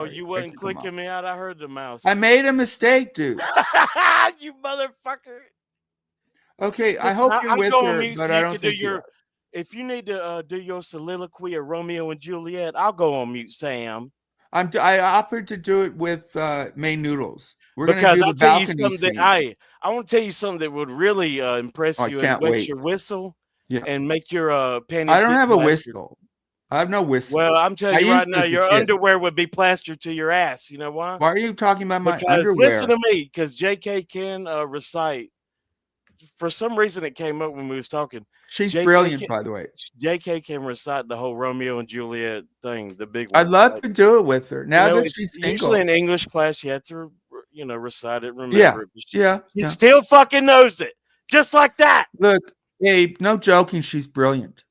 Oh, you wasn't clicking me out. I heard the mouse. I made a mistake, dude. You motherfucker. Okay, I Listen, hope you're I'll with go on her, mute but so I you don't can do think you your. are. If you need to do your soliloquy of Romeo and Juliet, I'll go on mute, Sam. I offered to do it with May Noodles. We're gonna Because do I'll the tell you balcony something that scene. I want to tell you something that would really Oh, impress I you and can't wet wait. your whistle Yeah, and make your I panties don't get have a plastered. whistle. I have no whistle. Well, I'm I telling you right used to now, as a your kid. underwear would be plastered to your ass. You know why? Why are you talking about my Because listen underwear? to me, because JK can recite. For some reason, it came up when we was talking. She's JK brilliant, can, by the way. JK can recite the whole Romeo and Juliet thing, the big I'd one. love Like, to do it with her now that it's she's usually single. in English class you have to, recite it, Yeah, remember it. But yeah, she yeah. still fucking knows it, just like that. Look, Abe, no joking, she's brilliant.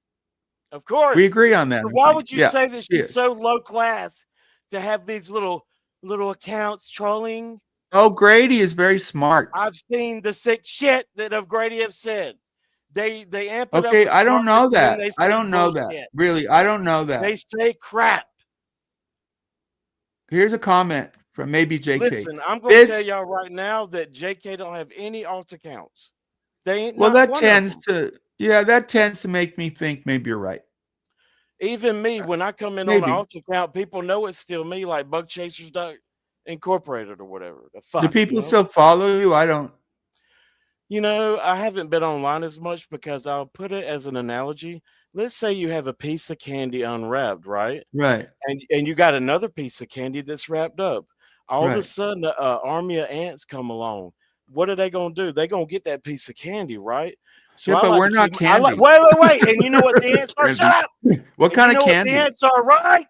Of We course. agree on that, So I why think. would you Yeah, say that she she's is. so low class to have these little accounts trolling? Oh, Grady is very smart. I've seen the sick shit that O'Grady have said. They amp it up Okay, with I don't smartness know and then that. they I say don't know that. bullshit. Really, I don't know They that. say crap. Here's a comment from maybe JK. Listen, I'm gonna tell It's y'all right now that JK don't have any alt accounts. They ain't well, not that one of tends them. to make me think maybe you're right. Even me, when I come in on an Maybe. alt account, people know it's still me, like Bug Chasers Incorporated or whatever. The Do fuck, people still follow you? I don't. I haven't been online as much because I'll put it as an analogy. Let's say you have a piece of candy unwrapped, right? Right. And you got another piece of candy that's wrapped up. All of a Right. sudden, an army of ants come along. What are they gonna do? They're gonna get that piece of candy, right? So Yeah, I but like we're to not keep. I like. candy. Wait. And you know what the ants are? Shut Candy. up. What And you kind of know what the candy? ants are, right?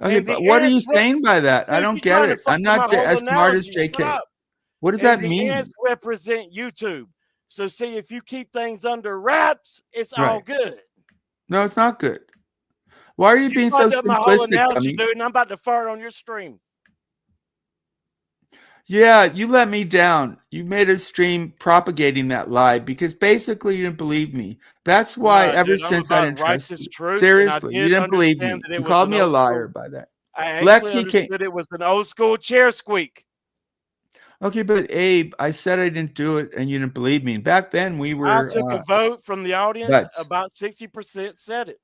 Okay, And but the what are you ants. saying by that? I Dude, don't you get trying to it. I'm fucking my not whole as smart as analogy. Shut JK. up. What does And that the ants mean? represent YouTube. So see, if you keep things under wraps, it's all Right. good. No, it's not good. Why are you You being so fucked up my whole simplistic, analogy, dummy? dude, and I'm about to fart on your stream. Yeah, you let me down. You made a stream propagating that lie because basically you didn't believe me. That's why No, ever dude, I'm since I about didn't trust righteous you. truth, and I Seriously, you did didn't believe understand me. that it You was called an me a old school. liar by that. I actually Lexi came. understood it was an old school chair squeak. Okay, but Abe, I said I didn't do it and you didn't believe me. Back then we I were took a vote from the audience. buds. About 60% said it.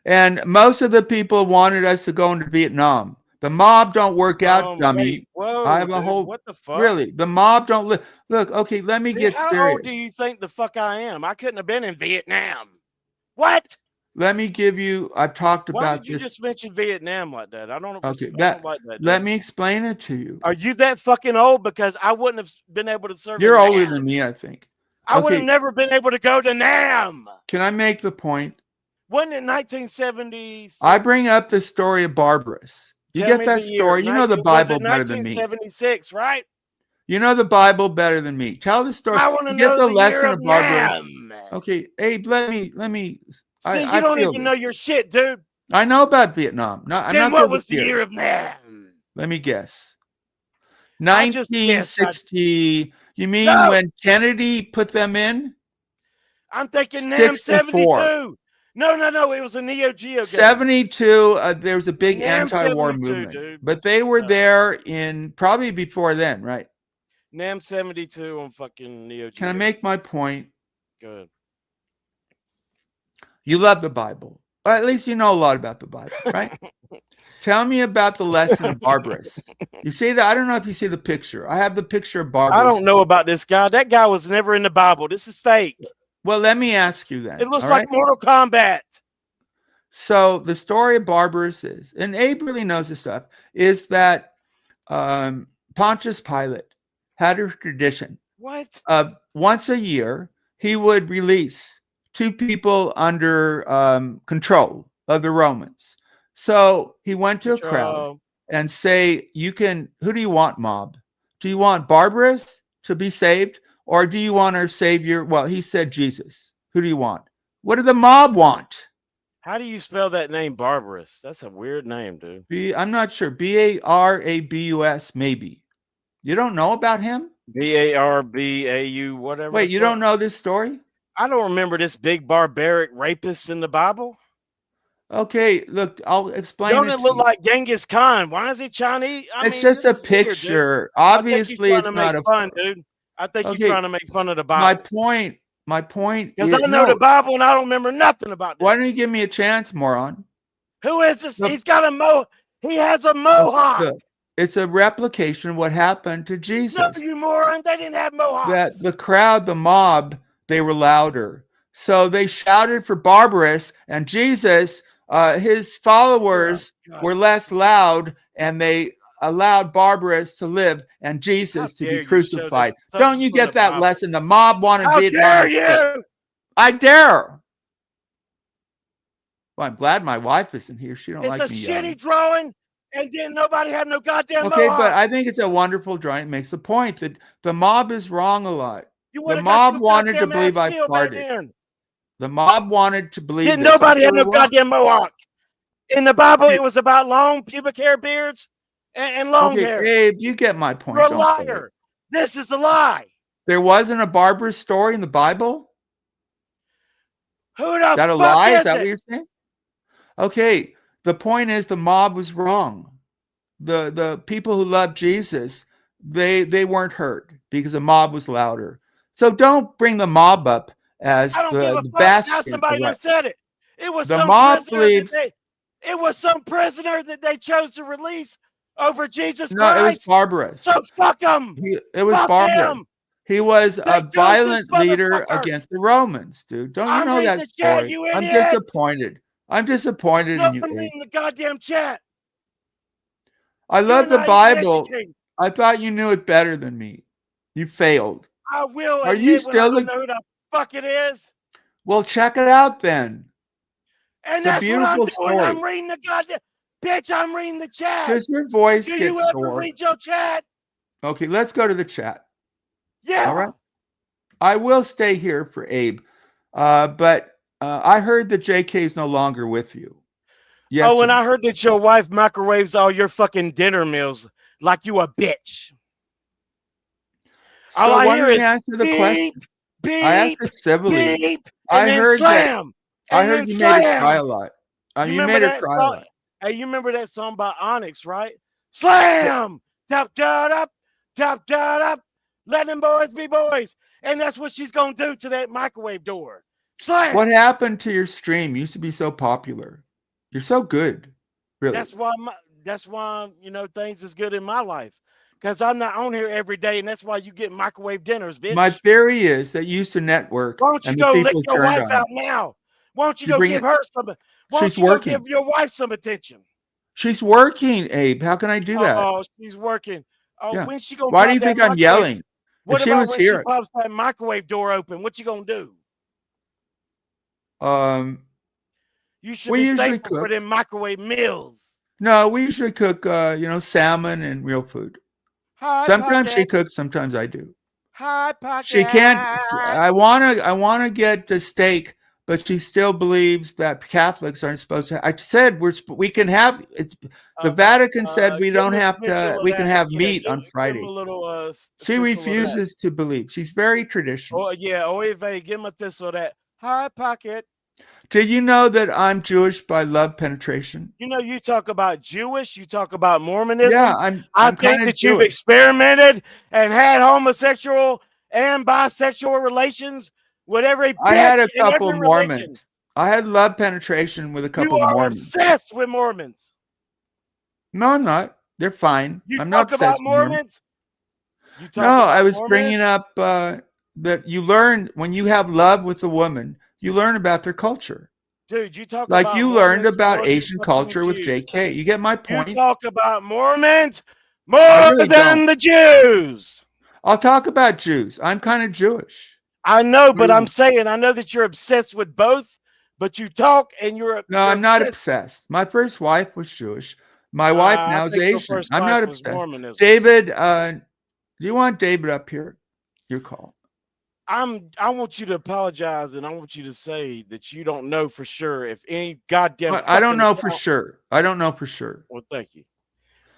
And most of the people wanted us to go into Vietnam. The mob don't work out, Wait, dummy. I whoa, have a dude, whole what the fuck? really. The mob don't look. Okay, let me Dude, get how old serious. do you think the fuck I am? I couldn't have been in Vietnam. What? Let me give you. I've talked Why about did you this. just mention Vietnam like that? I don't. Okay, I don't like that, let dude. me explain it to you. Are you that fucking old? Because I wouldn't have been able to serve You're in older Nam. than me, I think. I would have Okay, never been able to go to Nam. can I make the point? Wasn't it 1976? I bring up the story of Barbarous. You Tell get me the that year. story. You know the Was Bible it better than me. 1976, right? You know the Bible better than me. Tell the story. I want to You get know the the year lesson of of Barbarous. Nam. Okay, Abe, let me. See, you I don't feel even know this. your shit, dude. I know about Vietnam. No, I'm Then not what good with was the year years. of Nam? Let me guess. I just guessed. 1960. You mean No, when Kennedy put them in? I'm thinking Nam 64. 72. No. It was a Neo Geo game. 72, there was a big Nam anti-war 72, movement. dude. But they were No. there in probably before then, right? Nam 72 on fucking Neo Geo. Can I make my point? Good. You love the Bible. Or at least you know a lot about the Bible, right? Tell me about the lesson of Barbarous. You see that? I don't know if you see the picture. I have the picture of Barbarous. I don't know about this guy. That guy was never in the Bible. This is fake. Well, let me ask you then. It looks all like right? Mortal Kombat. So the story of Barbarous is, and Abe really knows this stuff, is that Pontius Pilate had a tradition. What? Once a year, he would release two people under control of the Romans. So he went to a crowd and say, who do you want, mob? Do you want Barbarous to be saved? Or do you want our savior? Well, he said Jesus. Who do you want? What did the mob want? How do you spell that name, Barbarous? That's a weird name, dude. I'm not sure. Barabus, maybe. You don't know about him? Barbau, whatever. Wait, you don't know this story? I don't remember this big barbaric rapist in the Bible. Okay, look, I'll explain Don't it it to look you. like Genghis Khan? Why is he Chinese? It's just a picture. Obviously, it's not a fun, dude. I think you're okay. trying to make fun of the My Bible. point Because is I know no. the Bible and I don't remember nothing about this. Why don't you give me a chance, moron? Who is this? Look, He's got a he has a mohawk. Look, it's a replication of what happened to Jesus. No, you moron. They didn't have mohawks. That the crowd, the mob, they were louder. So they shouted for Barbarus, and Jesus, his followers were less loud, and they allowed Barbarus to live and Jesus to be crucified. Don't you get that lesson? The mob wanted to be. How dare you? I dare. Well, I'm glad my wife isn't here. She don't like me. It's a shitty drawing, and then nobody had no goddamn okay, mohawk. But I think it's a wonderful drawing. It makes the point that the mob is wrong a lot. The mob wanted to believe I farted. The mob wanted to believe. Nobody had no goddamn mohawk. In the Bible, it was about long pubic hair beards and long hair. Abe, you get my point. You're a liar. This is a lie. There wasn't a Barbarous story in the Bible? Who the fuck is that a lie? Is that what you're saying? Okay, the point is the mob was wrong. The people who loved Jesus, they weren't hurt because the mob was louder. So don't bring the mob up as the bastion. Somebody who said it. It was the mob believed. It was some prisoner that they chose to release over Jesus Christ. No, it was Barbarous. So fuck him. It was Barbarous. He was a violent leader against the Romans, dude. Don't you know that story? I'm disappointed. I'm disappointed in you. I'm reading the goddamn chat. I love the Bible. I thought you knew it better than me. You failed. I will. Are you still know who the fuck it is? Well, check it out then. And it's that's a beautiful what I'm story. doing. I'm reading the goddamn bitch. I'm reading the chat. Does your voice get you sore? ever read your chat? Okay, let's go to the chat. Yeah. All right. I will stay here for Abe, but I heard that JK is no longer with you. Yes. Oh, and I heard that your wife microwaves all your fucking dinner meals like you a bitch. So all I hear is answer the beep, question. Beep, I asked it civilly. Beep, I heard slam, that. I heard you made her cry a lot. You made her cry a lot. Hey, you remember that song by Onyx, right? Slam! Tap, da, up, tap, da, up. Let them boys be boys. And that's what she's going to do to that microwave door. Slam! What happened to your stream? You used to be so popular. You're so good. Really. That's why you know things is good in my life. Because I'm not on here every day, and that's why you get microwave dinners, bitch. My theory is that you used to network. Why don't you go lick your wife out now? Why don't you go give her some? Why don't you go give your wife some attention? She's working, Abe. How can I do that? Oh, she's working. Oh, yeah. When's she gonna? Why do you think I'm yelling? What if about when she pops that microwave door open? What you gonna do? You should be thankful for them microwave meals. No, we usually cook, salmon and real food. Sometimes she cooks, sometimes I do. Hot pocket. She can't. I wanna get the steak, but she still believes that Catholics aren't supposed to. I said we can have. The Vatican said we don't have to. We can have meat on Friday. She refuses to believe. She's very traditional. Oh yeah, Oy vey, give him a thistle that hot pocket. Did you know that I'm Jewish by love penetration? You know, you talk about Jewish, you talk about Mormonism. Yeah, I think that you've experimented and had homosexual and bisexual relations with every bitch. I had a couple Mormons. I had love penetration with a couple Mormons. You are obsessed with Mormons. No, I'm not. They're fine. I'm not obsessed about Mormons. No, I was bringing up that you learn when you have love with a woman. You learn about their culture. Dude, you talk like about you learned about Asian culture with JK. You get my point? You talk about Mormons more than the Jews. I'll talk about Jews. I'm kind of Jewish. I know, but I'm saying I know that you're obsessed with both, but you talk and you're I'm not obsessed. My first wife was Jewish. My wife now is Asian. I'm not obsessed. David, do you want David up here? Your call. I want you to apologize, and I want you to say that you don't know for sure if any goddamn. I don't know for sure. I don't know for sure. Well, thank you.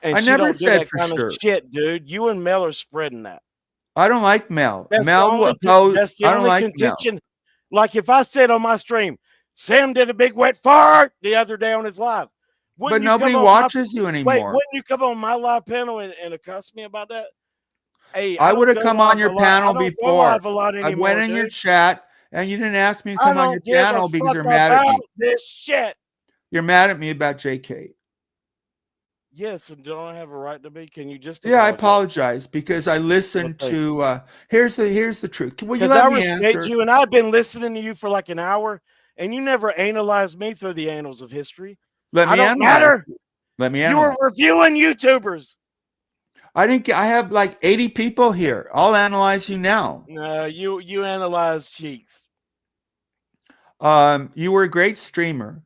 And I never said for sure. Shit, dude. You and Mel are spreading that. I don't like Mel. That's Mel that's the only contention. Mel. Like if I said on my stream, Sam did a big wet fart the other day on his live. But nobody watches you anymore. Wait, wouldn't you come on my live panel and accost me about that? Hey, I would have come on your panel before. I went in your chat, and you didn't ask me to come on your panel because you're mad at me. This shit. You're mad at me about JK. Yes, and don't I have a right to be? Can you just? Yeah, I apologize because I listened to. Here's the truth. Will you let I me respect answer? you, and I've been listening to you for like an hour, and you never analyzed me through the annals of history. Let me I don't matter. Let me analyze. You were reviewing YouTubers. I have like 80 people here. I'll analyze you now. No, you analyze cheeks. You were a great streamer,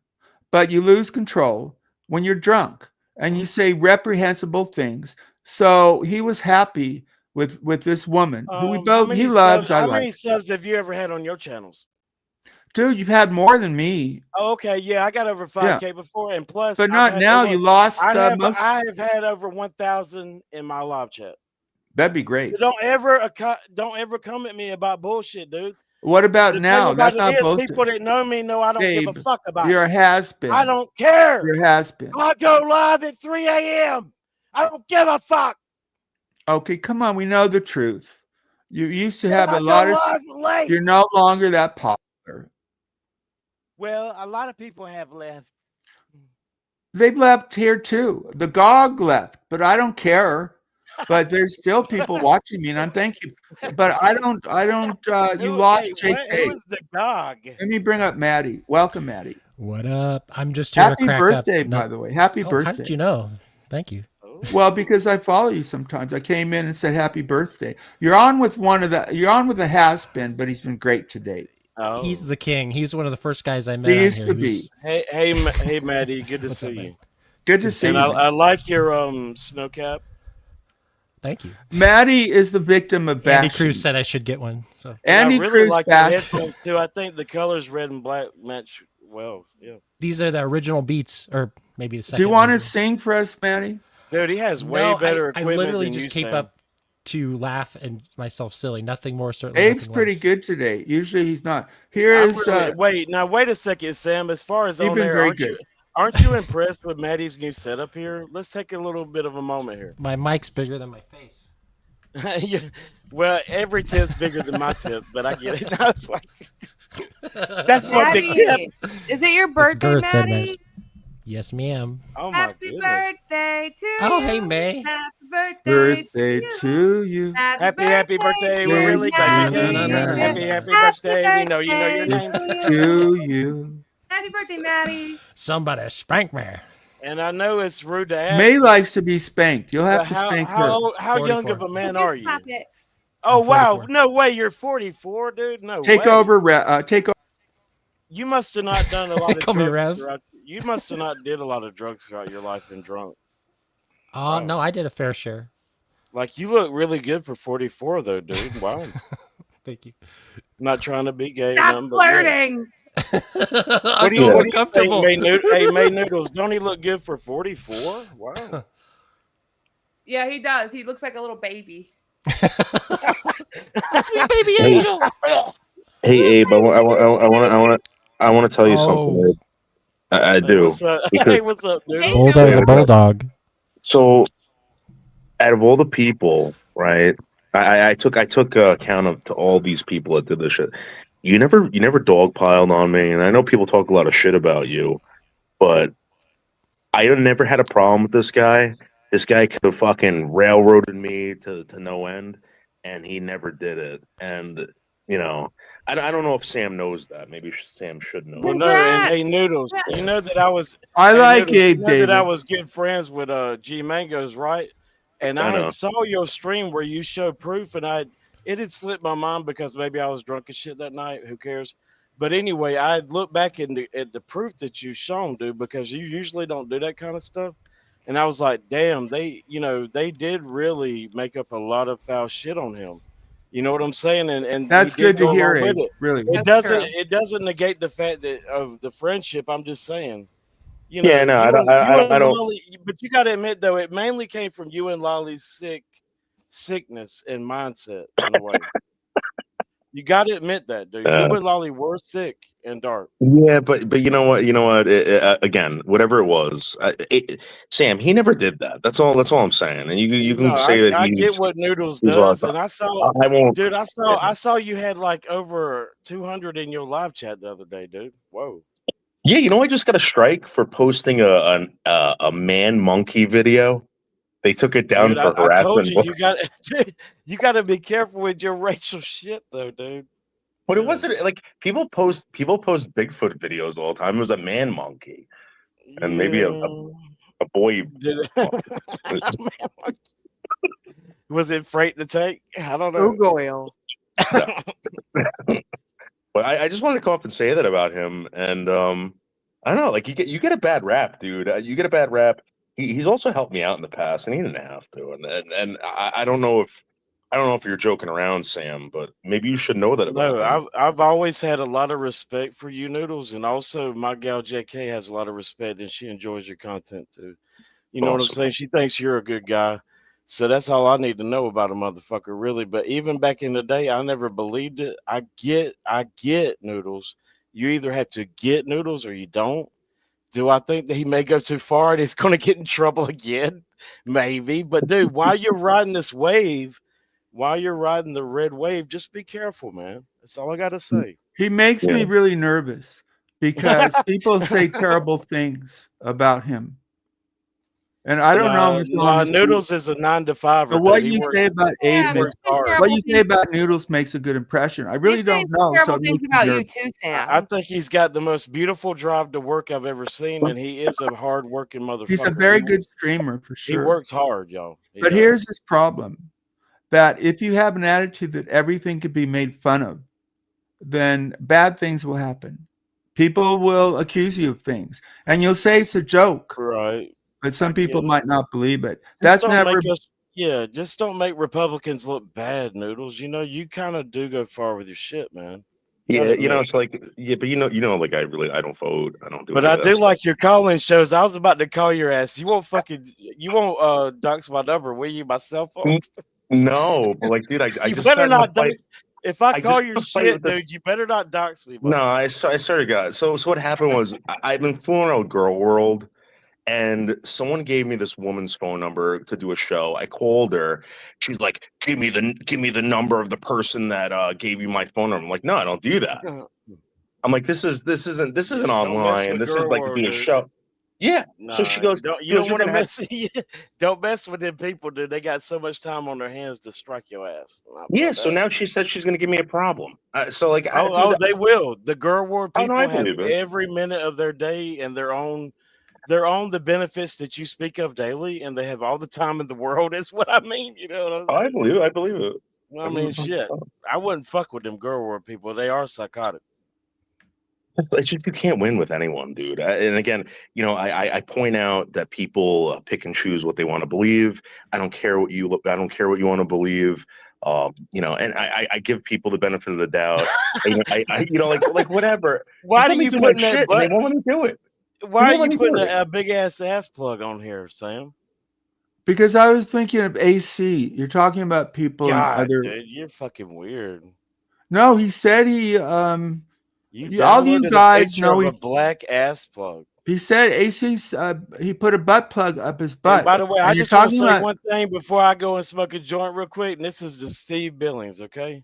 but you lose control when you're drunk and you say reprehensible things. So he was happy with this woman who he loves. How many subs have you ever had on your channels? Dude, you've had more than me. Oh, okay, yeah, I got over 5K before, and plus, but not now. You lost. I have had over 1,000 in my live chat. That'd be great. So don't ever come at me about bullshit, dude. What about now? That's not bullshit. People that know me know I don't give a fuck about it. You're a has-been. I don't care. You're a has-been. I go live at 3 a.m. I don't give a fuck. Okay, come on. We know the truth. You used to have a lot of. You're no longer that popular. Well, a lot of people have left. They've left here too. The GOG left, but I don't care. But there's still people watching me, and I'm thank you. But I don't. You lost JK. Who is the GOG? Let me bring up Maddie. Welcome, Maddie. What up? I'm just here Happy to crack birthday, up. by the way. Happy birthday. How did you know? Thank you. Well, because I follow you sometimes. I came in and said happy birthday. You're on with a has-been, but he's been great today. Oh. He's the king. He's one of the first guys I met. He used to be. Hey, Maddie. Good to see you. Good to see you. I like your snow cap. Thank you. Maddie is the victim of bashing. Andy Cruz said I should get one. So Andy I really Cruz like the headphones too. I think the colors red and black match well. Yeah. These are the original Beats, or maybe the second. Do you want to sing for us, Maddie? Dude, he has way better equipment. I literally than just came up to laugh and myself silly. Nothing more certainly. Abe's pretty good today. Usually he's not. Here is wait a second, Sam. As far as on there, aren't you impressed with Maddie's new setup here? Let's take a little bit of a moment here. My mic's bigger than my face. Yeah, well, every tip's bigger than my tip, but I get it. That's my big tip. Is it your birthday, Maddie? Yes, ma'am. Oh, my Happy birthday to you. Oh, hey, May. Happy birthday to you. Happy birthday. We're really Happy birthday. We know you know your name. To you. Happy birthday, Maddie. Somebody spank me. And I know it's rude to ask. May likes to be spanked. You'll have to spank her. How young of a man are you? It. Oh, wow. No way. You're 44, dude. No way. Take over. You must have not done a lot of Call me drugs. Rev. You must have not did a lot of drugs throughout your life and drunk. No, I did a fair share. Like, you look really good for 44, though, dude. Wow. Thank you. Not trying to be gay. Stop flirting. What do you think, May Noodles? Don't he look good for 44? Wow. Yeah, he does. He looks like a little baby. Sweet baby angel. Hey, Abe, I want to tell you something. Abe. I do. Hey, what's up, dude? Bulldog the bulldog. So, out of all the people, right? I took account of to all these people that did this shit. You never dogpiled on me, and I know people talk a lot of shit about you, but I never had a problem with this guy. This guy could have fucking railroaded me to no end, and he never did it. And you know, I don't know if Sam knows that. Maybe Sam should know. Well, no, and hey, Noodles, you know that I was. I like Abe, David. That I was good friends with G Mangoes, right? And I had saw your stream where you showed proof, and it had slipped my mind because maybe I was drunk as shit that night. Who cares? But anyway, I looked back at the proof that you shown, dude, because you usually don't do that kind of stuff. And I was like, damn, they did really make up a lot of foul shit on him. You know what I'm saying? And that's good to hear. It really, it doesn't negate the fact that of the friendship. I'm just saying. You know, yeah, no, I don't. Lolly, but you got to admit, though, it mainly came from you and Lolly's sickness and mindset in a way. You got to admit that, dude. You and Lolly were sick and dark. Yeah, but you know what? Again, whatever it was, Sam, he never did that. That's all. That's all I'm saying. And you can say that I get he's what Noodles he's does, awesome. and I saw, I won't. dude. I saw you had like over 200 in your live chat the other day, dude. Whoa. Yeah, I just got a strike for posting a man monkey video. They took it down Dude, for I told harassment. you got to be careful with your racial shit, though, dude. But it wasn't like people post Bigfoot videos all the time. It was a man monkey and maybe a boy. Was it freight to take? I don't know. Gargoyle. But I just wanted to come up and say that about him, and I don't know, like you get a bad rap, dude. You get a bad rap. He's also helped me out in the past, and he didn't have to. And I don't know if you're joking around, Sam, but maybe you should know that about him. No, I've always had a lot of respect for you, Noodles, and also my gal JK has a lot of respect, and she enjoys your content too. You know what I'm saying? She thinks you're a good guy. So that's all I need to know about a motherfucker, really. But even back in the day, I never believed it. I get Noodles. You either have to get Noodles or you don't. Do I think that he may go too far and he's going to get in trouble again? Maybe. But, dude, while you're riding this wave, while you're riding the red wave, just be careful, man. That's all I got to say. He makes me really nervous because people say terrible things about him. And I don't know. Noodles is a 9 to 5. But what you say about Abe, what you say about Noodles makes a good impression. I really don't know. Terrible things about you too, Sam. I think he's got the most beautiful drive to work I've ever seen, and he is a hard-working motherfucker. He's a very good streamer for sure. He works hard, y'all. But here's his problem: that if you have an attitude that everything could be made fun of, then bad things will happen. People will accuse you of things, and you'll say it's a joke, right? But some people might not believe it. That's never. Just don't make Republicans look bad, Noodles. You kind of do go far with your shit, man. Yeah, it's like, but like I don't vote. I don't do. But I do like your call-in shows. I was about to call your ass. You won't dox my number, will you? My cell phone? No, but like, dude, I just better not. If I call your shit, dude, you better not dox me. No, I swear to God. So what happened was I've been fooling around Girl World. And someone gave me this woman's phone number to do a show. I called her. She's like, "Give me the number of the person that gave you my phone number." I'm like, "No, I don't do that." I'm like, "This isn't online. This is like being a show." Yeah. Nah, so she goes, "You don't want to mess. Don't mess with them people, dude. They got so much time on their hands to strike your ass." Yeah. So now she said she's going to give me a problem. They will. The Girl War people have every minute of their day and their own. They're on the benefits that you speak of daily, and they have all the time in the world. Is what I mean. You know what I believe it. I believe it. Well, I mean, shit. I wouldn't fuck with them Girl War people. They are psychotic. It's just you can't win with anyone, dude. And again, I point out that people pick and choose what they want to believe. I don't care what you want to believe. And I give people the benefit of the doubt. like whatever. Why do you put that? They won't let me do it. Why are you putting a big ass plug on here, Sam? Because I was thinking of AC. You're talking about people. Dude, you're fucking weird. No, he said he. All you guys know a black ass plug. He said AC's. He put a butt plug up his butt. And by the way, I just want to say one thing before I go and smoke a joint real quick. And this is the Steve Billings, okay?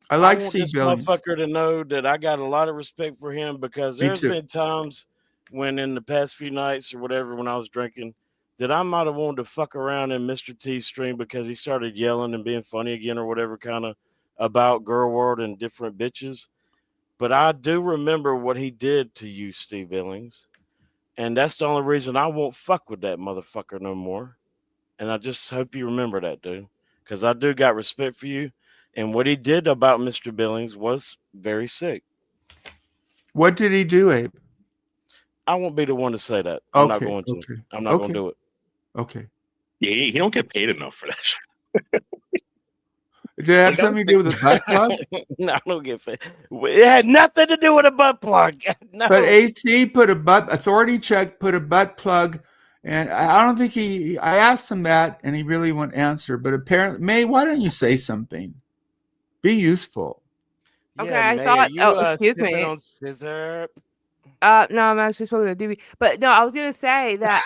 I like Steve Billings. Motherfucker to know that I got a lot of respect for him because there's been times when in the past few nights or whatever when I was drinking that I might have wanted to fuck around in Mr. T's stream because he started yelling and being funny again or whatever kind of about Girl World and different bitches. But I do remember what he did to you, Steve Billings. And that's the only reason I won't fuck with that motherfucker no more. And I just hope you remember that, dude. Because I do got respect for you. And what he did about Mr. Billings was very sick. What did he do, Abe? I won't be the one to say that. I'm not going to. Okay. I'm not going to do it. Okay. Yeah, he don't get paid enough for that shit. Did it have something to do with a butt plug? No, I don't get paid. It had nothing to do with a butt plug. No. But AC put authority check put a butt plug, and I don't think I asked him that, and he really wouldn't answer. But apparently, May, why don't you say something? Be useful. Okay, Yeah, I May, thought. are you Oh, excuse sipping me. on scissor? No, I'm actually smoking a doobie. But no, I was gonna say that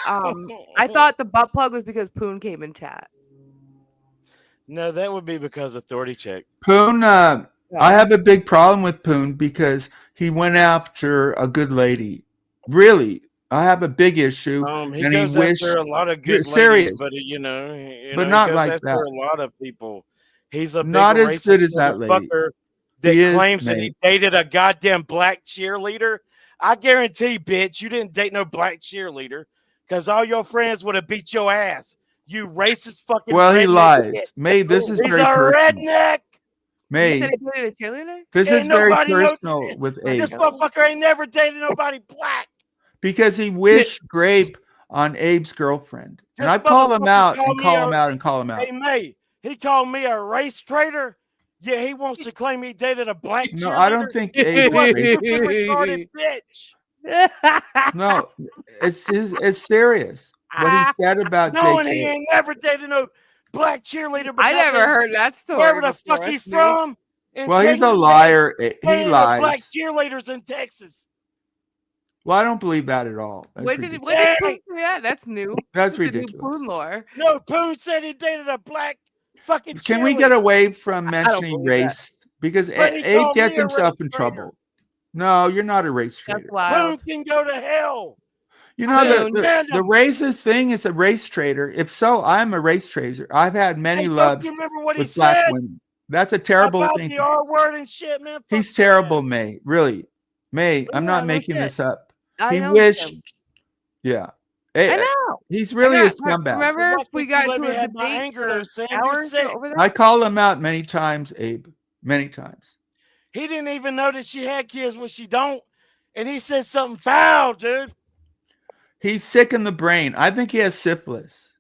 I thought the butt plug was because Poon came in chat. No, that would be because authority check. Poon, I Yeah. have a big problem with Poon because he went after a good lady. Really, I have a big issue. He and goes after a lot of good ladies, serious, but but he not goes like after that. a lot of people. He's a big Not as good racist as that lady. motherfucker that He is, claims that he mate. dated a goddamn black cheerleader. I guarantee, bitch, you didn't date no black cheerleader because all your friends would have beat your ass. You racist fucking Well, he redneck lies. bitch. May, this is He's very a personal. redneck. You said May, he dated a cheerleader? this Ain't is very nobody knows personal it. with This Abe motherfucker ain't never dated nobody black. because he wished grape on Abe's girlfriend. And This I call him motherfucker out called and me call a- him out and call him out. Hey, May, he called me a race traitor. Yeah, he wants to claim he dated a black No, cheerleader. I don't think You Abe a is stupid, racist. retarded bitch. No, it's serious. What he said about No, and he JK. ain't never dated no black cheerleader. I because never heard that story. wherever the before. fuck he's That's new. from. in Well, he's a Texas, liar. they He ain't no black lies. cheerleaders in Texas. Well, I don't believe that at all. That's When did ridiculous. Poon say that? That's new. That's It's the new ridiculous. Poon lore. No, Poon said he dated a black fucking Can we get cheerleader. away from don't mentioning believe that. race? Because But he Abe called gets me a himself race in traitor. trouble. No, you're not a race That's trader. Poon wild. can go to hell. You know, Poon. the racist thing is a race trader. If so, I'm a race trader. I've had many Hey, don't loves you remember what he with black said women. That's a terrible about thing. the R word and shit, man? Fuck He's that. terrible, May. Really. May, I'm Yeah, not no making shit. this up. I He know wished. him. Yeah. I know. He's really a scumbag. Remember, Why we can't got you let into me a have my debate anger for though, Sam? You're hours sick. over that. I call him out many times, Abe. Many times. He didn't even know that she had kids when she don't. And he said something foul, dude. He's sick in the brain. I think he has syphilis.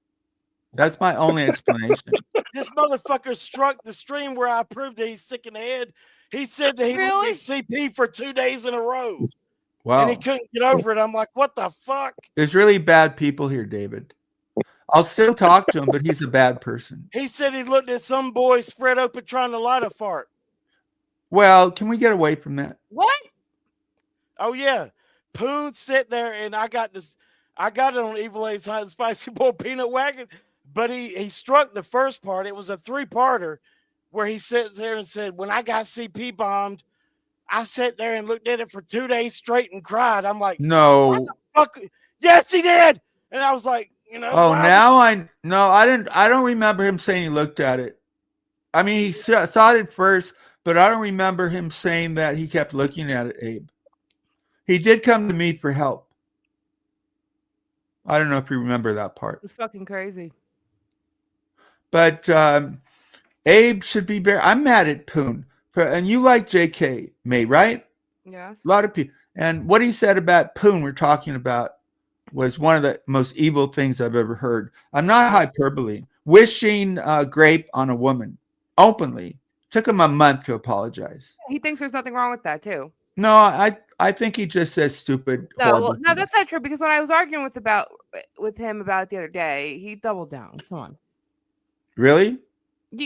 That's my only explanation. This motherfucker struck the stream where I proved that he's sick in the head. He said that he Really? looked at CP for 2 days in a row. Wow. And he couldn't get over it. I'm like, what the fuck? There's really bad people here, David. I'll still talk to him, but he's a bad person. He said he looked at some boy spread open trying to light a fart. Well, can we get away from that? What? Oh yeah. Poon sit there and I got it on Evil A's Hot and Spicy Boy Peanut Wagon. But he struck the first part. It was a 3-parter where he sits there and said, when I got CP bombed, I sat there and looked at it for 2 days straight and cried. I'm like, No. what the fuck? Yes, he did. And I was like, Oh, now I don't remember him saying he looked at it. I mean, he saw it first, but I don't remember him saying that he kept looking at it, Abe. He did come to me for help. I don't know if you remember that part. It's fucking crazy. But Abe should be very. I'm mad at Poon. And you like JK, May, right? Yes. A lot of people. And what he said about Poon, we're talking about, was one of the most evil things I've ever heard. I'm not hyperbole. Wishing grape on a woman openly. Took him a month to apologize. He thinks there's nothing wrong with that too. No, I think he just says stupid. No, that's not true. Because when I was arguing with him about it the other day, he doubled down. Come on. Really?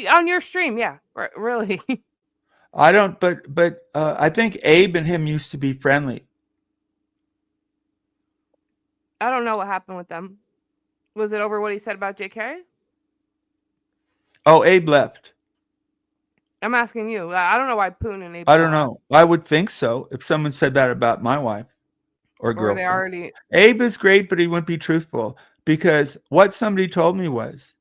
On your stream, yeah, really. I don't. But I think Abe and him used to be friendly. I don't know what happened with them. Was it over what he said about JK? Oh, Abe left. I'm asking you. I don't know why Poon and Abe. I don't know. I would think so if someone said that about my wife or girlfriend. They already. Abe is great, but he wouldn't be truthful because what somebody told me was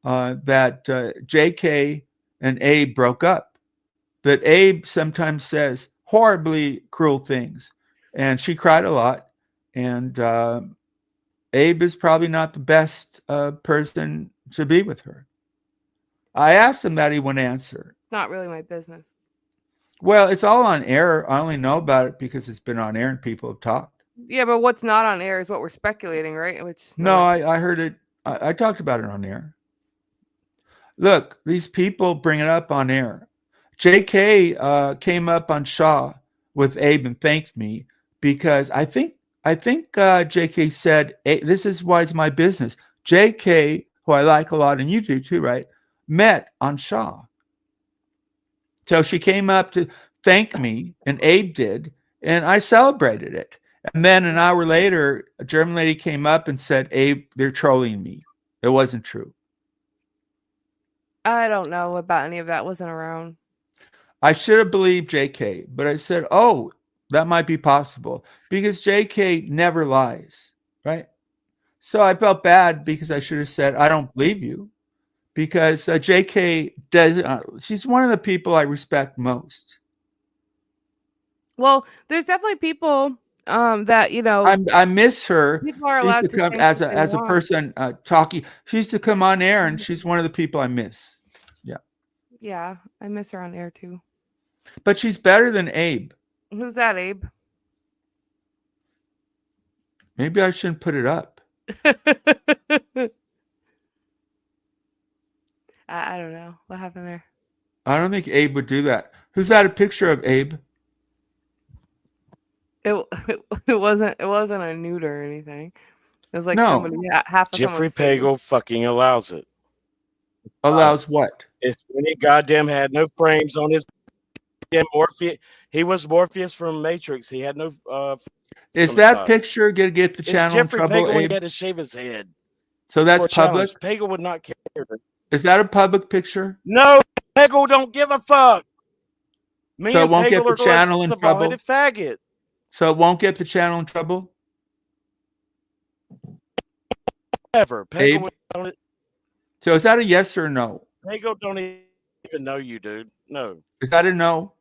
that JK and Abe broke up. That Abe sometimes says horribly cruel things, and she cried a lot. And Abe is probably not the best person to be with her. I asked him that, he wouldn't answer. Not really my business. Well, it's all on air. I only know about it because it's been on air and people have talked. Yeah, but what's not on air is what we're speculating, right? I heard it. I talked about it on air. Look, these people bring it up on air. JK came up on Shaw with Abe and thanked me because I think JK said, hey, this is why it's my business. JK, who I like a lot, and you do too, right? Met on Shaw. So she came up to thank me, and Abe did, and I celebrated it. And then an hour later, a German lady came up and said, Abe, they're trolling me. It wasn't true. I don't know about any of that. Wasn't around. I should have believed JK, but I said, oh, that might be possible because JK never lies, right? So I felt bad because I should have said, I don't believe you, because JK does. She's one of the people I respect most. Well, there's definitely people that I miss her. people are She used allowed to to come think as what a they as a want. person talking. She used to come on air, and she's one of the people I miss. Yeah, I miss her on air too. But she's better than Abe. Who's that, Abe? Maybe I shouldn't put it up. I don't know what happened there. I don't think Abe would do that. Who's that a picture of, Abe? It wasn't a nude or anything. It was like No. somebody half of Jeffrey someone's face. Pagel fucking allows it. Allows what? It's when he goddamn had no frames on his damn Morpheus. He was Morpheus from Matrix. He had no. Is on the that side. picture going to get the It's channel in Jeffrey trouble, Pagel when Abe? he had to shave his head. So for that's a challenge. public? Pagel would not care. Is that a public picture? No, Pagel don't give a fuck. Me So it and won't get Pagel the are channel in the trouble? bald-headed faggot. So it won't get the channel in trouble? Ever. Abe? Pagel don't, So is that a yes or no? Pagel don't even know you, dude. No. Is that a no?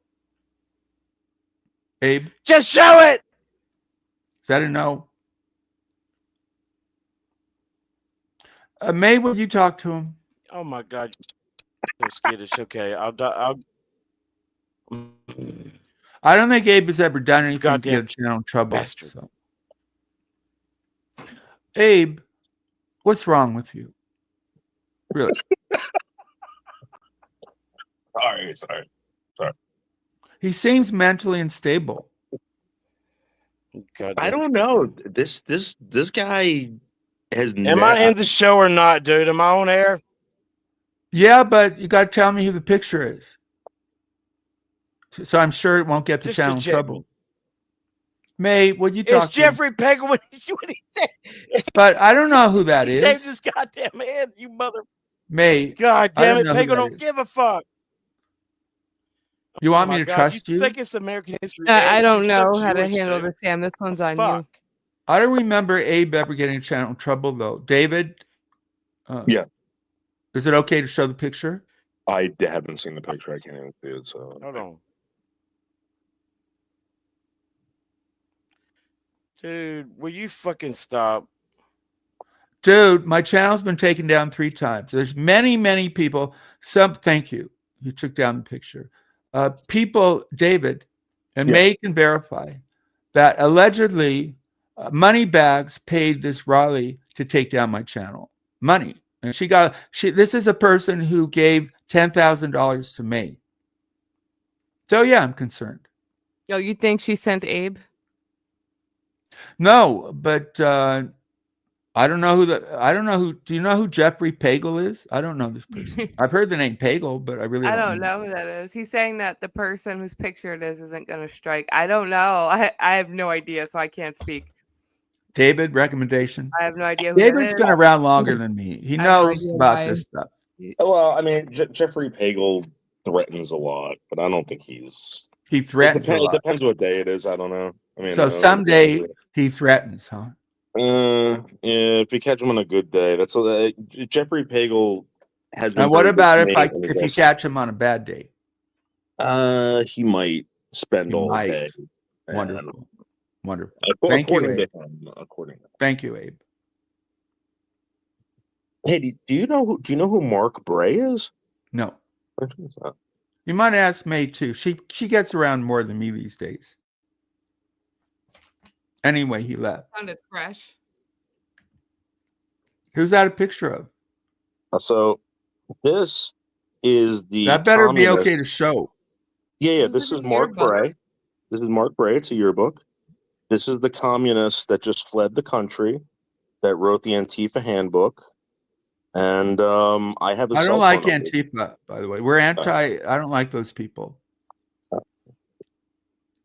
Abe? Just show it. Is that a no? May, would you talk to him? Oh my God. You're so skittish. Okay, I'll. I don't think Abe has ever done anything to Goddamn get a channel in trouble. bastard. So. Abe, what's wrong with you? Really? Sorry. He seems mentally unstable. Goddamn. I don't know. This guy has. Am I in the show or not, dude? Am I on air? Yeah, but you got to tell me who the picture is. So I'm sure it won't get the Just channel a in check. trouble. May, would you talk It's to him? Jeffrey Pagel when he said. But I don't know who that He is. saved his goddamn head, you mother. May, God I damn don't it, know who Pagel that don't is. give a fuck. You want Oh me my to God, trust you? think it's American History? I X? don't You're so know how to Jewish, handle dude. this, Sam. This one's on you. Fuck. I don't remember Abe ever getting a channel in trouble, though. David? Yeah. Is it okay to show the picture? I haven't seen the picture. I can't even see it. So Hold on. Dude, will you fucking stop? Dude, my channel's been taken down 3 times. There's many, many people. Thank you. You took down the picture. People, David, and Yeah. May can verify that allegedly Moneybags paid this Raleigh to take down my channel. Money. And this is a person who gave $10,000 to May. So yeah, I'm concerned. Oh, you think she sent Abe? No, but I don't know who. Do you know who Jeffrey Pagel is? I don't know this person. I've heard the name Pagel, but I really I don't don't know who that is. He's saying that the person whose picture it is isn't going to strike. I don't know. I have no idea, so I can't speak. David, recommendation. I have no idea who that David's is. been around longer than me. He I have no knows idea about why. this stuff. well, I mean, Jeffrey Pagel threatens a lot, but I don't think he's. He It threatens a depends, lot. depends what day it is. I don't know. I mean, So someday he threatens, huh? yeah, if you catch him on a good day, that's Jeffrey Pagel has been. And what very good about to if me, and he you does- catch him on a bad day? He might spend He all might. day. and- Wonderful. Wonderful. Thank you, according to Abe. him. According to him. Thank you, Abe. Hey, do you know who Mark Bray is? No. You might ask May too. She gets around more than me these days. Anyway, he left. Sounded fresh. Who's that a picture of? So this is the. That better be communist- okay to show. Yeah. This This is is a Mark yearbook. Bray. This is Mark Bray. It's a yearbook. This is the communist that just fled the country, that wrote the Antifa handbook, and I have. I don't like Antifa, by the way. We're anti. I don't like those people.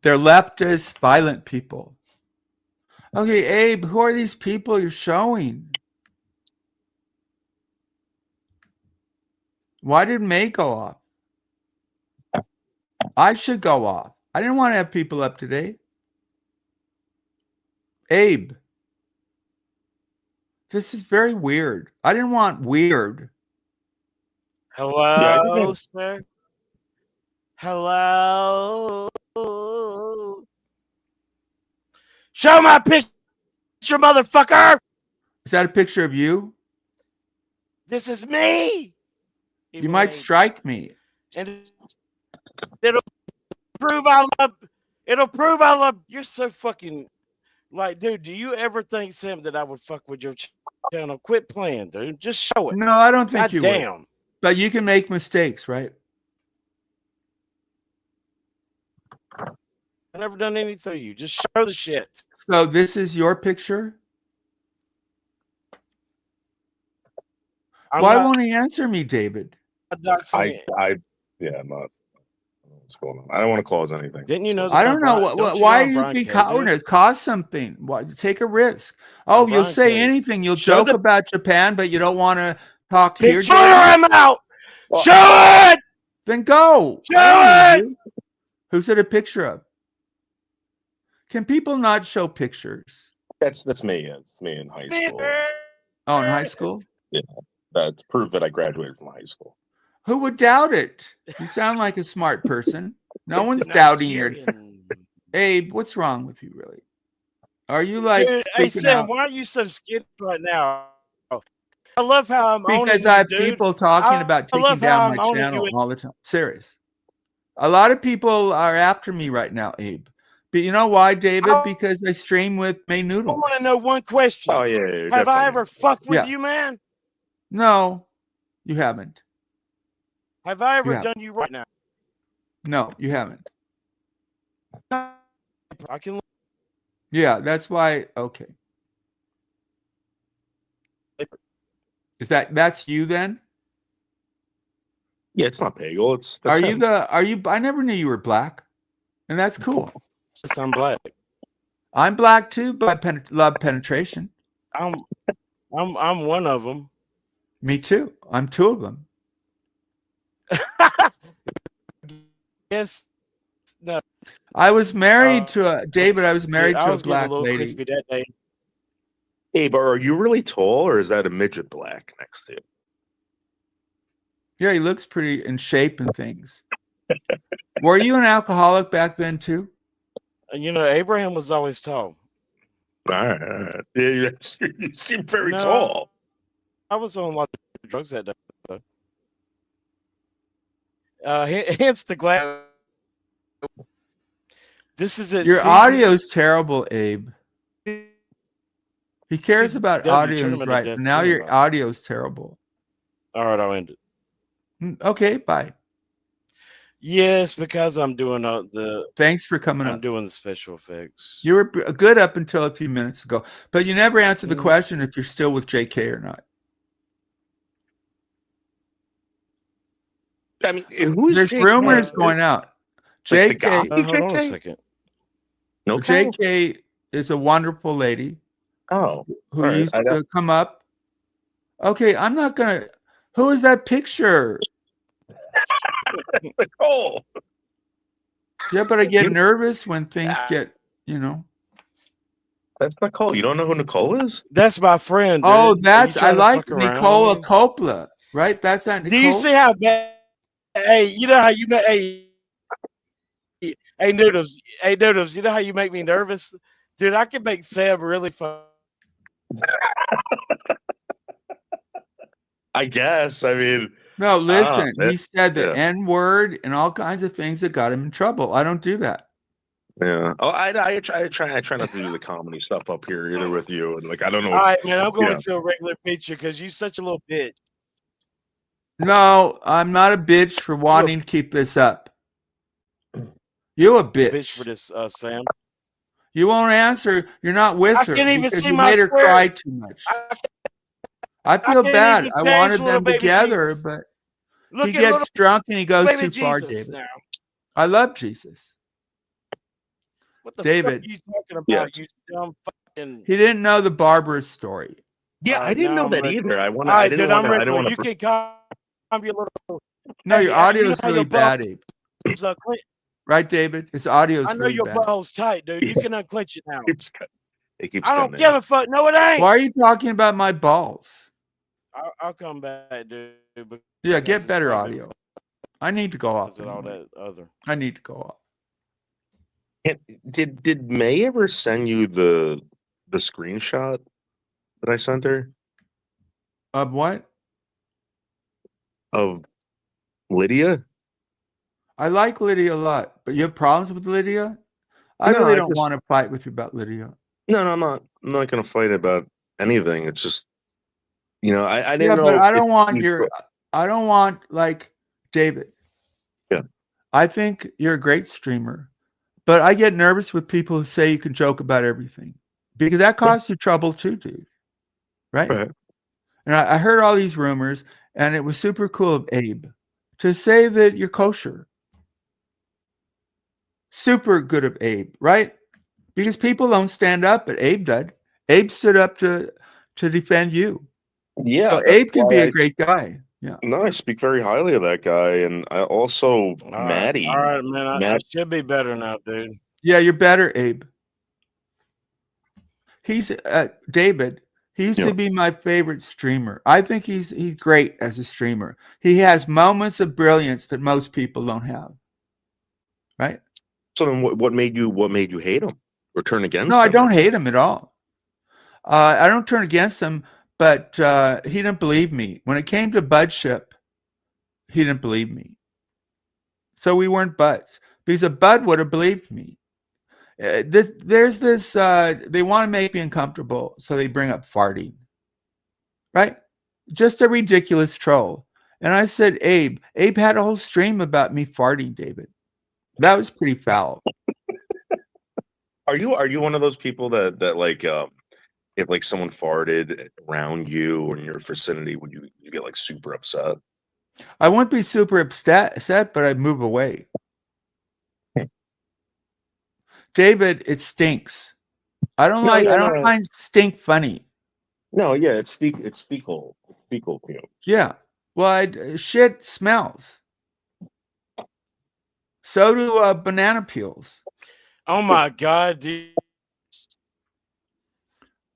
They're leftist, violent people. Okay, Abe, who are these people you're showing? Why did May go off? I should go off. I didn't want to have people up today. Abe, this is very weird. I didn't want weird. Hello, sir. Hello. Show my picture, motherfucker. Is that a picture of you? This is me. You might strike me. And it'll prove I love. It'll prove I love. You're so fucking like, dude. Do you ever think, Sam, that I would fuck with your channel? Quit playing, dude. Just show it. No, I don't think God you damn. would. But you can make mistakes, right? I've never done anything to you. Just show the shit. So this is your picture? Why won't he answer me, David? I'm not. What's going on? I don't want to cause anything. Didn't you know? I don't know. Why do you be cowardice? Cause something. Why take a risk? Oh, you'll say anything. You'll joke about Japan, but you don't want to talk here. Show him out. Show it. Then go. Show it. Who's it a picture of? Can people not show pictures? That's me. It's me in high school. Oh, in high school? Yeah, that's proof that I graduated from high school. Who would doubt it? You sound like a smart person. No one's doubting your. Abe, what's wrong with you, really? Are you like? Dude, hey Sam, why are you so scared right now? I love how I'm because I have people talking about taking down my channel all the time. Serious. A lot of people are after me right now, Abe. But you know why, David? Because I stream with May Noodles. I want to know one question. Oh yeah. Have I ever fucked with you, man? No, you haven't. Have I ever done you right now? No, you haven't. I can. Yeah, that's why. Okay. Is that's you then? Yeah, it's not Pagel. Are you I never knew you were black. And that's cool. Yes, I'm black. I'm black too, but I love penetration. I'm one of them. Me too. I'm two of them. Yes. No. I was married to a David. I was married to a black lady. That day. Hey, but are you really tall, or is that a midget black next to you? Yeah, he looks pretty in shape and things. Were you an alcoholic back then too? You know, Abraham was always tall. All right. Yeah, you seem very tall. I was on a lot of drugs that day. Hence the glass. This is it. Your audio's terrible, Abe. He cares about audios, right? Now your audio's terrible. All right, I'll end it. Okay, bye. Yes, because I'm doing the. Thanks for coming up. I'm doing the special effects. You were good up until a few minutes ago, but you never answered the question if you're still with JK or not. I mean, there's rumors going out. Like JK. Hold on a second. No, JK is a wonderful lady. Oh, who used to come up. Okay, I'm not gonna. Who is that picture? Nicole. Yeah, but I get nervous when things get, That's Nicole. You don't know who Nicole is? That's my friend. Dude. Oh, I like Nicola Coppola, right? That's that. Nicole? Do you see how bad? Hey, you know how you met? Hey, Noodles. Hey, Noodles. You know how you make me nervous, dude? I can make Sam really fun. I guess. I mean, no. Listen, he said the N-word and all kinds of things that got him in trouble. I don't do that. Yeah. Oh, I try not to do the comedy stuff up here either with you. And I don't know. All right, man. I'm going to a regular picture because you're such a little bitch. No, I'm not a bitch for wanting to keep this up. You a bitch for this, Sam. You won't answer. You're not with her. I can't even see you my made her square. cry too much. I feel bad. I wanted them together, but he gets drunk and he goes too far, David. Now. I love Jesus. What the David. fuck are you talking about? Yes. You dumb fucking. He didn't know the barber's story. Yeah, I didn't know that either. I All want. right, I didn't dude, I'm want to. I ready didn't for want you. to. Can calm your little. No, Hey, your hey, audio you is know really your bad, Abe. Right, David? His audio is I know really your bad. butthole's tight, dude. You can unclench it now. It keeps I don't coming give in. a fuck. No, it ain't. Why are you talking about my balls? I'll come back, dude. Yeah, because get it's better probably audio. I need to go off. because of all Anyway. that other. I need to go off. Did May ever send you the screenshot that I sent her Of what? of Lydia? I like Lydia a lot, but you have problems with Lydia? I No, really I don't just- want to fight with you about Lydia. No, I'm not. I'm not going to fight about anything. It's just, I didn't Yeah, know. but I if don't want you- I don't want like David. Yeah. I think you're a great streamer, but I get nervous with people who say you can joke about everything because that causes you trouble too, dude. Right? Right. And I heard all these rumors, and it was super cool of Abe to say that you're kosher. Super good of Abe, right? Because people don't stand up, but Abe did. Abe stood up to defend you. Yeah, So that's Abe can be why a great guy. Yeah. No, I speak very highly of that guy, and I also Maddie. All right, man. I should be better now, dude. Yeah, you're better, Abe. He's David. He used to be my favorite streamer. I think he's great as a streamer. He has moments of brilliance that most people don't have. Right? So then, what made you hate him or turn against him? No, I don't hate him at all. I don't turn against him, but he didn't believe me when it came to Budship. He didn't believe me, so we weren't buds. Because a bud would have believed me. There's this. They want to make me uncomfortable, so they bring up farting. Right? Just a ridiculous troll. And I said, Abe had a whole stream about me farting, David. That was pretty foul. Are you one of those people that like if like someone farted around you or in your vicinity, would you get like super upset? I wouldn't be super upset, but I'd move away. David, it stinks. I don't find stink funny. No, yeah, it's fecal fumes. Yeah. Well, shit smells. So do banana peels. Oh my God, dude.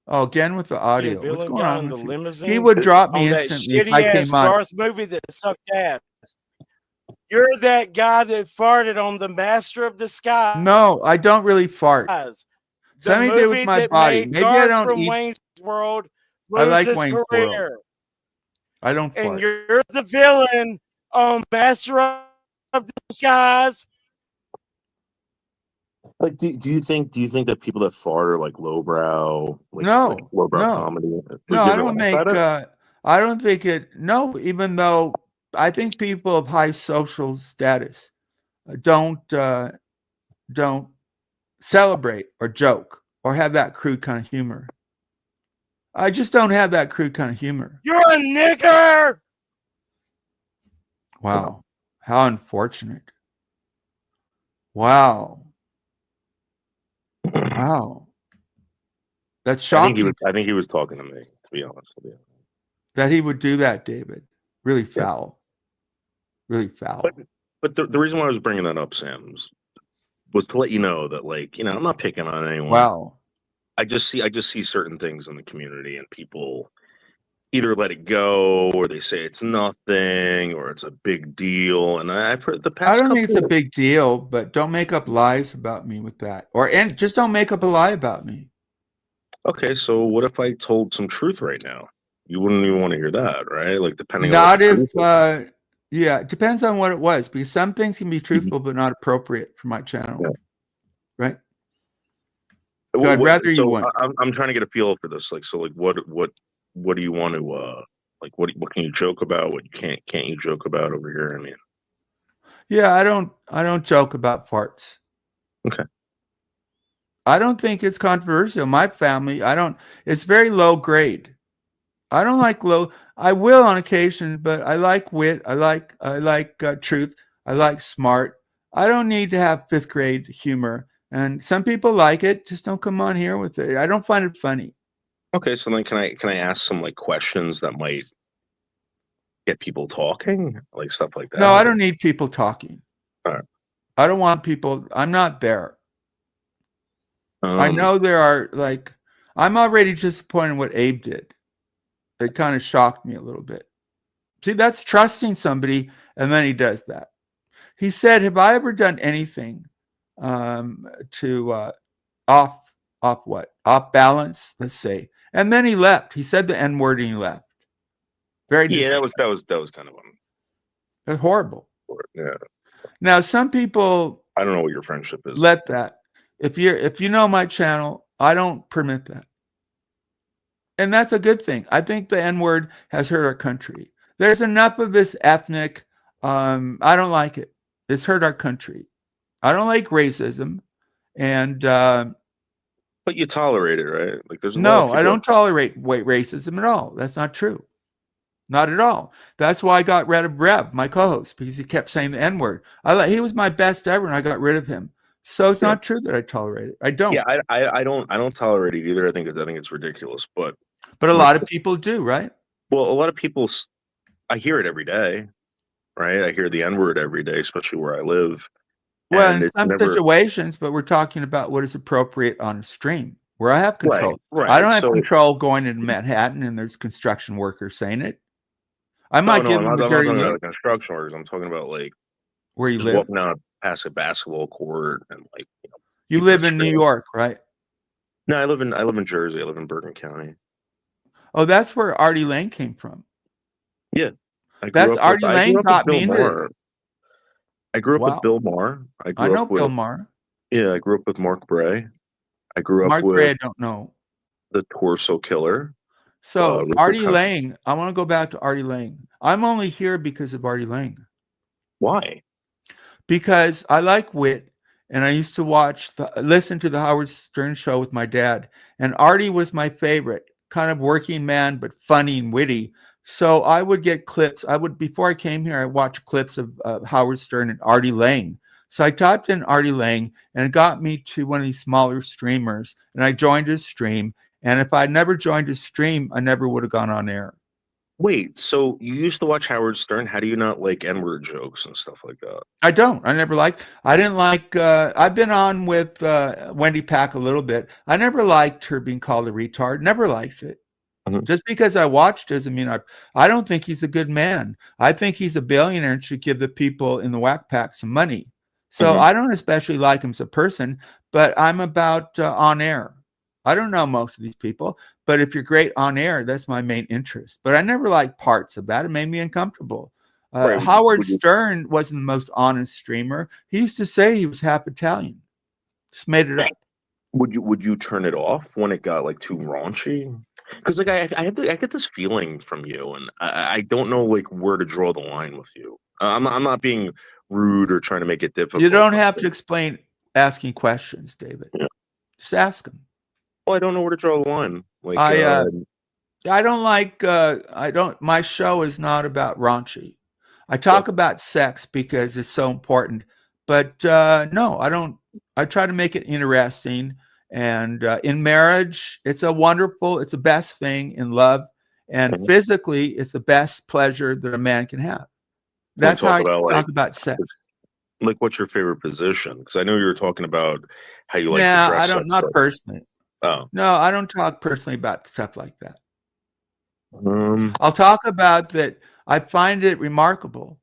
Oh, again with the audio. Villain What's going guy on? in the with you? limousine He would drop me on that instantly if I shitty came ass on. Garth movie that sucked ass. You're that guy that farted on the Master of Disguise. No, I don't really fart. Something to do with my body. Maybe I don't from eat. Wayne's World. I like his Wayne's career. World. I don't And fart. you're the villain on Master of Disguise. Like, do you think that people that fart are like lowbrow? Like, No, like lowbrow no. comedy. No, I don't make. I don't think it. No, even though I think people of high social status don't celebrate or joke or have that crude kind of humor. I just don't have that crude kind of humor. You're a nigger. Wow, how unfortunate. Wow. Wow. That's shocking. I think he was talking to me, to be honest with you. That he would do that, David. Really foul. Really foul. But the reason why I was bringing that up, Sam, was to let you know that, like, I'm not picking on anyone. Wow. I just see certain things in the community, and people either let it go or they say it's nothing or it's a big deal. And I've heard the past. I don't think it's a big deal, but don't make up lies about me with that, and just don't make up a lie about me. Okay, so what if I told some truth right now? You wouldn't even want to hear that, right? Like, depending not on if yeah, it depends on what it was, because some things can be truthful but not appropriate for my channel. Yeah. Right? So I'd rather you want. I'm trying to get a feel for this. Like, so, like, what do you want to like? What can you joke about? What can't you joke about over here? I mean, yeah, I don't joke about farts. Okay. I don't think it's controversial. My family, it's very low grade. I don't like low. I will on occasion, but I like wit. I like truth. I like smart. I don't need to have 5th grade humor And some people like it. Just don't come on here with it. I don't find it funny. Okay, so then can I ask some like questions that might get people talking, like stuff like that? No, I don't need people talking. All right. I don't want people. I'm not there. I know there are like. I'm already disappointed in what Abe did. It kind of shocked me a little bit. See, that's trusting somebody, and then he does that. He said, "Have I ever done anything to off balance?" Let's say. And then he left. He said the N word and he left. Very that was kind of horrible. Yeah. Now some people, I don't know what your friendship is. Let that. If you know my channel, I don't permit that. And that's a good thing. I think the N word has hurt our country. There's enough of this ethnic. I don't like it. It's hurt our country. I don't like racism, and but you tolerate it, right? Like there's I don't tolerate racism at all. That's not true. Not at all. That's why I got rid of Rev, my co-host, because he kept saying the N-word. He was my best ever, and I got rid of him. So it's not true that I tolerate it. I don't. Yeah, I don't tolerate it either. I think it's ridiculous, but a lot of people do, right? Well, a lot of people. I hear it every day, right? I hear the N-word every day, especially where I live. Well, in some situations, but we're talking about what is appropriate on a stream where I have control. Right. I don't have control going into Manhattan and there's construction workers saying it. I might give them a dirty look. I'm not talking about construction workers. I'm talking about like where you live. Walking out past a basketball court and like you live in New York, right? No, I live in Jersey. I live in Bergen County. Oh, that's where Artie Lang came from. Yeah, Artie Lang got me into it. I grew up with Bill Maher. I know Bill Maher. Yeah, I grew up with Mark Bray. I grew up with Bray. I don't know the Torso Killer. So Artie Lang. I want to go back to Artie Lang. I'm only here because of Artie Lang. Why? Because I like wit, and I used to listen to the Howard Stern show with my dad, and Artie was my favorite, kind of working man but funny and witty. So I would get clips. Before I came here, I watched clips of Howard Stern and Artie Lang. So I typed in Artie Lang, and it got me to one of these smaller streamers, and I joined his stream. And if I'd never joined his stream, I never would have gone on air. Wait, so you used to watch Howard Stern? How do you not like N-word jokes and stuff like that? I don't. I didn't like, I've been on with Wendy Pack a little bit. I never liked her being called a retard. Never liked it. Mm-hmm. Just because I watched doesn't mean I don't think he's a good man. I think he's a billionaire and should give the people in the Whack Pack some money. So I don't especially like him as a person, but I'm about on air. I don't know most of these people, but if you're great on air, that's my main interest. But I never liked parts of that. It made me uncomfortable. Howard Stern wasn't the most honest streamer. He used to say he was half Italian. Just made it up. Would you turn it off when it got like too raunchy? Because like I get this feeling from you, and I don't know like where to draw the line with you. I'm not being rude or trying to make it difficult. You don't have to explain asking questions, David. Yeah. Just ask them. Well, I don't know where to draw the line. Like I don't like. My show is not about raunchy. I talk about sex because it's so important. But no, I don't. I try to make it interesting. And in marriage, it's the best thing in love. And physically, it's the best pleasure that a man can have. That's how I talk about sex. Like, what's your favorite position? Because I know you were talking about how you like to dress. I don't, not personally. Oh. No, I don't talk personally about stuff like that. I'll talk about that. I find it remarkable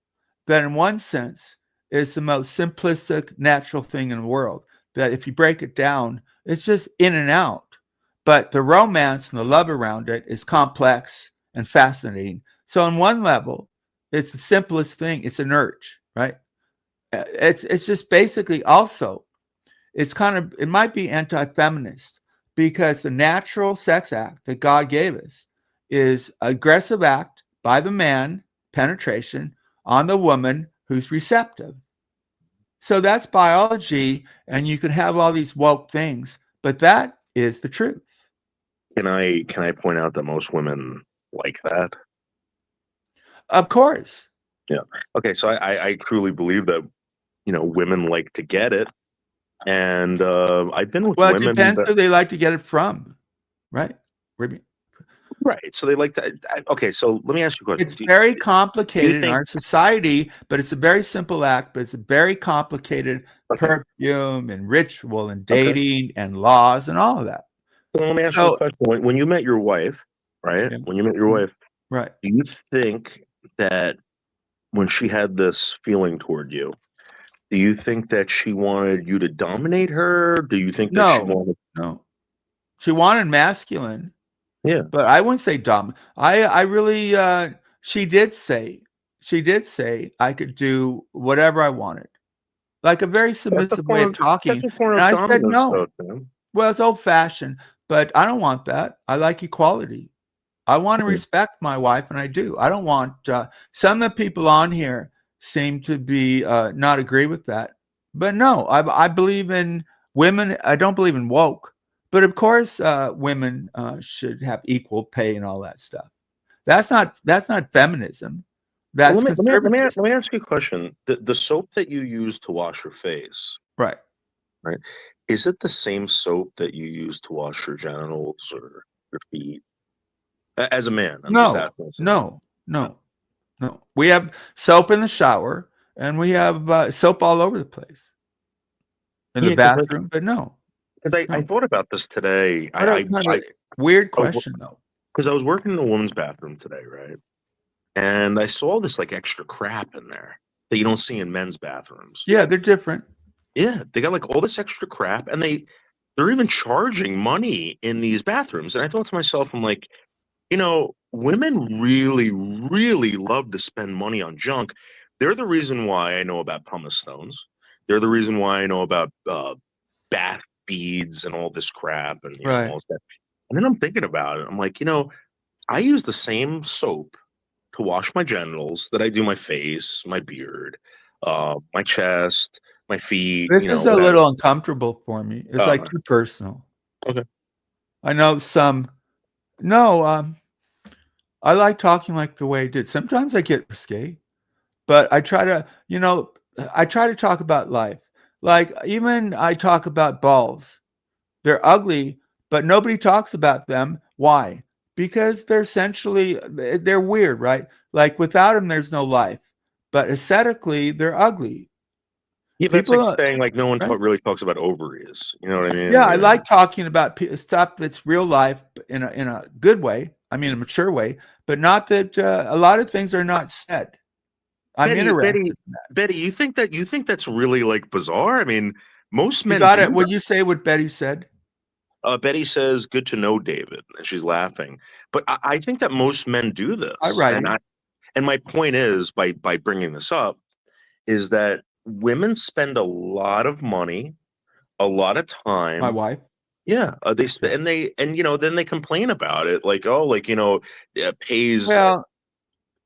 that in one sense, it's the most simplistic, natural thing in the world. That if you break it down, it's just in and out. But the romance and the love around it is complex and fascinating. So on one level, it's the simplest thing. It's an urge, right? It's just basically also, it might be anti-feminist because the natural sex act that God gave us is aggressive act by the man, penetration, on the woman who's receptive. So that's biology, and you can have all these woke things, but that is the truth. Can I point out that most women like that? Of course. Yeah. Okay. So I truly believe that, women like to get it, And I've been with Well, it women. depends who they like to get it from, right? Right. So they like to. Okay. So let me ask you a question. It's very complicated in think- our society, but it's a very simple act. But it's a very complicated perfume and ritual and dating and laws and all of that. So let me ask you a question. When you met your wife, right? Yeah. When you met your wife, right? Do you think that when she had this feeling toward you, do you think that she wanted you to dominate her? Do you think that she wanted? No, she wanted masculine. Yeah, but I wouldn't say dumb. I really she did say I could do whatever I wanted, like a very submissive way of talking. And I said no. Well, it's old fashioned, but I don't want that. I like equality. I want to respect my wife, and I do. I don't want some of the people on here seem to be not agree with that, but no, I believe in women. I don't believe in woke. But of course, women should have equal pay and all that stuff. That's not feminism. That's conservatism. Let me ask you a question. The soap that you use to wash your face, right? Is it the same soap that you use to wash your genitals or your feet? As a man, no. We have soap in the shower, and we have soap all over the place in the bathroom. But no. I thought about this today. Weird question though, because I was working in a woman's bathroom today, right? And I saw this like extra crap in there that you don't see in men's bathrooms. Yeah, they're different. Yeah, they got like all this extra crap, and they're even charging money in these bathrooms. And I thought to myself, I'm like, women really, really love to spend money on junk. They're the reason why I know about pumice stones. They're the reason why I know about bath beads and all this crap and all that. And then I'm thinking about it. I'm like, I use the same soap to wash my genitals that I do my face, my beard, my chest, my feet. This is a little uncomfortable for me. It's like too personal. Okay. I know some. No, I like talking like the way I did. Sometimes I get risque, but I try to, talk about life. Like even I talk about balls. They're ugly, but nobody talks about them. Why? Because they're weird, right? Like without them, there's no life. But aesthetically, they're ugly. Yeah, but it's like saying like no one really talks about ovaries. You know what I mean? Yeah, I like talking about stuff that's real life in a good way. I mean, a mature way, but not that a lot of things are not said. I'm interested in that. Betty, you think that's really like bizarre? I mean, most men. You got it. Would you say what Betty said? Betty says, "Good to know, David," and she's laughing. But I think that most men do this. And my point is, by bringing this up, is that women spend a lot of money, a lot of time. My wife. Yeah, they spend, then they complain about it, like, it pays. Well,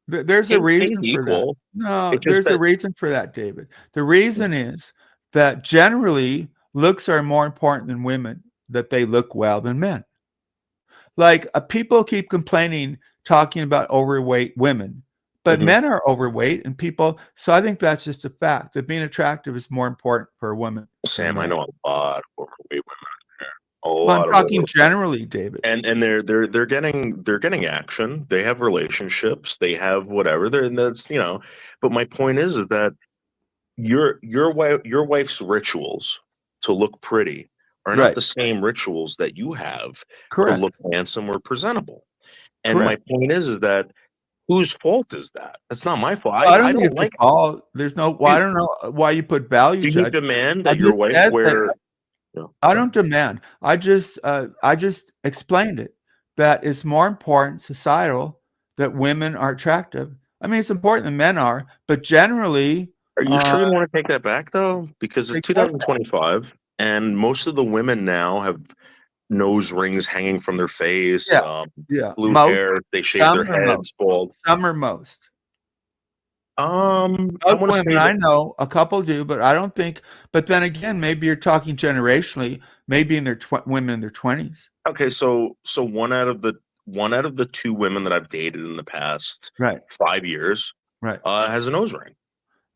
there's a reason for that. No, there's a reason for that, David. The reason is that generally looks are more important than women, that they look well than men. Like people keep complaining, talking about overweight women, but men are overweight and people. So I think that's just a fact that being attractive is more important for a woman. Sam, I know a lot of overweight women. I'm talking generally, David. And they're getting action. They have relationships. They have whatever. But my point is that your wife's rituals to look pretty are not the same rituals that you have to look handsome or presentable. And my point is that whose fault is that? That's not my fault. I don't think it's like all. There's no. Well, I don't know why you put value. Do you demand that your wife wear? I don't demand. I just explained it. That it's more important societal that women are attractive. I mean, it's important that men are, but generally. Are you sure you want to take that back though? Because it's 2025, and most of the women now have nose rings hanging from their face. Blue hair. They shave their heads bald. Some or most. Women, I know a couple do, but I don't think. But then again, maybe you're talking generationally. Maybe in their women in their 20s. Okay, so one out of the two women that I've dated in the past 5 years, has a nose ring.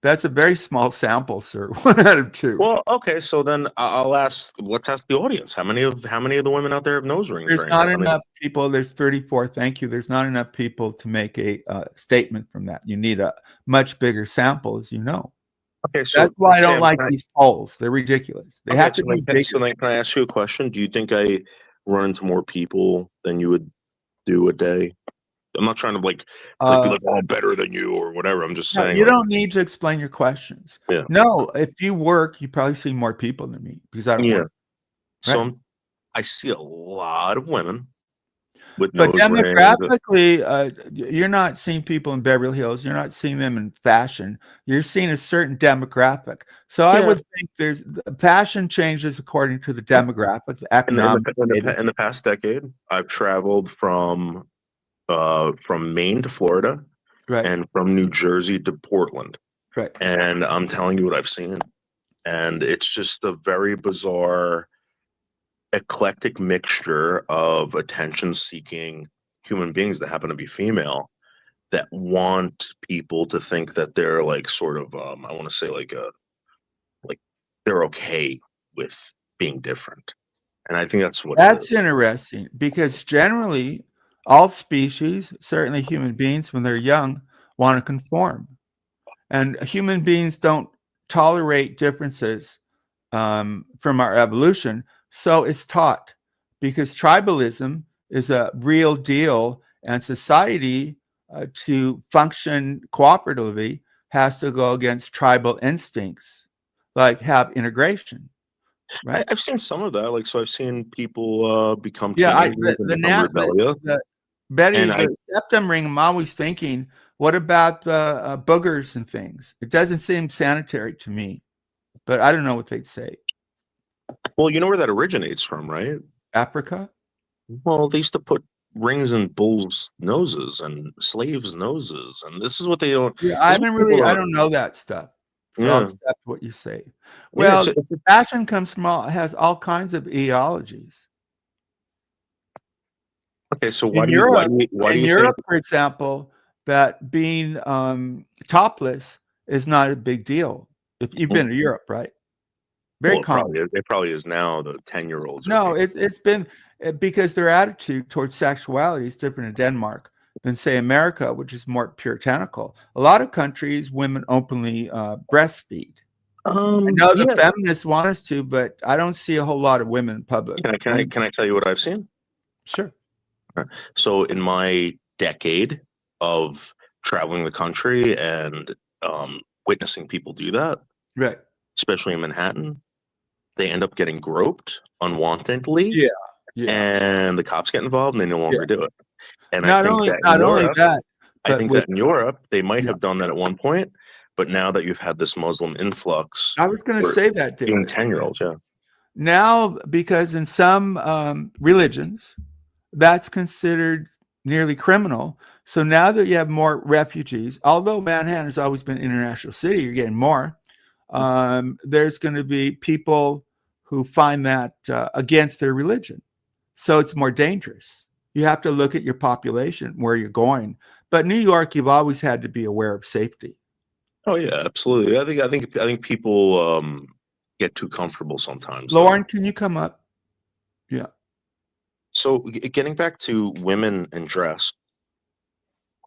That's a very small sample, sir. 1 out of 2. Well, okay, so then I'll ask. Let's ask the audience. How many of the women out there have nose rings? There's right not now? enough people. There's 34. Thank you. There's not enough people to make a statement from that. You need a much bigger sample, as you know. Okay, so That's why I don't Sam, like these polls. They're ridiculous. They have to be bigger. So then, can I ask you a question? Do you think I run into more people than you would do a day? I'm not trying to be like, oh, I'm better than you or whatever. I'm just saying. You don't need to explain your questions. Yeah. No, if you work, you probably see more people than me because I don't work. So I see a lot of women. But demographically, you're not seeing people in Beverly Hills. You're not seeing them in fashion. You're seeing a certain demographic. So I would think there's fashion changes according to the demographic, the economic. In the past decade, I've traveled from Maine to Florida, and from New Jersey to Portland. Right. And I'm telling you what I've seen. And it's just a very bizarre, eclectic mixture of attention-seeking human beings that happen to be female that want people to think that they're like sort of I want to say like they're okay with being different. And I think that's interesting because generally all species, certainly human beings when they're young, want to conform. And human beings don't tolerate differences from our evolution. So it's taught because tribalism is a real deal, and society to function cooperatively has to go against tribal instincts, like have integration. Right? I've seen some of that. Like, so I've seen people become teenagers and become rebellious. Betty, the septum ring, I'm always thinking, what about the boogers and things? It doesn't seem sanitary to me, but I don't know what they'd say. Well, you know where that originates from, right? Africa? Well, they used to put rings in bulls' noses and slaves' noses, and this is what they don't. Yeah, I don't know that stuff. So I'll accept what you say. Well, fashion comes from has all kinds of ideologies. Okay, so in Europe, for example, that being topless is not a big deal. If you've been to Europe, right? Very common. It probably is now. The 10-year-olds. No, it's been because their attitude towards sexuality is different in Denmark than say America, which is more puritanical. A lot of countries, women openly breastfeed. I know the feminists want us to, but I don't see a whole lot of women in public. Can I tell you what I've seen? Sure. So in my decade of traveling the country and witnessing people do that, right, especially in Manhattan, they end up getting groped unwantedly. Yeah. And the cops get involved and they no longer do it. And I think that in Europe, they might have done that at one point, but now that you've had this Muslim influx, I was going to say that, David. Even 10-year-olds, Now, because in some religions, that's considered nearly criminal. So now that you have more refugees, although Manhattan has always been an international city, you're getting more. There's going to be people who find that against their religion. So it's more dangerous. You have to look at your population, where you're going. But New York, you've always had to be aware of safety. Oh yeah, absolutely. I think people get too comfortable sometimes. Lauren, can you come up? Yeah. So getting back to women and dress,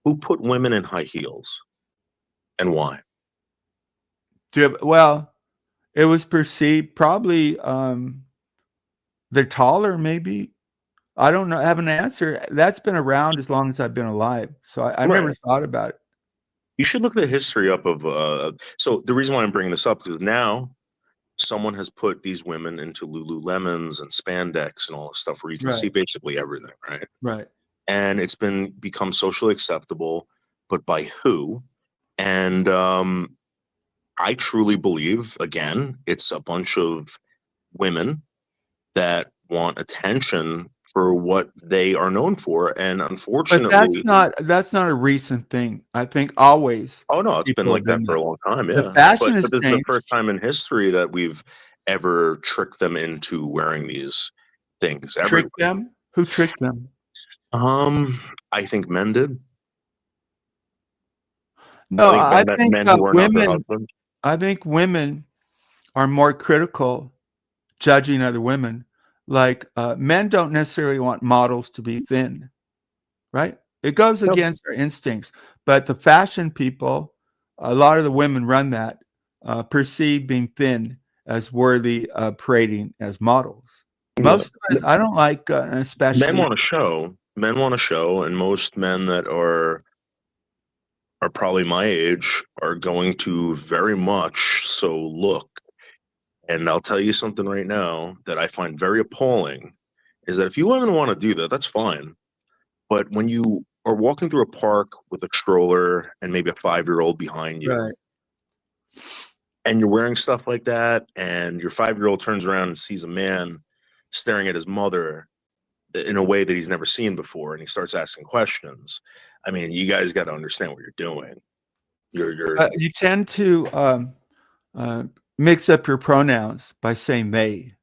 who put women in high heels and why? Well, it was perceived probably they're taller, maybe. I don't know. I have an answer. That's been around as long as I've been alive. So I never thought about it. You should look the history up of. So the reason why I'm bringing this up is now someone has put these women into Lululemons and spandex and all this stuff where you can see basically everything, right? Right. And it's become socially acceptable, but by who? And I truly believe, again, it's a bunch of women that want attention for what they are known for, and unfortunately, but that's not a recent thing. I think always. Oh no, it's been like that for a long time. Yeah, the fashion but this is the first time in history that we've ever tricked them into wearing these things. Tricked them? Who tricked them? I think men did. No, I men, think men who are not their women. husbands. I think women are more critical judging other women. Like men don't necessarily want models to be thin, right? It goes Nope. against our instincts. But the fashion people, a lot of the women run that, perceive being thin as worthy of parading as models. Most of us, I don't like, especially. Men want to show. Men want to show, and most men that are probably my age are going to very much so look. And I'll tell you something right now that I find very appalling is that if you women want to do that, that's fine. But when you are walking through a park with a stroller and maybe a 5-year-old behind you, Right. and you're wearing stuff like that, and your 5-year-old turns around and sees a man staring at his mother in a way that he's never seen before, and he starts asking questions. I mean, you guys got to understand what you're doing. You tend to mix up your pronouns by saying they.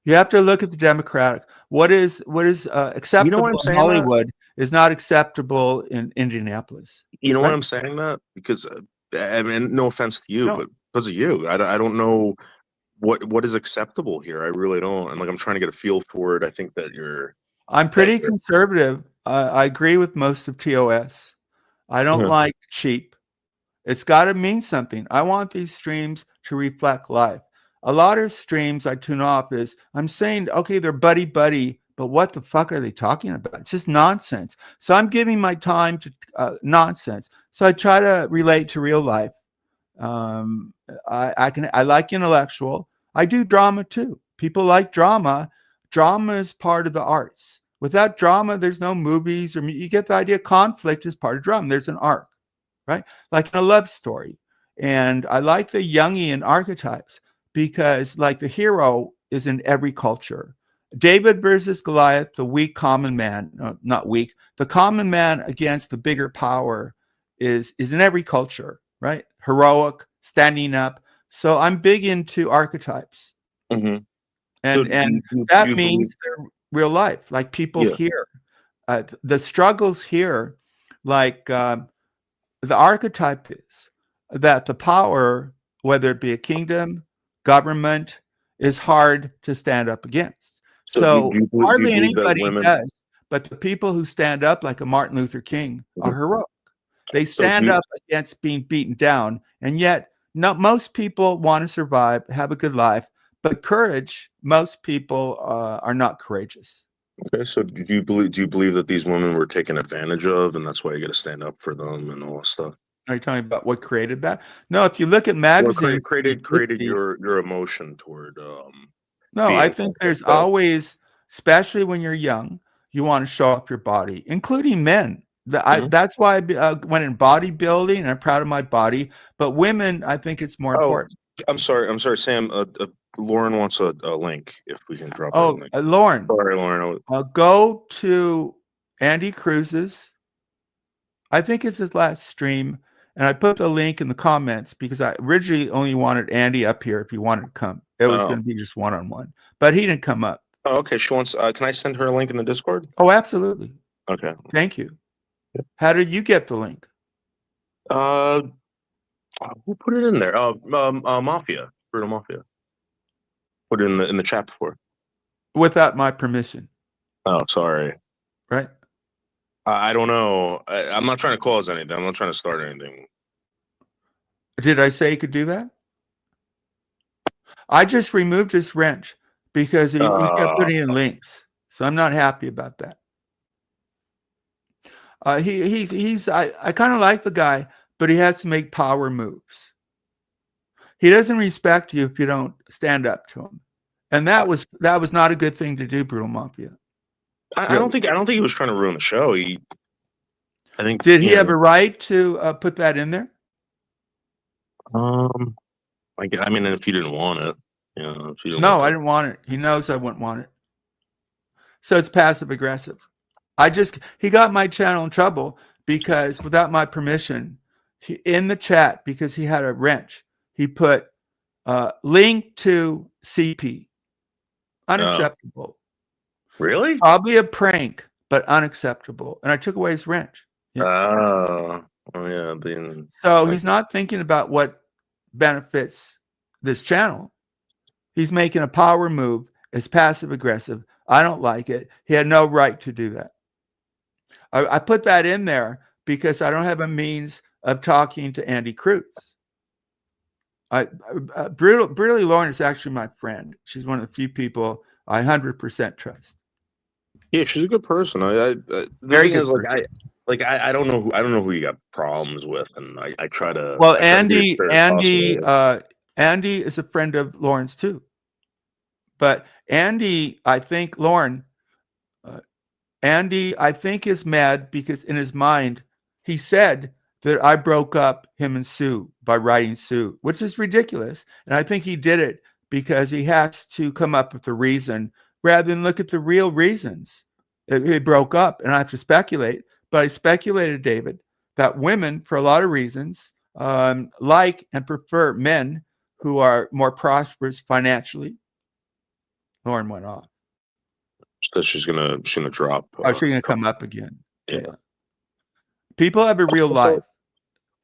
You have to look at the Democratic. What is acceptable in Hollywood is not acceptable in Indianapolis. You know why I'm saying that? Because I mean, no offense to you, but because of you, I don't know what is acceptable here. I really don't. And like, I'm trying to get a feel for it. I think that I'm pretty conservative. I agree with most of TOS. I don't like cheap. It's got to mean something. I want these streams to reflect life. A lot of streams I tune off is I'm saying, okay, they're buddy, but what the fuck are they talking about? It's just nonsense. So I'm giving my time to nonsense. So I try to relate to real life. I like intellectual. I do drama too. People like drama. Drama is part of the arts. Without drama, there's no movies or you get the idea. Conflict is part of drama. There's an arc, right? Like in a love story. And I like the Jungian archetypes because like the hero is in every culture. David versus Goliath, the weak common man, no, not weak, the common man against the bigger power is in every culture, right? Heroic, standing up. So I'm big into archetypes. Mm-hmm. And that means they're real life, like people here. The struggles here, like the archetype is that the power, whether it be a kingdom, government, is hard to stand up against. So hardly anybody does, but the people who stand up, like a Martin Luther King, are heroic. They stand up against being beaten down, and yet most people want to survive, have a good life, but courage, most people are not courageous. Okay, so do you believe that these women were taken advantage of, and that's why you got to stand up for them and all that stuff? Are you talking about what created that? No, if you look at magazines, created your emotion toward. No, I think there's always, especially when you're young, you want to show up your body, including men. That's why I went in bodybuilding, and I'm proud of my body. But women, I think it's more important. I'm sorry, Sam. Lauren wants a link. If we can drop. Lauren. Sorry, Lauren. Go to Andy Cruz's. I think it's his last stream. And I put the link in the comments because I originally only wanted Andy up here if he wanted to come. It was going to be just one-on-one, but he didn't come up. Oh, okay. She wants. Can I send her a link in the Discord? Oh, absolutely. Okay. Thank you. Yeah. How did you get the link? Who put it in there? Mafia, Brutal Mafia. Put it in the chat before. Without my permission. Oh, sorry. Right. I don't know. I'm not trying to cause anything. I'm not trying to start anything. Did I say you could do that? I just removed his wrench because he kept putting in links. So I'm not happy about that. I kind of like the guy, but he has to make power moves. He doesn't respect you if you don't stand up to him. And that was not a good thing to do, Brutal Mafia. I don't think he was trying to ruin the show. Did he have a right to put that in there? I mean, if you didn't want it, No, I didn't want it. He knows I wouldn't want it. So it's passive aggressive. He got my channel in trouble because without my permission, in the chat, because he had a wrench, he put link to CP. Unacceptable. Really? Probably a prank, but unacceptable. And I took away his wrench. Yeah. Oh yeah, then So he's not thinking about what benefits this channel. He's making a power move. It's passive aggressive. I don't like it. He had no right to do that. I put that in there because I don't have a means of talking to Andy Cruz. Brutally Lauren is actually my friend. She's one of the few people I 100% trust. Yeah, she's a good person. The Very thing good is, I don't know who you got problems with, and I try to. Well, I try to be as fair as possible. Andy is a friend of Lauren's too. But Andy, I think Andy, I think, is mad because in his mind, he said that I broke up him and Sue by writing Sue, which is ridiculous. And I think he did it because he has to come up with a reason rather than look at the real reasons that he broke up. And I have to speculate, but I speculated, David, that women, for a lot of reasons, like and prefer men who are more prosperous financially. Lauren went off. So she's gonna drop. She's gonna come up again. Yeah. People have a real life.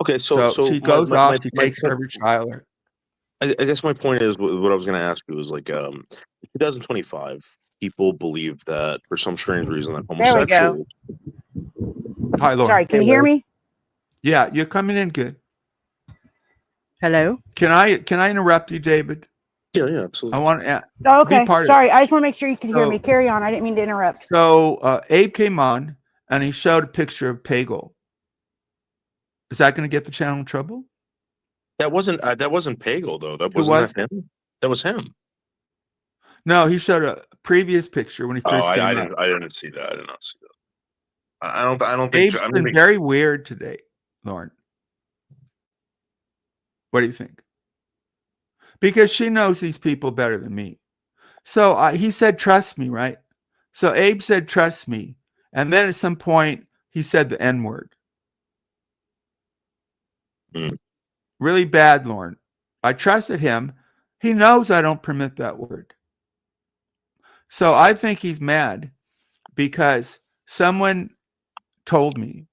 Okay, so she goes off. She takes care of her child. I guess my point is what I was gonna ask you was like, 2025, people believe that for some strange reason that homosexuals. Hi, Lauren. Sorry, can you hear me? Yeah, you're coming in good. Hello. Can I interrupt you, David? Yeah, absolutely. I want to. Oh, okay. Sorry, I just want to make sure you can hear me. Carry on. I didn't mean to interrupt. So Abe came on and he showed a picture of Pagel. Is that going to get the channel in trouble? That wasn't Pagel though. That wasn't him. That was him. No, he showed a previous picture when he first came I didn't see that. I did not see that. I don't think. Abe's been very weird today, Lauren. What do you think? Because she knows these people better than me. So he said, trust me, right? So Abe said, trust me. And then at some point, he said the N-word. Really bad, Lauren. I trusted him. He knows I don't permit that word. So I think he's mad because someone told me,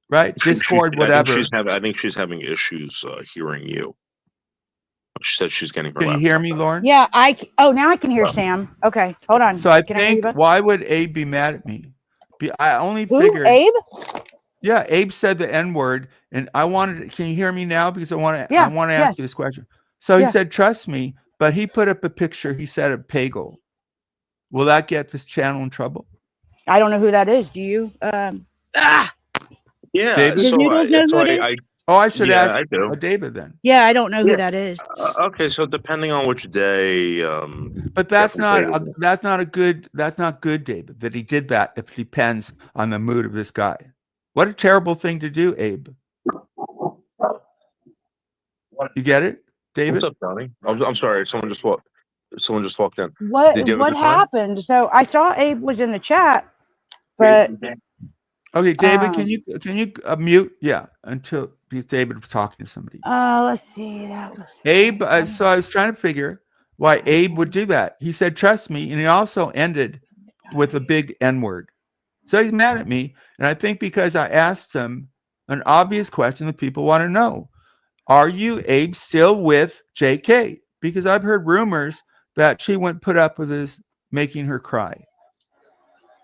right? Discord, whatever. I think she's having issues hearing you. She said she's getting her. Can you hear me, Lauren? Yeah, now I can hear Sam. Okay, hold on. So I think, why would Abe be mad at me? I only figured. Abe? Yeah, Abe said the N-word, and I wanted. Can you hear me now? Because I want to ask you this question. So he said, "Trust me," but he put up a picture. He said of Pagel. Will that get this channel in trouble? I don't know who that is. Do you? Yeah. David? I should ask David then. Yeah, I don't know who that is. Okay, so depending on which day. But that's not good, David, that he did that. If it depends on the mood of this guy. What a terrible thing to do, Abe. You get it, David? What's up, Donnie? I'm sorry. Someone just walked in. What happened? So I saw Abe was in the chat, but. Okay, David, can you mute? Yeah, because David was talking to somebody. Let's see. That was Abe. So I was trying to figure why Abe would do that. He said, "Trust me," and he also ended with a big N-word. So he's mad at me, and I think because I asked him an obvious question that people want to know: are you, Abe, still with JK? Because I've heard rumors that she wouldn't put up with his making her cry.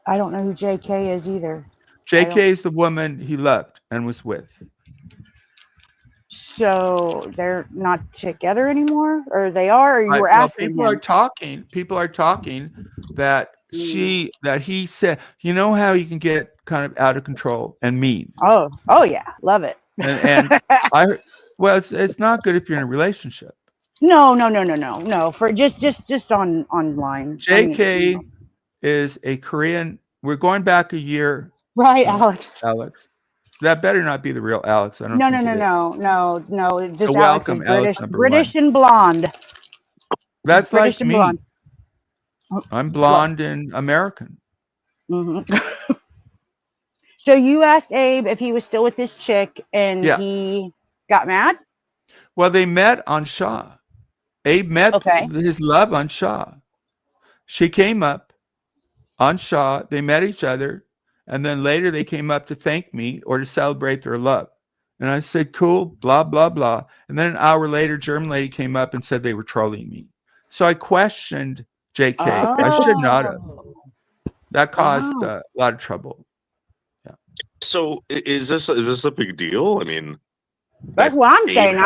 I don't know who JK is either. JK is the woman he loved and was with. So they're not together anymore, or they are? Or you were asking? People are talking that he said. You know how you can get kind of out of control and mean. Oh yeah, love it. And it's not good if you're in a relationship. No. For just online. JK is a Korean. We're going back a year. Right, Alex. That better not be the real Alex. I don't. No. This So Alex welcome, is Alex, British and blonde. That's British like me. Blonde. I'm blonde and American. Mm-hmm. So you asked Abe if he was still with this chick, and he got mad? Well, they met on Shaw. Abe met his love on Shaw. She came up on Shaw. They met each other. And then later they came up to thank me or to celebrate their love. And I said, cool, blah, blah, blah. And then an hour later, German lady came up and said they were trolling me. So I questioned JK. I should not have. That caused a lot of trouble. Yeah. So is this a big deal? I mean, That's what I'm saying.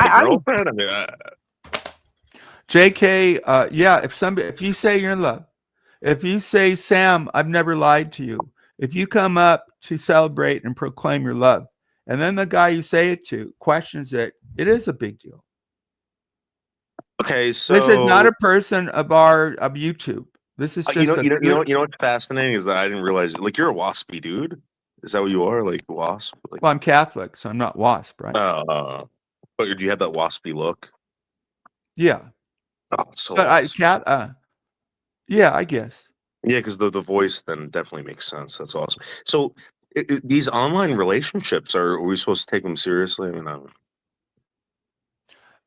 JK, yeah, if you say you're in love, if you say, Sam, I've never lied to you, if you come up to celebrate and proclaim your love, and then the guy you say it to questions it, it is a big deal. Okay, so this is not a person of YouTube. This is just you know what's fascinating is that I didn't realize, like, you're a waspy dude. Is that what you are, like wasp? Like, well, I'm Catholic, so I'm not wasp, right? But do you have that waspy look? Yeah. Oh, so but awesome. Yeah, I guess. Yeah, because the voice then definitely makes sense. That's awesome. So these online relationships, are we supposed to take them seriously? I mean,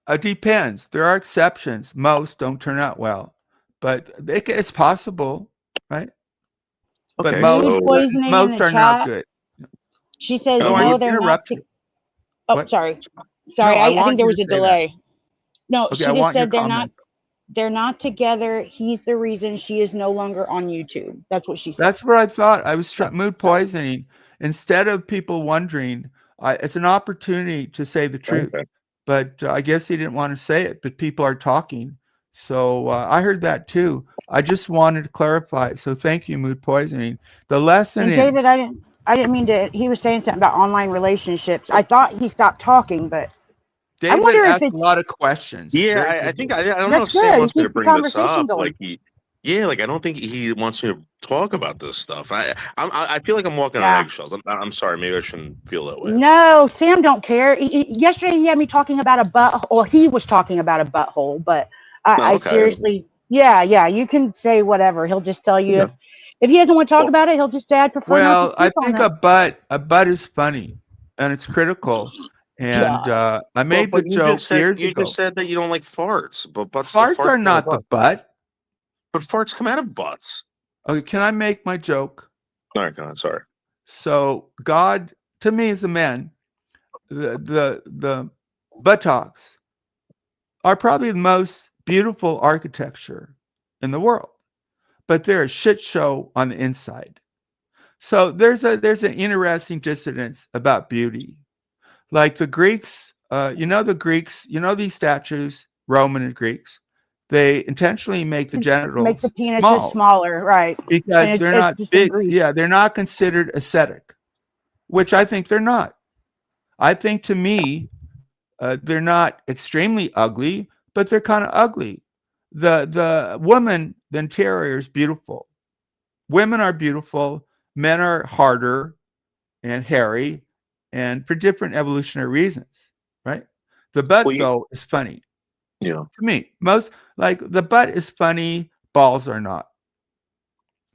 it depends. There are exceptions. Most don't turn out well, but it's possible, right? Okay, but most are not good. She says, no, they're not. Sorry. No, I think there was a delay. No, she just said they're not together. He's the reason she is no longer on YouTube. That's what she said. That's what I thought. I was mood poisoning. Instead of people wondering, it's an opportunity to say the truth. Okay. But I guess he didn't want to say it, but people are talking. So I heard that too. I just wanted to clarify. So thank you, mood poisoning. The lesson is, David, I didn't mean to. He was saying something about online relationships. I thought he stopped talking, but David asked a lot of questions. Yeah, I think I don't know if Sam wants me to bring this up. Like I don't think he wants me to talk about this stuff. I feel like I'm walking on eggshells. I'm sorry, maybe I shouldn't feel that way. No, Sam don't care. Yesterday he had me talking about a butthole, or he was talking about a butthole, but I seriously, yeah, you can say whatever. He'll just tell you if he doesn't want to talk about it, he'll just say, I'd prefer not to speak I think a butt is funny and it's critical. And I made the joke years ago. You just said that you don't like farts, but farts are not the butt. But farts come out of butts. Okay, can I make my joke? All right, go on. Sorry. So God, to me as a man, the buttocks are probably the most beautiful architecture in the world, but they're a shit show on the inside. So there's an interesting dissonance about beauty. Like the Greeks, these statues, Roman and Greeks, they intentionally make the genitals make the penises smaller, right? Because they're not big. Yeah, they're not considered aesthetic, which I think they're not. I think to me, they're not extremely ugly, but they're kind of ugly. The woman, the interior is beautiful. Women are beautiful. Men are harder and hairy, and for different evolutionary reasons, right? The butt though is funny. Yeah. To me, most like the butt is funny, balls are not.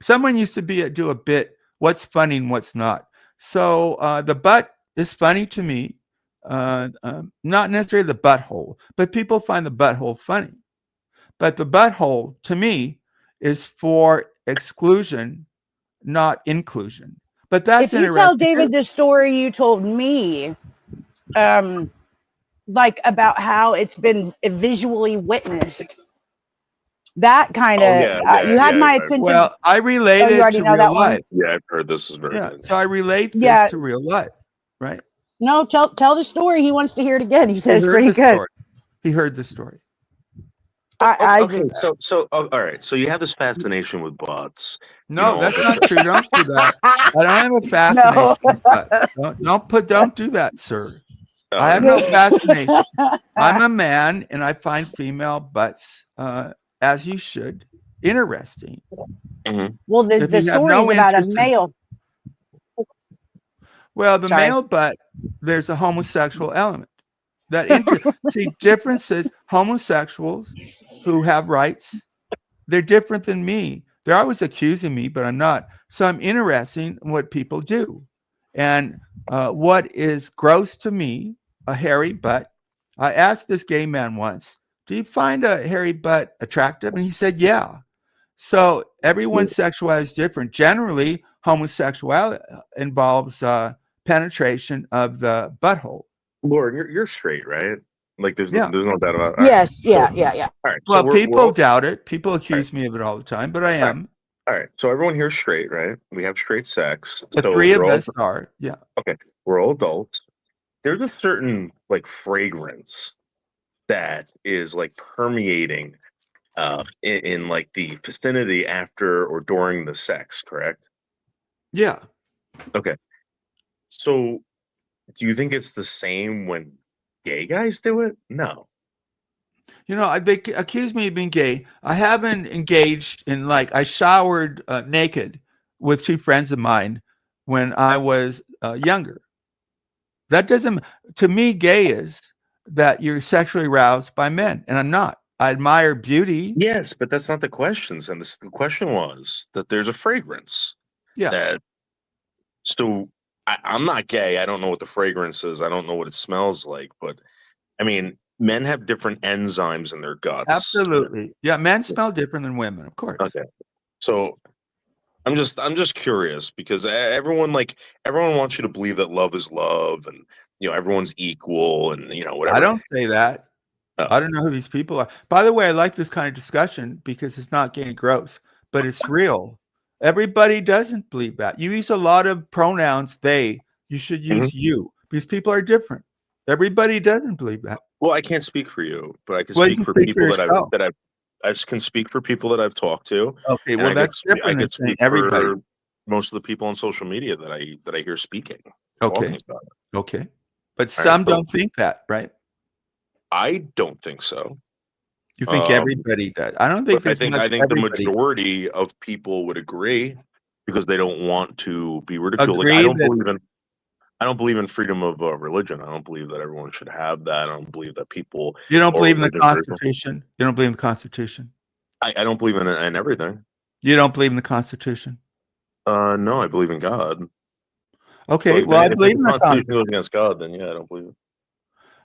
Someone used to do a bit, what's funny and what's not. So the butt is funny to me, not necessarily the butthole, but people find the butthole funny. But the butthole to me is for exclusion, not inclusion. But that's if you tell David the story you told me, like about how it's been visually witnessed, that kind of you had my attention. Well, I related to real life. Yeah, I've heard this is very good. So I relate this to real life, right? No, tell the story. He wants to hear it again. He says pretty good. Story. He heard the story. Okay, so all right. So you have this fascination with butts. No, that's not true. Don't do that. I don't have a fascination with butts. Don't do that, sir. I have no fascination. I'm a man, and I find female butts, as you should, interesting. Mm-hmm. Well, the story is about a male. Well, the male butt, there's a homosexual element. See, differences, homosexuals who have rights, they're different than me. They're always accusing me, but I'm not. So I'm interested in what people do. And what is gross to me, a hairy butt. I asked this gay man once, do you find a hairy butt attractive? And he said, yeah. So everyone's sexuality is different. Generally, homosexuality involves penetration of the butthole. Lauren, you're straight, right? Like there's Yeah. there's no doubt about it. Yes, yeah. All right. Well, So people all, doubt it. People accuse me of it all the time, but I am. all right. So everyone here's straight, right? We have straight sex. The So three of we're all, us are. Yeah. okay. We're all adults. There's a certain like fragrance that is like permeating in like the vicinity after or during the sex, correct? Yeah. Okay. So do you think it's the same when gay guys do it? No. You know, they accuse me of being gay. I haven't engaged in I showered naked with two friends of mine when I was younger. That doesn't, to me, gay is that you're sexually aroused by men, and I'm not. I admire beauty. Yes, but that's not the question. And the question was that there's a fragrance. Yeah. So I'm not gay. I don't know what the fragrance is. I don't know what it smells like. But I mean, men have different enzymes in their guts. Absolutely. Yeah, men smell different than women, of course. Okay. So I'm just curious because everyone wants you to believe that love is love and everyone's equal and whatever. I don't say that. Oh. I don't know who these people are. By the way, I like this kind of discussion because it's not getting gross, but it's real. Everybody doesn't believe that. You use a lot of pronouns they. You should use you because people are different. Everybody doesn't believe that. Well, I can't speak for you, but I can speak for people I can speak for people that I've talked to. Okay, well that's different. I can speak for most of the people on social media that I hear speaking. Okay. Okay. But some don't think that, right? I don't think so. You think everybody does? I don't think. I think the majority of people would agree because they don't want to be ridiculed. I don't believe in freedom of religion. I don't believe that everyone should have that. I don't believe that people. You don't believe in the Constitution. You don't believe in the Constitution. I don't believe in everything. You don't believe in the Constitution. No, I believe in God. Okay, well, I believe in the Constitution. Goes against God, then yeah, I don't believe it.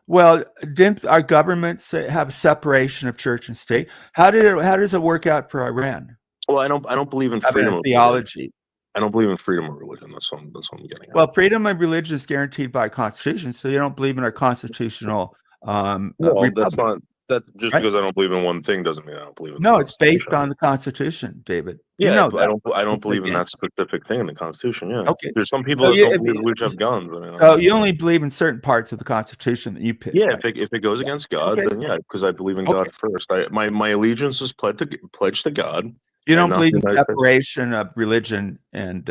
Well, didn't our government have a separation of church and state? How does it work out for Iran? Well, I don't believe in freedom of theology. I don't believe in freedom of religion. That's what I'm getting at. Well, freedom of religion is guaranteed by Constitution, so you don't believe in our constitutional. That's not that. Just because I don't believe in one thing doesn't mean I don't believe in. No, it's based on the Constitution, David. Yeah, I don't believe in that specific thing in the Constitution. Yeah. Okay. There's some people that don't believe we should have guns. So you only believe in certain parts of the Constitution that you pick. Yeah, right? if it goes against God, then yeah, because I believe in God first. My allegiance is pledged to God. You don't believe in separation of religion and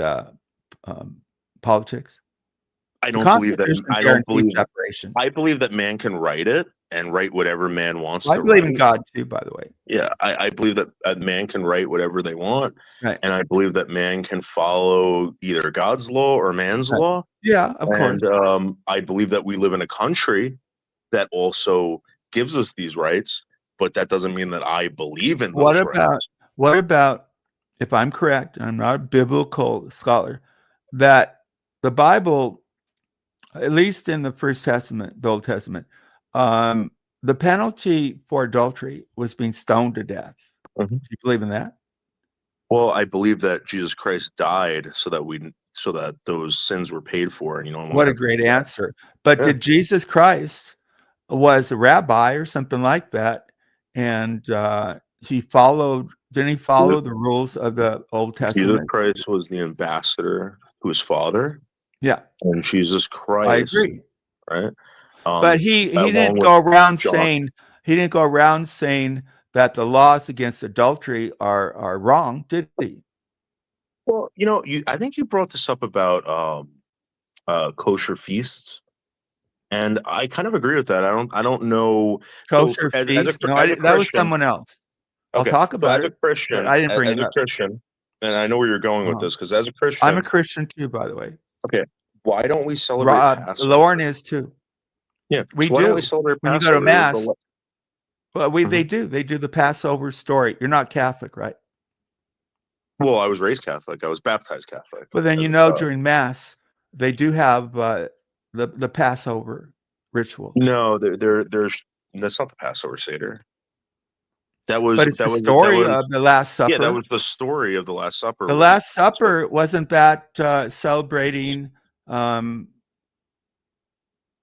politics? I don't believe that. I don't believe separation. I believe that man can write it and write whatever man wants to write. I believe in God too, by the way. Yeah, I believe that man can write whatever they want, right. And I believe that man can follow either God's law or man's law. Yeah, of course. And I believe that we live in a country that also gives us these rights, but that doesn't mean that I believe in those rights. What about, if I'm correct, and I'm not a biblical scholar, that the Bible, at least in the First Testament, the Old Testament, the penalty for adultery was being stoned to death. Mm-hmm. Do you believe in that? Well, I believe that Jesus Christ died so that those sins were paid for. And what a great answer. But did Jesus Christ was a rabbi or something like that, and didn't he follow the rules of the Old Testament? Jesus Christ was the ambassador to his Father. Yeah. And Jesus Christ. I agree. Right. But he didn't go around saying that the laws against adultery are wrong, did he? Well, I think you brought this up about kosher feasts. And I kind of agree with that. I don't know. Kosher feasts? That was someone else. I'll talk about it. Christian, I didn't bring it up. Christian, and I know where you're going with this because as a Christian, I'm a Christian too, by the way. Okay, why don't we celebrate Passover? Lauren is too. Yeah, we do. Why don't we celebrate when Passover? You go to mass. Well, they do. They do the Passover story. You're not Catholic, right? Well, I was raised Catholic. I was baptized Catholic. But then during mass, they do have the Passover ritual. No, there's that's not the Passover Seder. But it's the story of the Last Supper. Yeah, that was the story of the Last Supper. The Last Supper wasn't that celebrating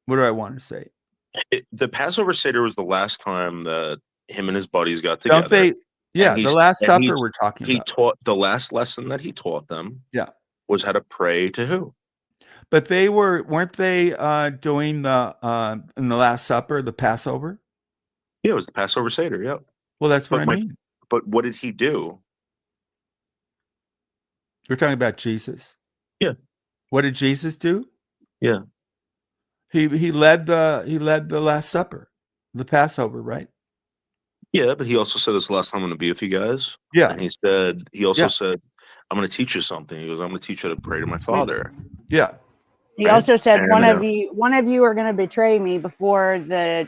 What do I want to say? The Passover Seder was the last time that him and his buddies got together. Don't they? Yeah, the Last Supper we're talking about. He taught the last lesson that he taught them. Yeah, was how to pray to who? But they weren't they doing the in the Last Supper, the Passover? Yeah, it was the Passover Seder. Yeah. Well, that's what I mean. But what did he do? We're talking about Jesus. Yeah. What did Jesus do? Yeah. He led the Last Supper, the Passover, right? Yeah, but he also said, "This is the last time I'm going to be with you guys." Yeah. And he also said, "I'm going to teach you something." He goes, "I'm going to teach you how to pray to my Father." Yeah. He also said, "One of you are going to betray me before the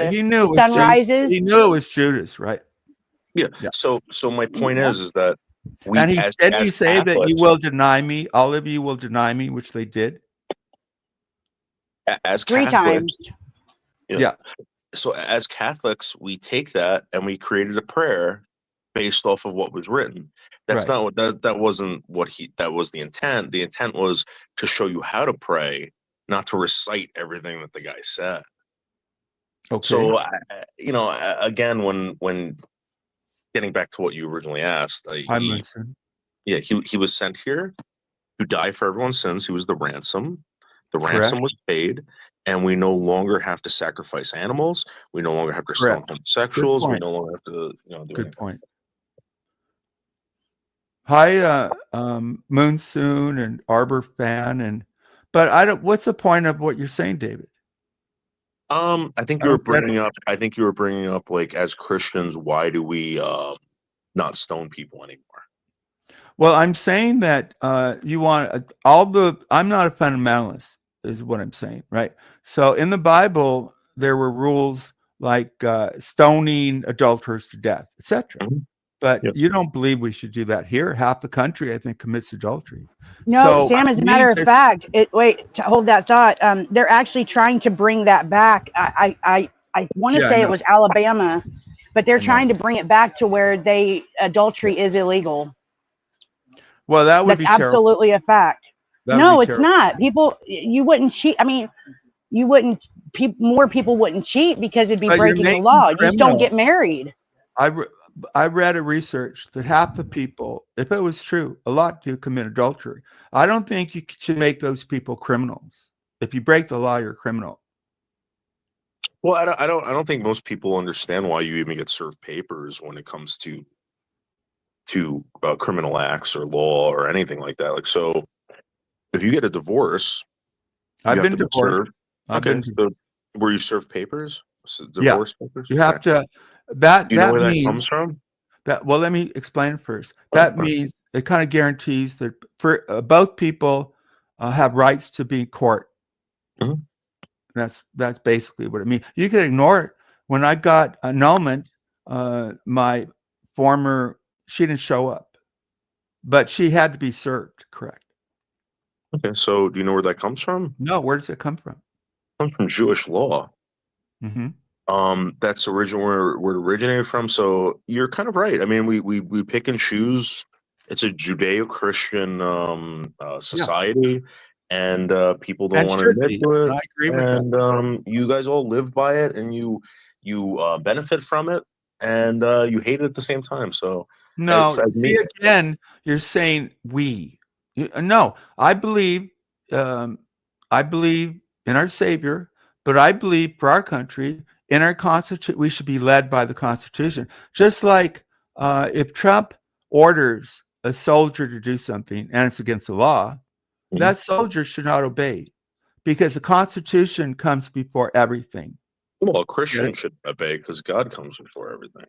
he knew sun rises." He knew it was Judas, right? Yeah. So my point is that and he said, "You say that you will deny me. All of you will deny me," which they did. As three Catholics, times. Yeah. So as Catholics, we take that and we created a prayer based off of what was written. That's not what that wasn't what that was the intent. The intent was to show you how to pray, not to recite everything that the guy said. Okay. So again, when getting back to what you originally asked, he was sent here to die for everyone's sins. He was the ransom. The ransom was paid, and we no longer have to sacrifice animals. We no longer have to stone homosexuals. We no longer have to, do Good anything. point. Hi, Moonsoon and Arbor Fan, but I don't. What's the point of what you're saying, David? I think you were bringing up. I think you were bringing up, like, as Christians, why do we not stone people anymore? Well, I'm saying that you want I'm not a fundamentalist, is what I'm saying, right? So in the Bible, there were rules like stoning adulterers to death, etc. Mm-hmm. But you don't believe we should do that here. Half the country, I think, commits adultery. No, Sam, as a matter of fact, hold that thought. They're actually trying to bring that back. I want to say it was Alabama, but they're trying to bring it back to where adultery is illegal. Well, that would be absolutely a fact. No, it's not. You wouldn't cheat. I mean, more people wouldn't cheat because it'd be breaking the law. You just don't get married. I read a research that half the people, if it was true, a lot do commit adultery. I don't think you should make those people criminals. If you break the law, you're a criminal. Well, I don't think most people understand why you even get served papers when it comes to criminal acts or law or anything like that. Like, so if you get a divorce, I've been divorced. So were you served papers? Divorce papers? You have to. Do you know where that comes from? Well, let me explain it first. That means it kind of guarantees that for both people have rights to be in court. Mm-hmm. That's basically what it means. You can ignore it. When I got annulment, my former, she didn't show up, but she had to be served. Correct. Okay, so do you know where that comes from? No, where does it come from? It comes from Jewish law. Mm-hmm. That's where it originated from. So you're kind of right. I mean, we pick and choose. It's a Judeo-Christian society, and people don't want to admit to it. I agree with that. You guys all live by it, and you benefit from it, and you hate it at the same time. So no, again, you're saying we. No, I believe in our Savior, but I believe for our country, in our Constitution, we should be led by the Constitution. Just like if Trump orders a soldier to do something and it's against the law, that soldier should not obey, because the Constitution comes before everything. Well, a Christian should obey because God comes before everything.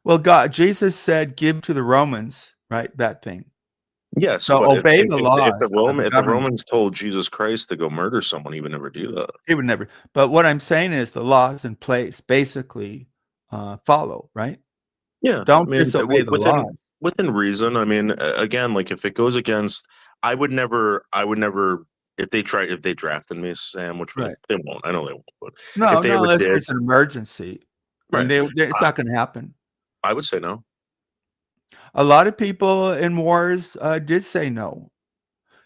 Well, Jesus said, "Give to the Romans," right? That thing. Yes. So obey the laws. If the Romans told Jesus Christ to go murder someone, he would never do that. He would never. But what I'm saying is the laws in place basically follow, right? Yeah. Don't disobey the law. Within reason. I mean, again, like if it goes against, I would never, if they drafted me, Sam, which they won't. I know they won't. But no, unless it's an emergency. Right. It's not going to happen. I would say no. A lot of people in wars did say no.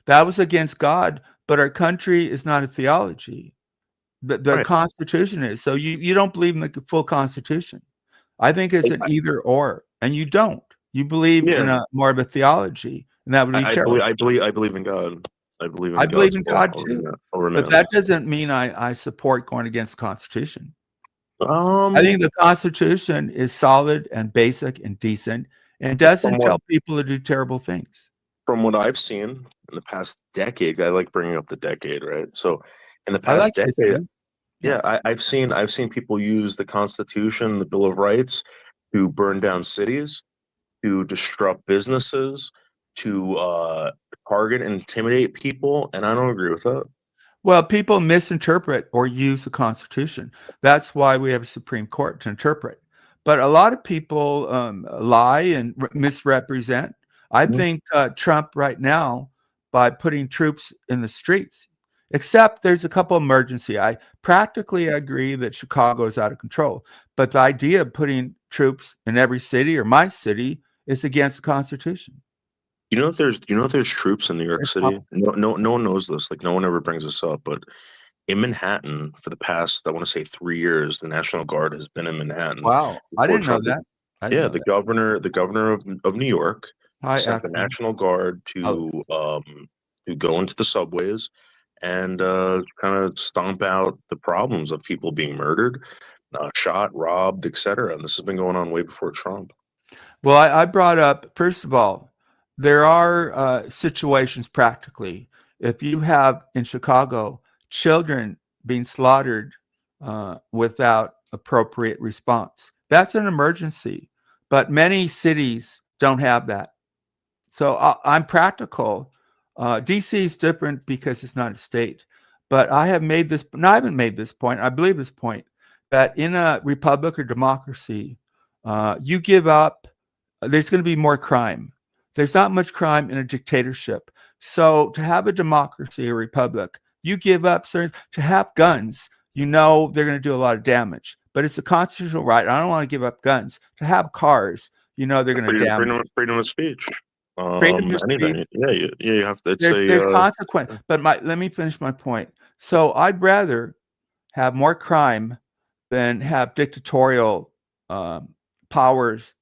That was against God, but our country is not a theology. the Constitution is. So you don't believe in the full Constitution. I think it's an either or, and you don't. You believe in a more of a theology, and that would be terrible. I believe in God. I believe in God too. But that doesn't mean I support going against the Constitution. I think the Constitution is solid and basic and decent, and doesn't tell people to do terrible things. From what I've seen in the past decade, I like bringing up the decade, right? So in the past decade, I've seen people use the Constitution, the Bill of Rights, to burn down cities, to disrupt businesses, to target and intimidate people, and I don't agree with that. Well, people misinterpret or use the Constitution. That's why we have a Supreme Court to interpret. But a lot of people lie and misrepresent. I think Trump right now, by putting troops in the streets, except there's a couple emergency. I practically agree that Chicago is out of control. But the idea of putting troops in every city or my city is against the Constitution. You know if there's troops in New York City? No one knows this. Like, no one ever brings this up. But in Manhattan, for the past, I want to say 3 years, the National Guard has been in Manhattan. Wow, I didn't know that. The governor of New York sent the National Guard to go into the subways and kind of stomp out the problems of people being murdered, shot, robbed, etc. And this has been going on way before Trump. Well, I brought up, first of all, there are situations practically. If you have in Chicago children being slaughtered without appropriate response, that's an emergency. But many cities don't have that. So I'm practical. DC is different because it's not a state. But I have made this, no, I haven't made this point. I believe this point, that in a republic or democracy, you give up, there's going to be more crime. There's not much crime in a dictatorship. So to have a democracy or republic, you give up certain, to have guns, you know they're going to do a lot of damage. But it's a constitutional right. I don't want to give up guns. To have cars, you know they're going to damage. Freedom of speech. Freedom of speech. Yeah, you have to. There's consequence. But let me finish my point. So I'd rather have more crime than have dictatorial powers,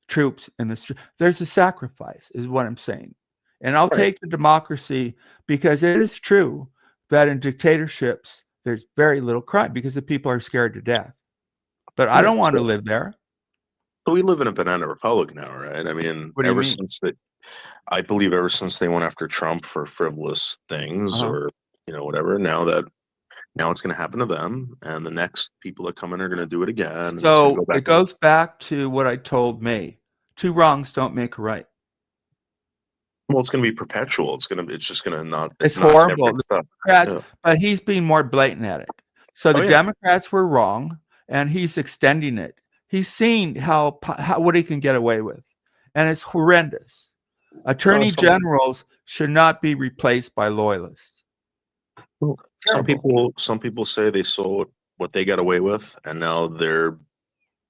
troops in the street. There's a sacrifice, is what I'm saying. And I'll take the democracy because it is true that in dictatorships, there's very little crime because the people are scared to death. But I don't want to live there. So we live in a banana republic now, right? I mean, I believe ever since they went after Trump for frivolous things or, whatever, now it's going to happen to them, and the next people that come in are going to do it again. So it goes back to what I told May: 2 wrongs don't make a right. Well, it's going to be perpetual. It's just going to not. It's horrible. But he's being more blatant at it. So the Democrats were wrong, and he's extending it. He's seeing how what he can get away with, and it's horrendous. Attorney generals should not be replaced by loyalists. Some people say they saw what they got away with, and now they're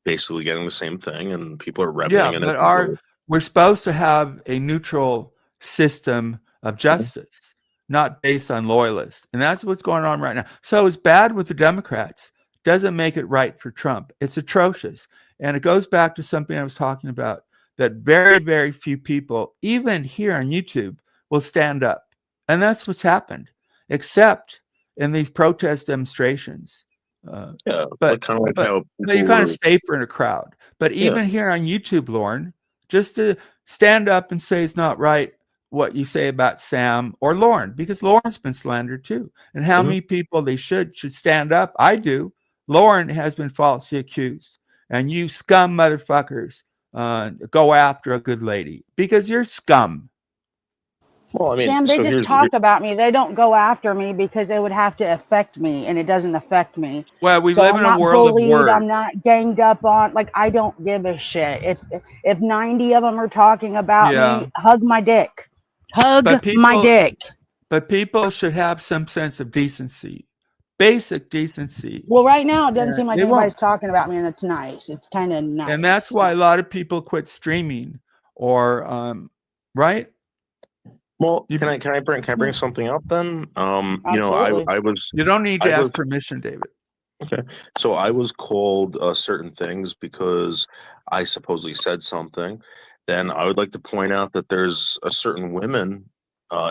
basically getting the same thing, and people are reveling in it. But we're supposed to have a neutral system of justice, not based on loyalists, and that's what's going on right now. So it's bad with the Democrats. Doesn't make it right for Trump. It's atrocious, and it goes back to something I was talking about. That very, very few people, even here on YouTube, will stand up. And that's what's happened, except in these protest demonstrations. But you're kind of safer in a crowd. But even here on YouTube, Lauren, just to stand up and say it's not right what you say about Sam or Lauren, because Lauren's been slandered too. And how many people they should stand up? I do. Lauren has been falsely accused. And you scum motherfuckers. Go after a good lady because you're scum. Well, I mean, Sam, they just talk about me. They don't go after me because it would have to affect me, and it doesn't affect me. Well, we live in a world of words. I'm not ganged up on. Like, I don't give a shit. If 90 of them are talking about me, hug my dick. Hug my dick. But people should have some sense of decency. Basic decency. Well, right now it doesn't seem like anybody's talking about me, and it's nice. It's kind of nice. And that's why a lot of people quit streaming or right? Well, can I bring something up then? You know, I was. You don't need to ask permission, David. Okay, so I was called certain things because I supposedly said something. Then I would like to point out that there's a certain women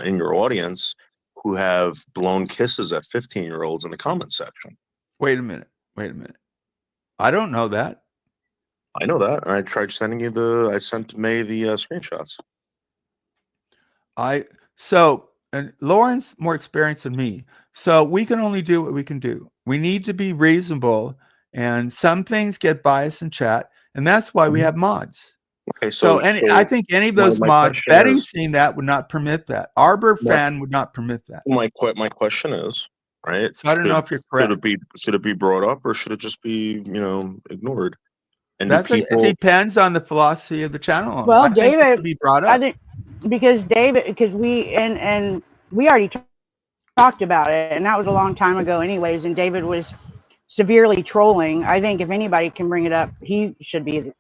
in your audience who have blown kisses at 15-year-olds in the comment section. Wait a minute. I don't know that. I know that. I tried sending you I sent May the screenshots. And Lauren's more experienced than me. So we can only do what we can do. We need to be reasonable, and some things get biased in chat, and that's why we have mods. Okay, so I think any of those mods, Betty's seen that, would not permit that. Arbor fan would not permit that. My question is, right? So I don't know if you're correct. Should it be brought up, or should it just be, ignored? And it depends on the philosophy of the channel. Well, David, be brought up. I think because we already talked about it, and that was a long time ago anyways, and David was severely trolling. I think if anybody can bring it up, he should be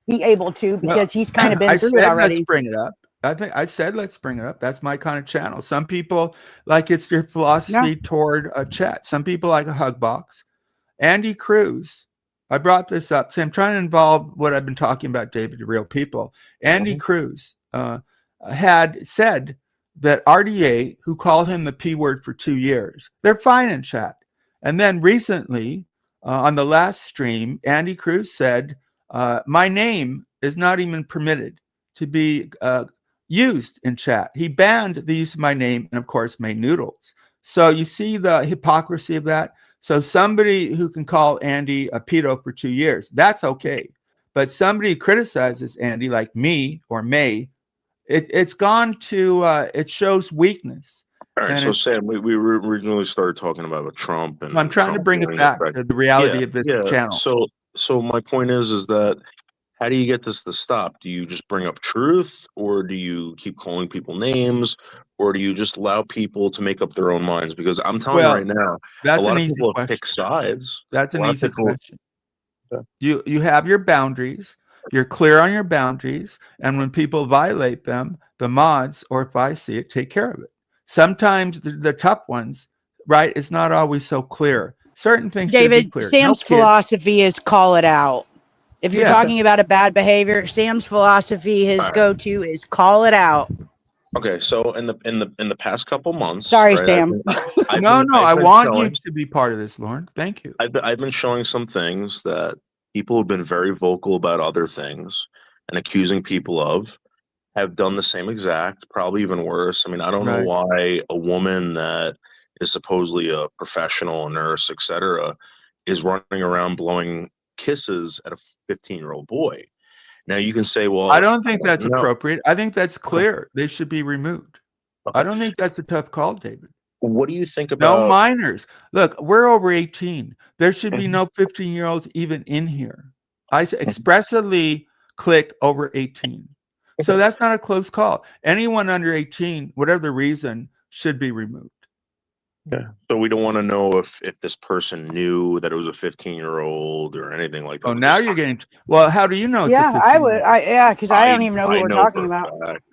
able to, because he's kind of been through it already. Let's bring it up. I said let's bring it up. That's my kind of channel. Some people like it's their philosophy toward a chat. Some people like a hug box. Andy Cruz, I brought this up. So I'm trying to involve what I've been talking about, David, to real people. Andy Cruz had said that RDA, who called him the P word for 2 years, they're fine in chat. And then recently, on the last stream, Andy Cruz said, my name is not even permitted to be used in chat. He banned the use of my name and, of course, made noodles. So you see the hypocrisy of that. So somebody who can call Andy a pedo for 2 years, that's okay. But somebody who criticizes Andy, like me or May, it's gone to, it shows weakness. All right, so Sam, we originally started talking about Trump, and I'm trying to bring it back to the reality of this channel. So my point is that how do you get this to stop? Do you just bring up truth, or do you keep calling people names, or do you just allow people to make up their own minds? Because I'm telling you right now, that's a lot an of easy people question. Pick sides. That's an easy question. Yeah. You have your boundaries. You're clear on your boundaries, and when people violate them, the mods, or if I see it, take care of it. Sometimes the tough ones, right? It's not always so clear. Certain things should be clear. Sam's philosophy is call it out. If you're talking about a bad behavior, Sam's philosophy, his go-to is call it out. Okay, so in the past couple months, sorry, Sam. I want you to be part of this, Lauren. Thank you. I've been showing some things that people have been very vocal about other things and accusing people of, have done the same exact, probably even worse. I mean, I don't know why a woman that is supposedly a professional, a nurse, etc., is running around blowing kisses at a 15-year-old boy. Now you can say, well, I don't think that's appropriate. I think that's clear. They should be removed. I don't think that's a tough call, David. What do you think about no minors? Look, we're over 18. There should be no 15-year-olds even in here. I expressly click over 18. So that's not a close call. Anyone under 18, whatever the reason, should be removed. Yeah. So we don't want to know if this person knew that it was a 15-year-old or anything like that. Oh, now you're getting. Well, how do you know? Yeah, I would. Because I don't even know who we're talking about.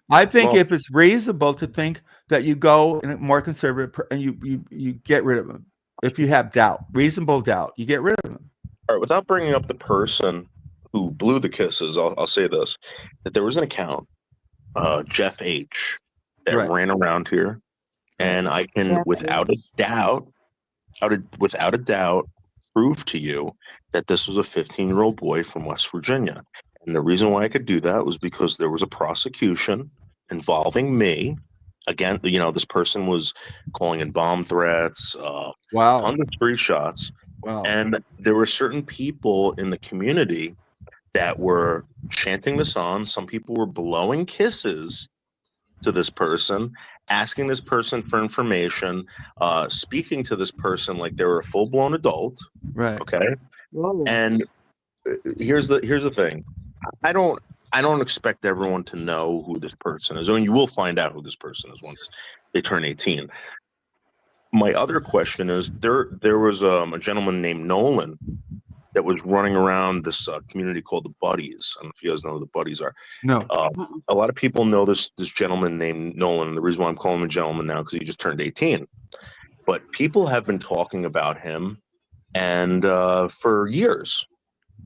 I think if it's reasonable to think that you go in a more conservative and you get rid of them. If you have doubt, reasonable doubt, you get rid of them. All right. Without bringing up the person who blew the kisses, I'll say this: that there was an account, Jeff H, that ran around here. And I can, without a doubt, prove to you that this was a 15-year-old boy from West Virginia. And the reason why I could do that was because there was a prosecution involving me. Again, this person was calling in bomb threats, tons of screenshots. Wow. And there were certain people in the community that were chanting this on. Some people were blowing kisses to this person, asking this person for information, speaking to this person like they were a full-blown adult. Right. Okay. Whoa. And here's the thing. I don't expect everyone to know who this person is. I mean, you will find out who this person is once they turn 18. My other question is there was a gentleman named Nolan that was running around this community called the Buddies. I don't know if you guys know who the Buddies are. No. A lot of people know this gentleman named Nolan. And the reason why I'm calling him a gentleman now because he just turned 18. But people have been talking about him and for years.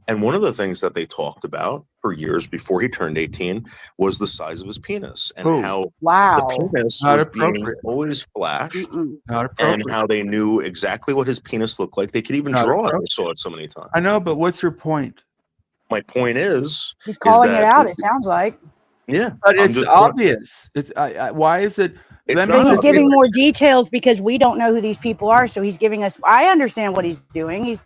And one of the things that they talked about for years before he turned 18 was the size of his penis and how the penis was being always flashed and how they knew exactly what his penis looked like. They could even draw it. I saw it so many times. I know, but what's your point? My point is he's calling it out. It sounds like. Yeah, but it's obvious. It's why is it? He's giving more details because we don't know who these people are. So he's giving us. I understand what he's doing. He's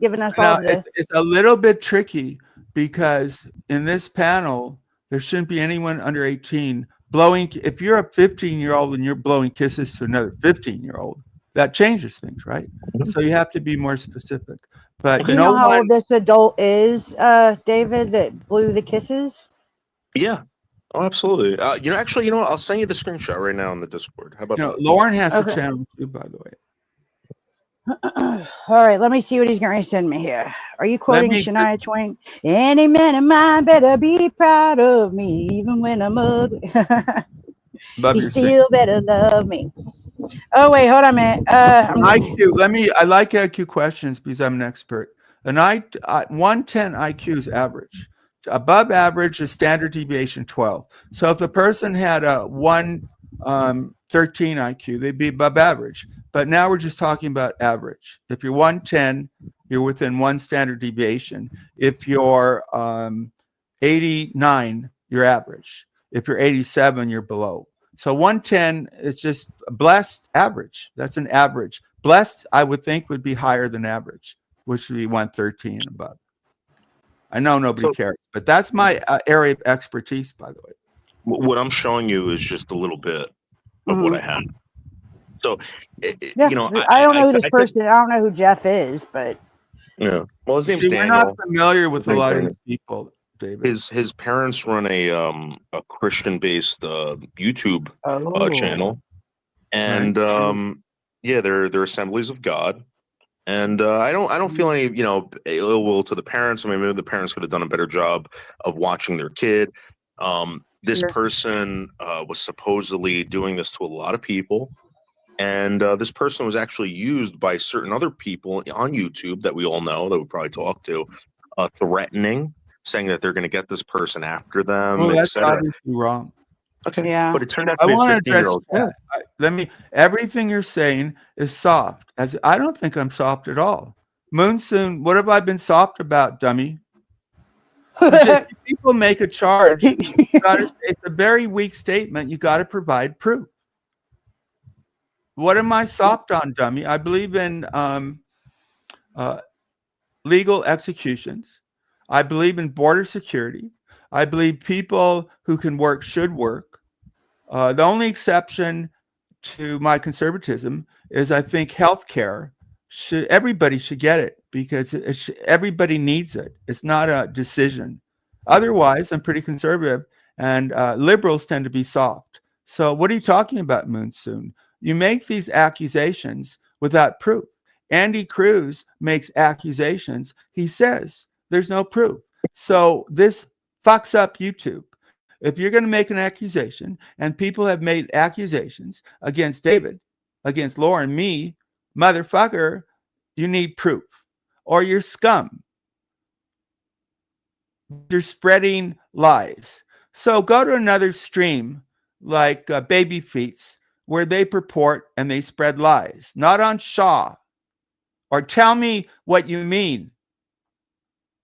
giving us all. It's a little bit tricky because in this panel there shouldn't be anyone under 18 blowing. If you're a 15-year-old and you're blowing kisses to another 15-year-old, that changes things, right? So you have to be more specific. But do you know how old this adult is, David, that blew the kisses? Yeah. Oh, absolutely. Actually, you know what? I'll send you the screenshot right now on the Discord. How about that? Lauren has a channel too, by the way. All right, let me see what he's going to send me here. Are you quoting Shania Twain? Any man of mine better be proud of me, even when I'm ugly. He still better love me. Oh wait, hold on a minute. IQ. I like IQ questions because I'm an expert. 110 IQ is average. Above average is standard deviation 12. So if the person had a 113 IQ, they'd be above average. But now we're just talking about average. If you're 110, you're within one standard deviation. If you're 89, you're average. If you're 87, you're below. So 110 is just blessed average. That's an average. Blessed, I would think, would be higher than average, which would be 113 and above. I know nobody cares, but that's my area of expertise, by the way. What I'm showing you is just a little bit of what I have. So, I don't know who this person. I don't know who Jeff is, but well, his name's Daniel. We're not familiar with a lot of these people, David. His parents run a Christian-based YouTube channel, and they're Assemblies of God. And I don't feel any ill will to the parents. I mean, maybe the parents could have done a better job of watching their kid. This person was supposedly doing this to a lot of people, and this person was actually used by certain other people on YouTube that we all know that we probably talk to, threatening, saying that they're going to get this person after them. Well, that's obviously wrong. Okay. Yeah. But it turned out I to be want to address that. Everything you're saying is soft. I don't think I'm soft at all. Moonsoon, what have I been soft about, dummy? Just people make a charge. It's a very weak statement. You got to provide proof. What am I soft on, dummy? I believe in legal executions. I believe in border security. I believe people who can work should work. The only exception to my conservatism is I think healthcare everybody should get it because everybody needs it. It's not a decision. Otherwise, I'm pretty conservative, and liberals tend to be soft. So what are you talking about, Moonsoon? You make these accusations without proof. Andy Cruz makes accusations. He says there's no proof. So this fucks up YouTube. If you're going to make an accusation, and people have made accusations against David, against Lauren, me, motherfucker, you need proof, or you're scum. You're spreading lies. So go to another stream like Baby Feets, where they purport and they spread lies, not on Shaw. Or tell me what you mean.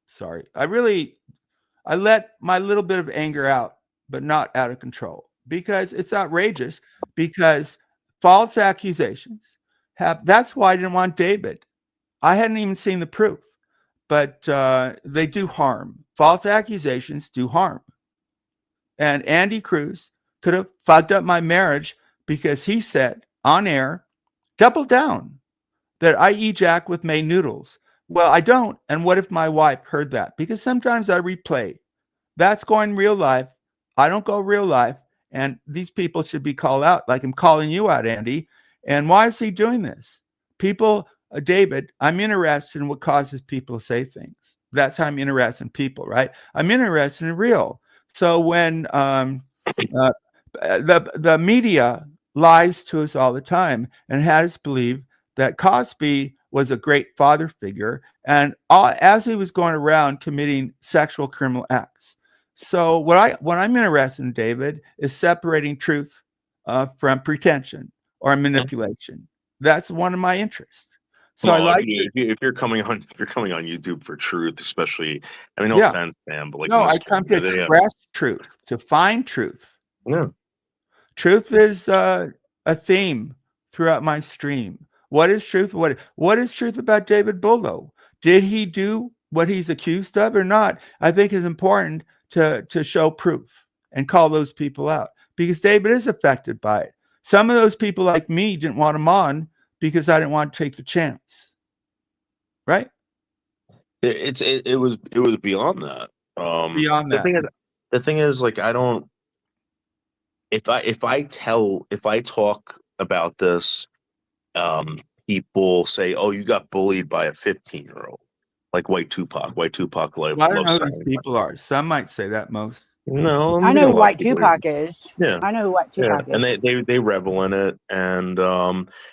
Sorry, I let my little bit of anger out, but not out of control, because it's outrageous, because false accusations that's why I didn't want David. I hadn't even seen the proof, but they do harm. False accusations do harm. And Andy Cruz could have fucked up my marriage because he said on air, double down, that I eat Jack with May noodles. Well, I don't. And what if my wife heard that? Because sometimes I replay. That's going real life. I don't go real life. And these people should be called out, like I'm calling you out, Andy. And why is he doing this? People David, I'm interested in what causes people to say things. That's how I'm interested in people, right? I'm interested in real. So when the media lies to us all the time and has us believe that Cosby was a great father figure, and as he was going around committing sexual criminal acts. So what I'm interested in, David, is separating truth from pretension or manipulation. That's one of my interests. So well, I like if you're coming on YouTube for truth, especially, I mean, no offense, man, but like no, I come to express truth, to find truth. Yeah, truth is a theme throughout my stream. What is truth? What is truth about David Bullo? Did he do what he's accused of or not? I think it's important to show proof and call those people out, because David is affected by it. Some of those people like me didn't want him on because I didn't want to take the chance. Right? It was beyond that. Beyond that. The thing is, like, I don't. If I talk about this, people say, "Oh, you got bullied by a 15-year-old," like White Tupac. White Tupac, like, well, I don't know who these people are. Some might say that. Most. No, I know who White Tupac is. Yeah, I know who White Tupac is, and they revel in it. And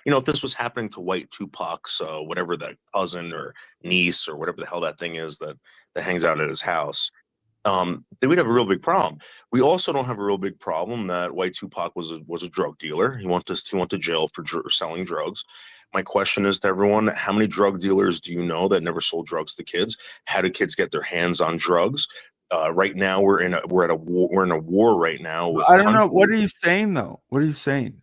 if this was happening to White Tupac's whatever that cousin or niece or whatever the hell that thing is that hangs out at his house, then we'd have a real big problem. We also don't have a real big problem that White Tupac was a drug dealer. He went to jail for selling drugs. My question is to everyone: how many drug dealers do you know that never sold drugs to kids? How do kids get their hands on drugs? Right now, we're in a war right now. I don't know. What are you saying though? What are you saying?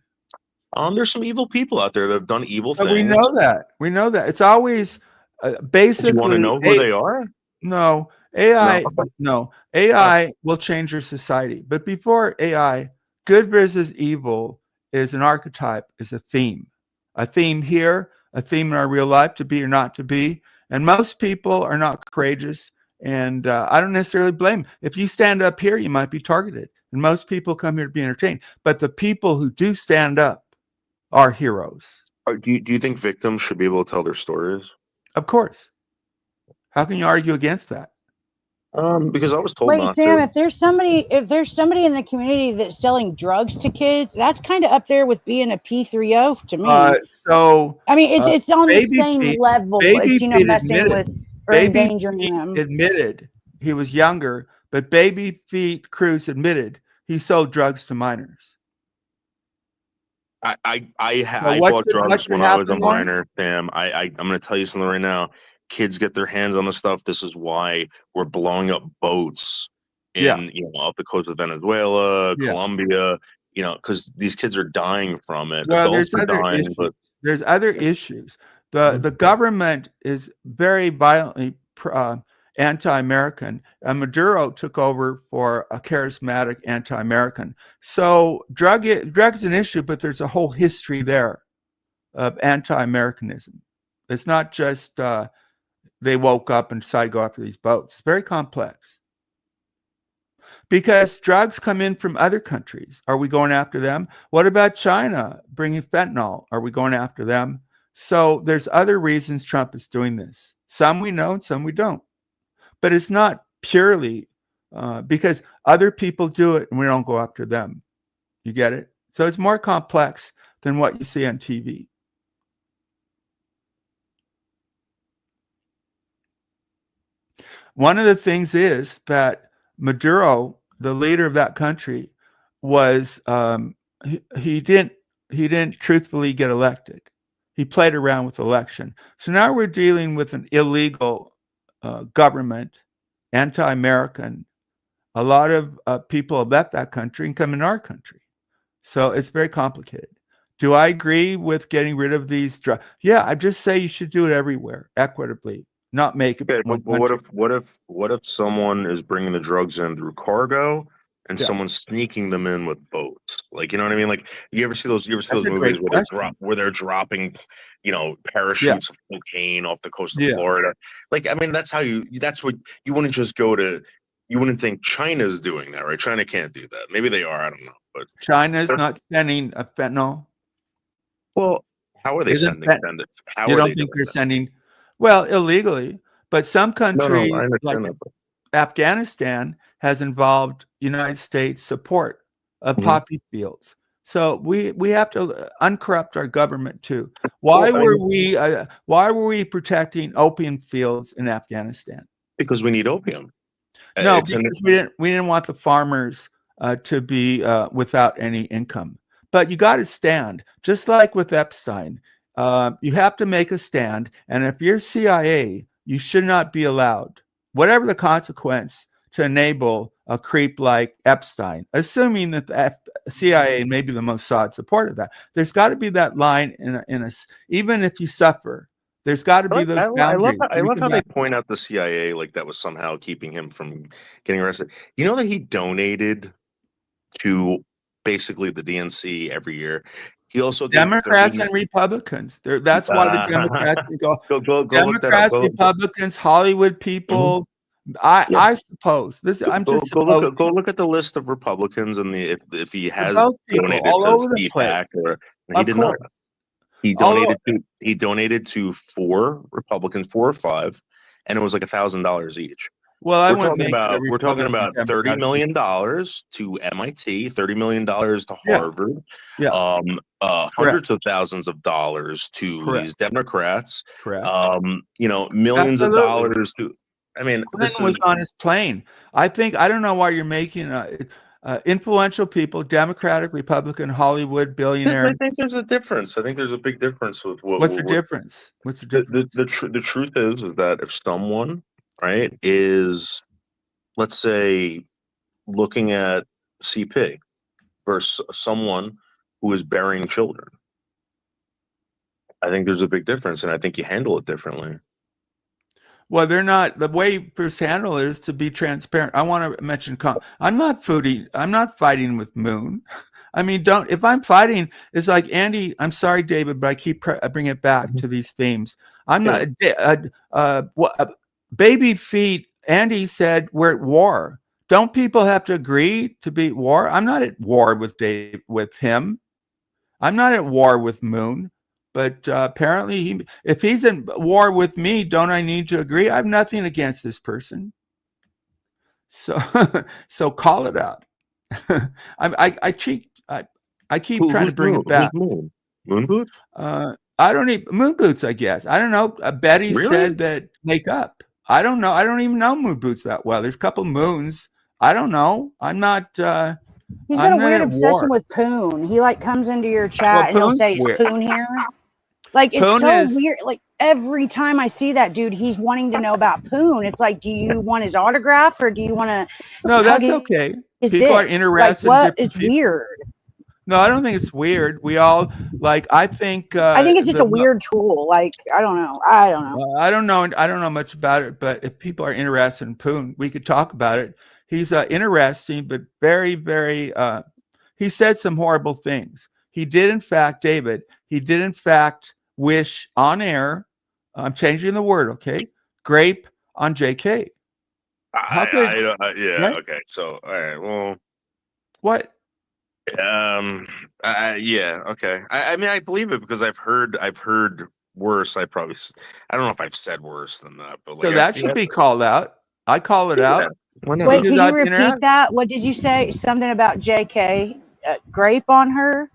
There's some evil people out there that have done evil things. We know that. It's always basically. Do you want to know who they are? No, AI. No, AI will change your society. But before AI, good versus evil is an archetype, is a theme. A theme here, a theme in our real life, to be or not to be. And most people are not courageous. And I don't necessarily blame. If you stand up here, you might be targeted. And most people come here to be entertained. But the people who do stand up are heroes. Do you think victims should be able to tell their stories? Of course. How can you argue against that? Because I was told Wait, not Sam, to. if there's somebody in the community that's selling drugs to kids, that's kind of up there with being a P3O to me. So I mean, it's on the same level. It's, messing with or endangering them. Admitted he was younger, but Baby Feet Cruz admitted he sold drugs to minors. I bought drugs when I was a minor, Sam. I'm going to tell you something right now. Kids get their hands on the stuff. This is why we're blowing up boats in off the coast of Venezuela, Colombia. Because these kids are dying from it. Well, there's other issues. The government is very violently anti-American, and Maduro took over for a charismatic anti-American. So drug is an issue, but there's a whole history there of anti-Americanism. It's not just they woke up and decided to go after these boats. It's very complex. Because drugs come in from other countries. Are we going after them? What about China bringing fentanyl? Are we going after them? So there's other reasons Trump is doing this. Some we know and some we don't. But it's not purely because other people do it and we don't go after them. You get it? So it's more complex than what you see on TV. One of the things is that Maduro, the leader of that country, was he didn't truthfully get elected. He played around with election. So now we're dealing with an illegal government, anti-American. A lot of people have left that country and come in our country. So it's very complicated. Do I agree with getting rid of these drugs? Yeah, I just say you should do it everywhere, equitably, not make it. Okay, but what if someone is bringing the drugs in through cargo and someone's sneaking them in with boats? Like, you know what I mean? Like, you ever see those movies where they're dropping, parachutes of cocaine off the coast of Florida? Like, I mean, that's what you wouldn't just go to. You wouldn't think China's doing that, right? China can't do that. Maybe they are. I don't know. But China's not sending a fentanyl. Well, How are they sending bandits? You don't think they're sending? Well, illegally, but some countries like Afghanistan has involved United States support of poppy fields. So we have to uncorrupt our government too. Why were we protecting opium fields in Afghanistan? Because we need opium. No, because we didn't want the farmers to be without any income. But you got to stand, just like with Epstein. You have to make a stand, and if you're CIA, you should not be allowed, whatever the consequence, to enable a creep like Epstein, assuming that the CIA may be the Mossad supported that. There's got to be that line in a even if you suffer, there's got to be those boundaries. I love how they point out the CIA like that was somehow keeping him from getting arrested. You know that he donated to basically the DNC every year. He also Democrats and Republicans. That's why the Democrats go Democrats, Republicans, Hollywood people. I suppose this. I'm just go look at the list of Republicans and if he has donated to CPAC or he did not. He donated to 4 Republicans, 4 or 5, and it was like $1,000 each. Well, we're talking about $30 million to MIT, $30 million to Harvard, hundreds of thousands of dollars to these Democrats, millions of dollars to. I mean, Clinton was on his plane. I don't know why you're making influential people, Democratic, Republican, Hollywood billionaire. I think there's a difference. I think there's a big difference with what's the difference? What's the difference? The truth is that if someone, right, is, let's say, looking at CP versus someone who is burying children, I think there's a big difference, and I think you handle it differently. Well, they're not. The way Bruce handle it is to be transparent. I want to mention, I'm not fighting with Moon. I mean, if I'm fighting, it's like Andy. I'm sorry, David, but I bring it back to these themes. I'm not. Baby feet. Andy said we're at war. Don't people have to agree to be at war? I'm not at war with him. I'm not at war with Moon. But apparently, if he's in war with me, don't I need to agree? I have nothing against this person. So call it out. I keep trying to bring it back. Moon boots? I don't need moon boots. I guess I don't know. Betty said that makeup. I don't know. I don't even know moon boots that well. There's a couple moons. I don't know. I'm not. He's got a weird obsession with Poon. He comes into your chat and he'll say it's Poon here. It's Poon so weird. Every time I see that dude, he's wanting to know about Poon. It's like, do you want his autograph or do you want to? No, that's okay. People are interested. What is weird? No, I don't think it's weird. We all I think. I think it's just a weird tool. I don't know. I don't know. I don't know much about it. But if people are interested in Poon, we could talk about it. He's interesting, but very, very. He said some horrible things. He did, in fact, David. He did, in fact, wish on air. I'm changing the word, okay? Grape on JK. Okay. So, all right. Well, what? Yeah. Okay. I mean, I believe it because I've heard worse. I don't know if I've said worse than that, but so that should be called out. I call it out. Wait, can you repeat that? What did you say? Something about JK grape on her?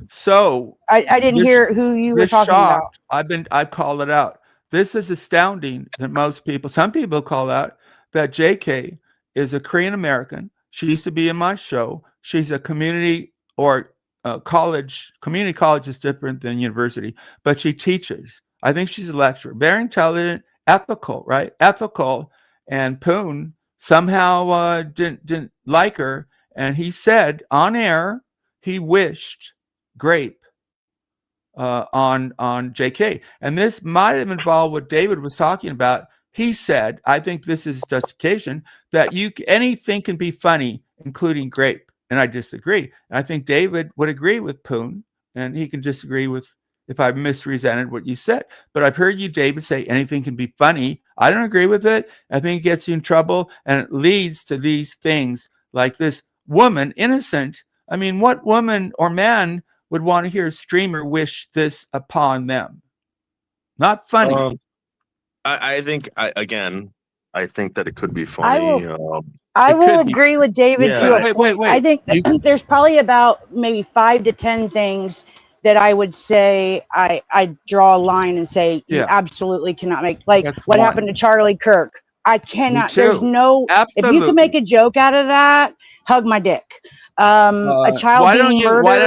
So I didn't hear who you were talking about. I've called it out. This is astounding that some people call out that JK is a Korean American. She used to be in my show. She's a community college. Community college is different than university, but she teaches. I think she's a lecturer. Very intelligent, ethical, right? Ethical. And Poon somehow didn't like her. And he said on air, he wished grape on JK. And this might have involved what David was talking about. He said, I think this is justification, that anything can be funny, including grape. And I disagree. And I think David would agree with Poon, and he can disagree with if I've misrepresented what you said. But I've heard you, David, say anything can be funny. I don't agree with it. I think it gets you in trouble, and it leads to these things like this woman, innocent. I mean, what woman or man would want to hear a streamer wish this upon them? Not funny. I think I think that it could be funny. I will agree with David to a point. Wait. I think there's probably about maybe 5 to 10 things that I would say I draw a line and say you absolutely cannot make, like what happened to Charlie Kirk. I cannot. There's no. If you can make a joke out of that, hug my dick. A child being murdered. Why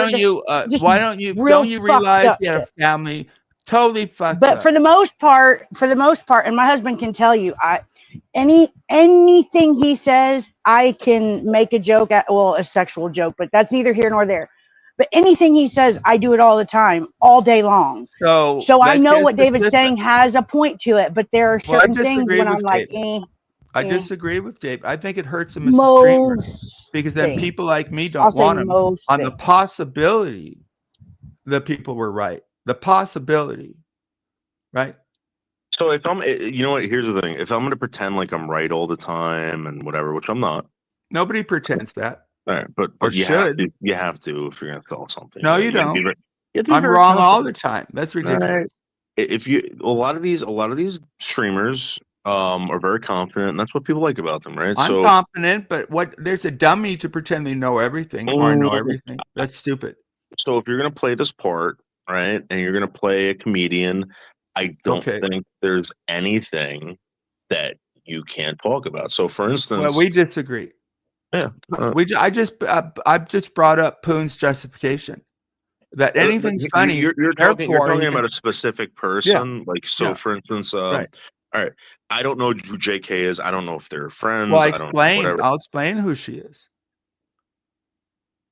don't you realize he had a family? Totally fucked up. But for the most part, and my husband can tell you, anything he says, I can make a joke at, well, a sexual joke, but that's neither here nor there. But anything he says, I do it all the time, all day long. So I know what David's saying has a point to it, but there are certain things when I'm like, I disagree with Dave. I think it hurts him as a streamer because then people like me don't want him on the possibility that people were right. The possibility, right? So if I'm, you know what? Here's the thing: if I'm going to pretend like I'm right all the time and whatever, which I'm not. Nobody pretends that. All right, but you have to if you're going to sell something. No, you don't. I'm wrong all the time. That's ridiculous. Right. If you a lot of these streamers are very confident, and that's what people like about them, right? I'm confident, but there's a dummy to pretend they know everything or know everything. That's stupid. So if you're going to play this part, right, and you're going to play a comedian, I don't think there's anything that you can't talk about. So, for instance, well, we disagree. Yeah, I just brought up Poon's justification that anything's funny. You're talking about a specific person, like so. For instance, all right, I don't know who JK is. I don't know if they're friends. Well, I'll explain who she is.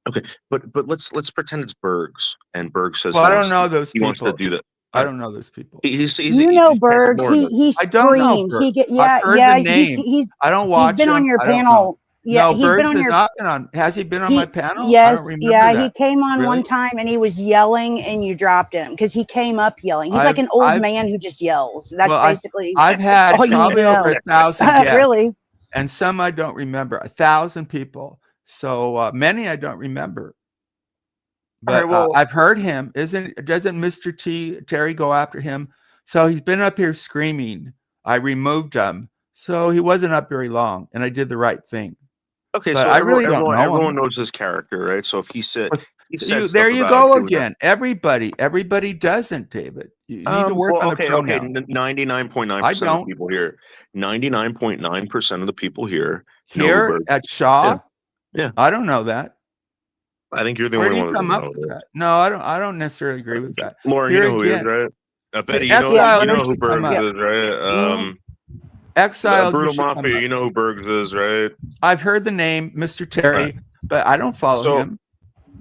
Okay, but let's pretend it's Bergs, and Bergs says, "Well, I don't know those people. He wants to do that. I don't know those people. He's Bergs. He screams. I don't know Bergs. I've heard the name. I don't watch. He's been on your panel. Yeah, no, Bergs has not been on. Has he been on my panel? Yes. He came on one time and he was yelling, and you dropped him because he came up yelling. He's like an old man who just yells. That's basically. I've had probably over 1,000 guests. Really? And some I don't remember. 1,000 people. So many I don't remember. But I've heard him. Doesn't Mr. Terry go after him? So he's been up here screaming. I removed him. So he wasn't up very long, and I did the right thing. Okay, but so I really don't know. Everyone knows his character, right? So if he said, there you go again. Everybody doesn't, David. You need to work on the pronoun. 99.9% of the people here. 99.9% of the people here at Shaw. Yeah, I don't know that. I think you're the only one. Where do you come up with that? No, I don't necessarily agree with that. Lauren, you know who he is, right? Betty, you know who Bergs is, right? Exile Brutal Mafia, you know who Bergs is, right? I've heard the name, Mr. Terry, but I don't follow him.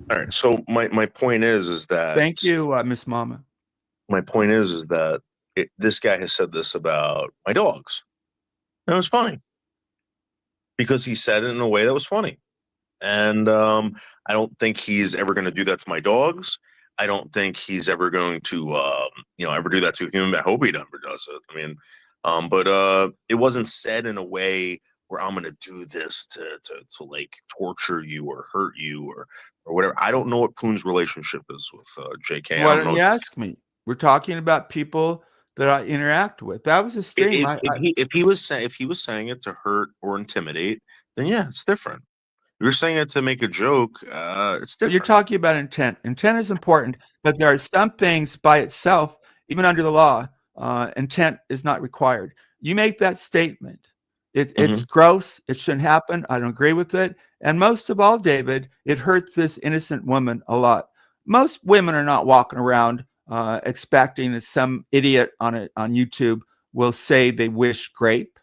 All right. So my point is that. Thank you, Miss Mama. My point is that this guy has said this about my dogs. And it was funny because he said it in a way that was funny, and I don't think he's ever going to do that to my dogs. I don't think he's ever going to ever do that to a human. I hope he never does it. I mean. But it wasn't said in a way where I'm going to do this to like torture you or hurt you or whatever. I don't know what Poon's relationship is with JK. Why don't you ask me? We're talking about people that I interact with. That was a stream. If he was saying it to hurt or intimidate, then yeah, it's different. If you're saying it to make a joke, it's different. You're talking about intent. Intent is important, but there are some things by itself, even under the law. Intent is not required. You make that statement. It's gross. It shouldn't happen. I don't agree with it. And most of all, David, it hurts this innocent woman a lot. Most women are not walking around expecting that some idiot on YouTube will say they wish grape.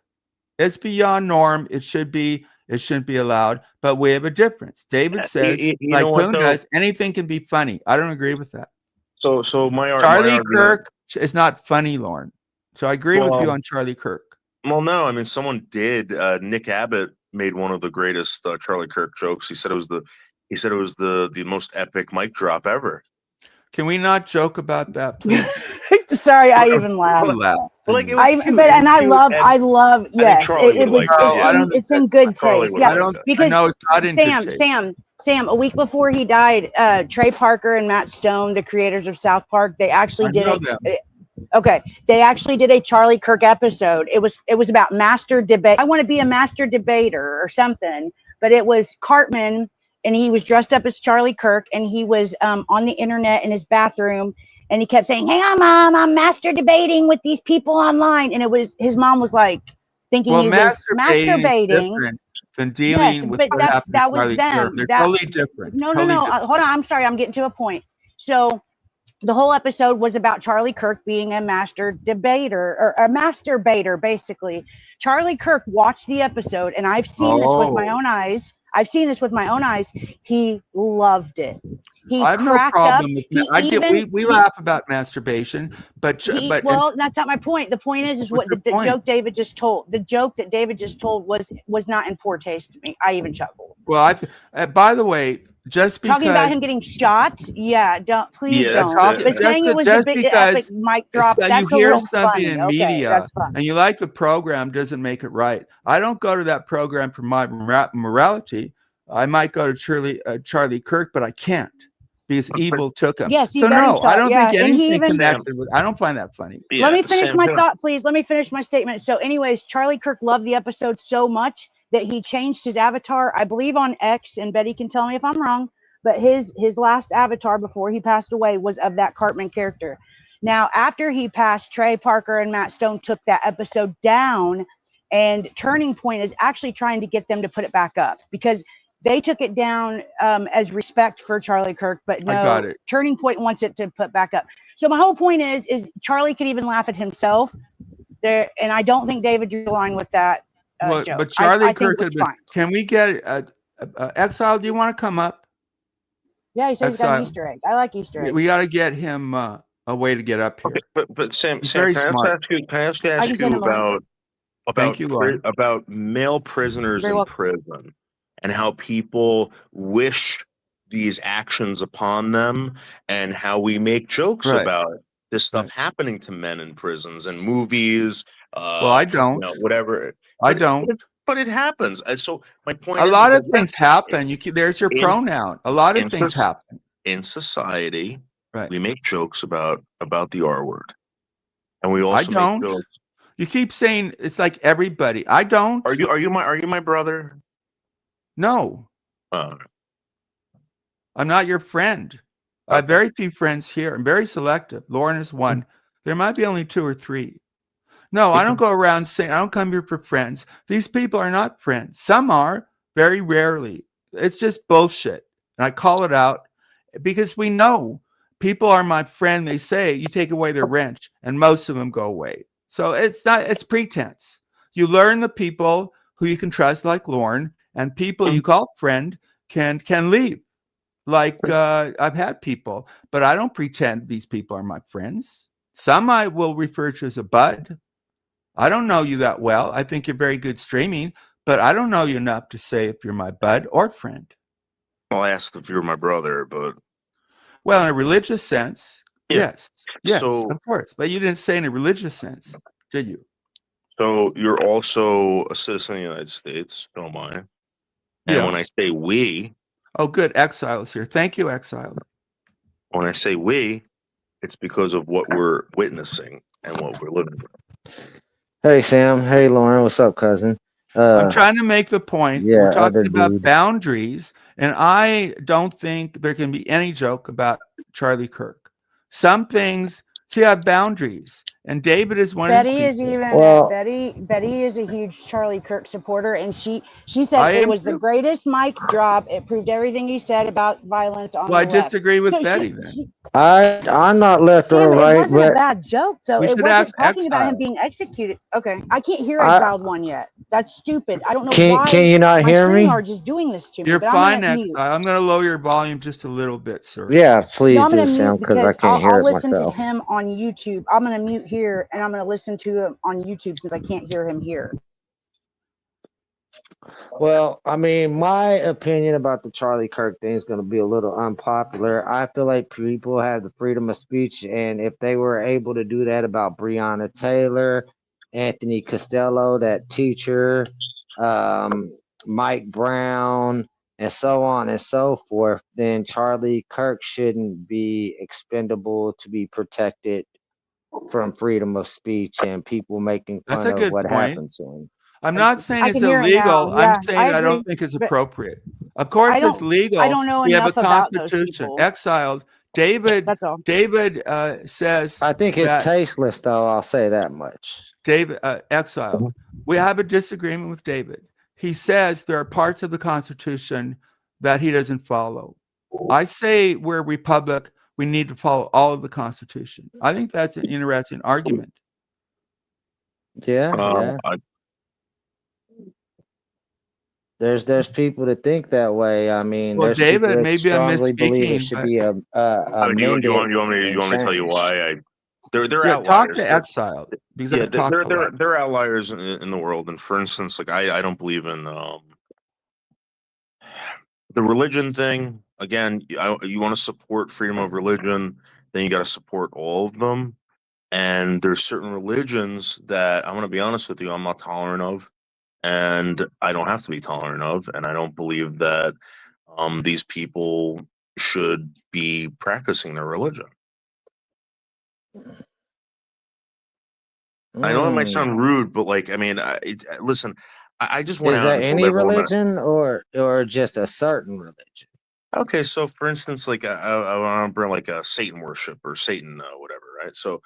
It's beyond norm. It shouldn't be allowed. But we have a difference. David says, like Poon does, anything can be funny. I don't agree with that. So Charlie Kirk is not funny, Lauren. So I agree with you on Charlie Kirk. Well, no, I mean someone did. Nick Abbott made one of the greatest Charlie Kirk jokes. He said it was the most epic mic drop ever. Can we not joke about that, please? Sorry, I even laughed. Like it was I cute. but It and was I cute, love and I love yes. Charlie It would was like it, I don't it's in good Charlie taste. would Yeah, I don't. because I know it's not in good taste. Sam, a week before he died, Trey Parker and Matt Stone, the creators of South Park, they actually I did know it. them. Okay, they actually did a Charlie Kirk episode. It was about master debate. I want to be a master debater or something, but it was Cartman, and he was dressed up as Charlie Kirk, and he was on the internet in his bathroom, and he kept saying, "Hang on, Mom, I'm master debating with these people online," and it was his mom was like thinking he was masturbating. Different than dealing with but what happened to that was Charlie them. Kirk. They're totally different. No, totally different. hold on. I'm sorry. I'm getting to a point. So the whole episode was about Charlie Kirk being a master debater or a masturbator, basically. Charlie Kirk watched the episode, and I've seen this with my own eyes. He loved it. I have no problem with that. We laugh about masturbation, but well, that's not my point. The point is what the joke David just told. The joke that David just told was not in poor taste to me. I even chuckled. Well, by the way, just because talking about him getting shot, don't. But saying it was a big epic mic drop. That's you hear something funny. in media and you like the program doesn't make it right. I don't go to that program for my morality. I might go to Charlie Kirk, but I can't because evil took him. Yes, so no, I don't think anything connected with. I don't find that funny. Yeah, let me finish my thought, please. Let me finish my statement. So, anyways, Charlie Kirk loved the episode so much that he changed his avatar, I believe, on X, and Betty can tell me if I'm wrong, but his last avatar before he passed away was of that Cartman character. Now, after he passed, Trey Parker and Matt Stone took that episode down, and Turning Point is actually trying to get them to put it back up because they took it down as respect for Charlie Kirk, but no, Turning Point wants it to put back up. So my whole point is Charlie could even laugh at himself there, and I don't think David drew the line with that. Joke. But Charlie Kirk had been. Can we get Exile? Do you want to come up? Yeah, he says he's got an Easter egg. I like Easter eggs. We got to get him a way to get up here. Okay, but Sam, can I ask you about male prisoners in prison and how people wish these actions upon them and how we make jokes about this stuff happening to men in prisons and movies. Well, I don't. Whatever. I don't. But it happens. And so my point is, a lot of things happen. There's your pronoun. A lot of things happen in society. Right. We make jokes about the R word, and we also make jokes. You keep saying it's like everybody. I don't. Are you my brother? No. I'm not your friend. I have very few friends here. I'm very selective. Lauren is one. There might be only 2 or 3. No, I don't go around saying I don't come here for friends. These people are not friends. Some are, very rarely. It's just bullshit. And I call it out because we know people are my friend. They say you take away their wrench and most of them go away. So it's pretense. You learn the people who you can trust, like Lauren, and people you call friend can leave. Like I've had people, but I don't pretend these people are my friends. Some I will refer to as a bud. I don't know you that well. I think you're very good streaming, but I don't know you enough to say if you're my bud or friend. Well, I asked if you're my brother, but well, in a religious sense, yes, so, of course. But you didn't say in a religious sense, did you? So you're also a citizen of the United States, don't mind. And when I say we, oh, good, Exile is here. Thank you, Exile. When I say we, it's because of what we're witnessing and what we're living with. Hey, Sam. Hey, Lauren. What's up, cousin? I'm trying to make the point. We're talking about boundaries, and I don't think there can be any joke about Charlie Kirk. Some things, see, have boundaries, and David is one of these people. Betty is a huge Charlie Kirk supporter, and she said it was the greatest mic drop. It proved everything he said about violence on the left. I disagree with Betty then. I'm not left or right. It wasn't a bad joke, though. We it should wasn't ask talking about him being executed. Okay, I can't hear Exiled One yet. That's stupid. I don't know why. Can you not hear me? My just doing this to me. You're fine, Exile. I'm going to lower your volume just a little bit, sir. Yeah, please do, Sam, because I can't hear it myself. I'll listen to him on YouTube. I'm going to mute here, and I'm going to listen to him on YouTube since I can't hear him here. Well, I mean, my opinion about the Charlie Kirk thing is going to be a little unpopular. I feel like people have the freedom of speech, and if they were able to do that about Breonna Taylor, Anthony Costello, that teacher, Mike Brown, and so on and so forth, then Charlie Kirk shouldn't be expendable to be protected from freedom of speech and people making That's fun a of good what point. happened to him. I'm not saying I it's can hear it now. illegal. Yeah, I'm saying I I don't agree, think it's but appropriate. Of course, it's I legal. don't know We have a enough about those constitution. people. Exiled. David That's all. says I think it's that tasteless, though. I'll say that much. David exiled. We have a disagreement with David. He says there are parts of the Constitution that he doesn't follow. I say we're a republic. We need to follow all of the Constitution. I think that's an interesting argument. Yeah. There's people that think that way. I mean, well, there's David, people that maybe I'm strongly believe it misspeaking. should be amended. You want me to tell you why? They're outliers. Talk to Exiled. Because they're outliers in the world. And for instance, like I don't believe in the religion thing. Again, you want to support freedom of religion, then you got to support all of them. And there's certain religions that I'm going to be honest with you, I'm not tolerant of, and I don't have to be tolerant of, and I don't believe that these people should be practicing their religion. I know it might sound rude, but like, I mean, listen, I just went Is out that and told any everyone religion or just a certain religion? Okay, so for instance, like I want to bring like a Satan worship or Satan whatever, right? So,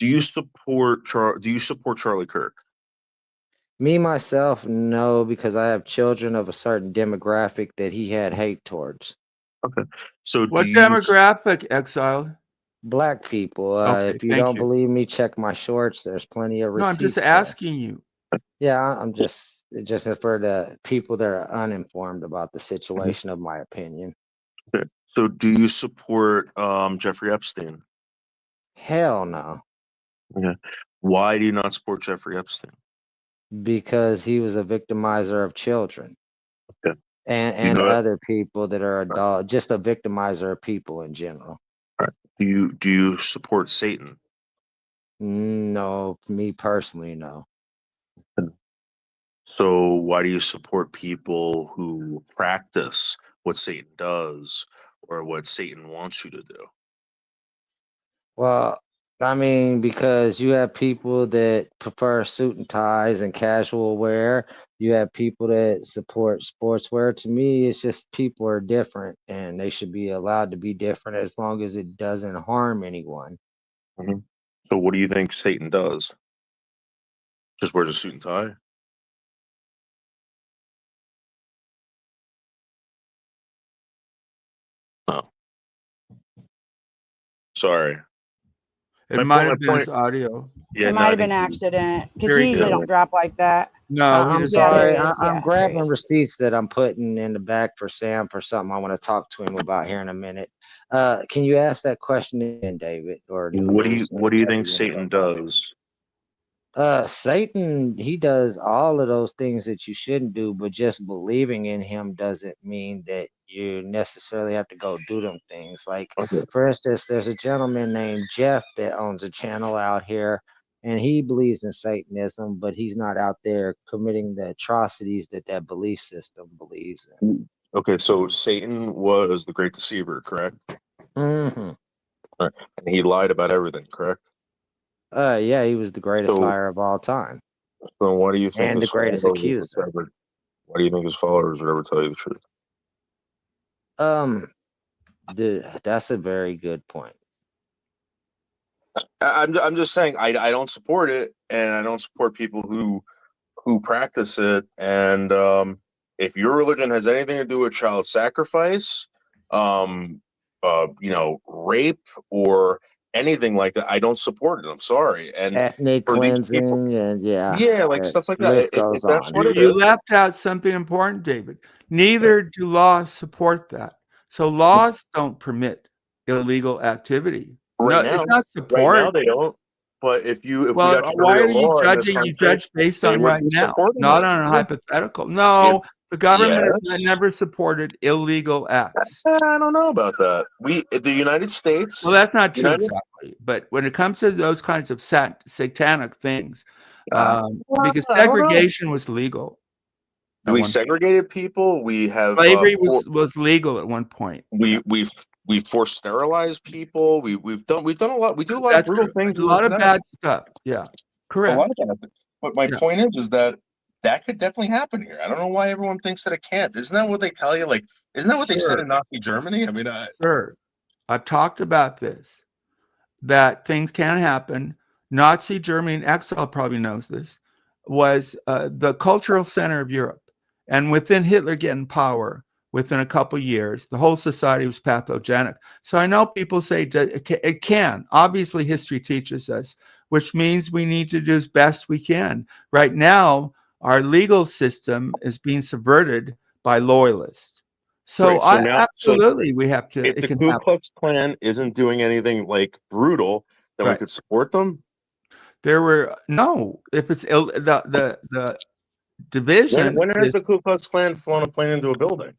do you support Charlie Kirk? Me myself, no, because I have children of a certain demographic that he had hate towards. Okay, so what demographic, Exile? Black people. If you don't believe me, check my shorts. There's plenty of receipts. No, I'm just asking you. Yeah, I'm just for the people that are uninformed about the situation of my opinion. Okay. So do you support Jeffrey Epstein? Hell no. Okay. Why do you not support Jeffrey Epstein? Because he was a victimizer of children. Okay. And other people that are adult, just a victimizer of people in general. All right. Do you support Satan? No, me personally, no. So why do you support people who practice what Satan does or what Satan wants you to do? Well, I mean, because you have people that prefer suit and ties and casual wear. You have people that support sportswear. To me, it's just people are different and they should be allowed to be different as long as it doesn't harm anyone. Mm-hmm. So what do you think Satan does? Just wears a suit and tie? Oh. Sorry. It might have been his audio. Yeah, it might have been accident because he usually don't drop like that. No, I'm sorry. I'm grabbing receipts that I'm putting in the back for Sam for something I want to talk to him about here in a minute. Can you ask that question again, David? Or what do you think Satan does? Satan, he does all of those things that you shouldn't do, but just believing in him doesn't mean that you necessarily have to go do them things. Like, for instance, there's a gentleman named Jeff that owns a channel out here, and he believes in Satanism, but he's not out there committing the atrocities that belief system believes in. Okay, so Satan was the great deceiver, correct? Mm-hmm. Right. And he lied about everything, correct? Yeah, he was the greatest liar of all time. So why do you think and the greatest accuser? Why do you think his followers would ever tell you the truth? Dude, that's a very good point. I'm just saying I don't support it, and I don't support people who practice it. And if your religion has anything to do with child sacrifice, rape or anything like that, I don't support it. I'm sorry. And ethnic cleansing and like stuff like that. Goes on. You left out something important, David. Neither do laws support that. So laws don't permit illegal activity. Right now, it's not support. Right now they don't. But if we Well, got why Sharia are you law in this judging? You country, judge based they on would right be now, supporting not it. on a Yeah. hypothetical. No, the government Yes. has never supported illegal acts. I don't know about that. The United States. Well, that's not true United- exactly. But when it comes to those kinds of satanic things, because I don't know. segregation was legal. We segregated people. We have slavery was legal at one point. We forced sterilized people. We've done a lot. We do a lot of brutal things. A lot of bad stuff. Yeah, correct. A lot of bad stuff. But my point is that could definitely happen here. I don't know why everyone thinks that it can't. Isn't that what they tell you? Like, isn't that what they said in Nazi Germany? I mean, sir, I've talked about this. That things can happen. Nazi Germany, and Exile probably knows this, was the cultural center of Europe. And within Hitler getting power, within a couple of years, the whole society was pathogenic. So I know people say it can. Obviously, history teaches us, which means we need to do as best we can. Right now, our legal system is being subverted by loyalists. So, absolutely, we have to. If the Ku Klux Klan isn't doing anything like brutal, then we could support them. There were if it's the division. When has the Ku Klux Klan flown a plane into a building?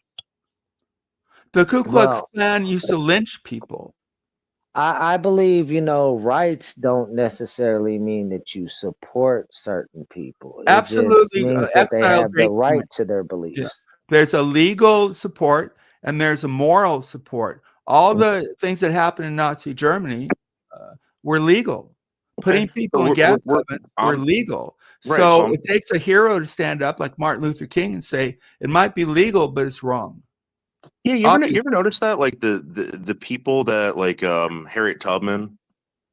The Ku Klux Klan used to lynch people. I believe, rights don't necessarily mean that you support certain people. Absolutely. It just means that they have the right to their beliefs. Yeah. There's a legal support and there's a moral support. All the things that happened in Nazi Germany were legal. Putting people in gas ovens were legal. Right, so it takes a hero to stand up like Martin Luther King and say, it might be legal, but it's wrong. Yeah, you ever notice that? Like the people that like Harriet Tubman,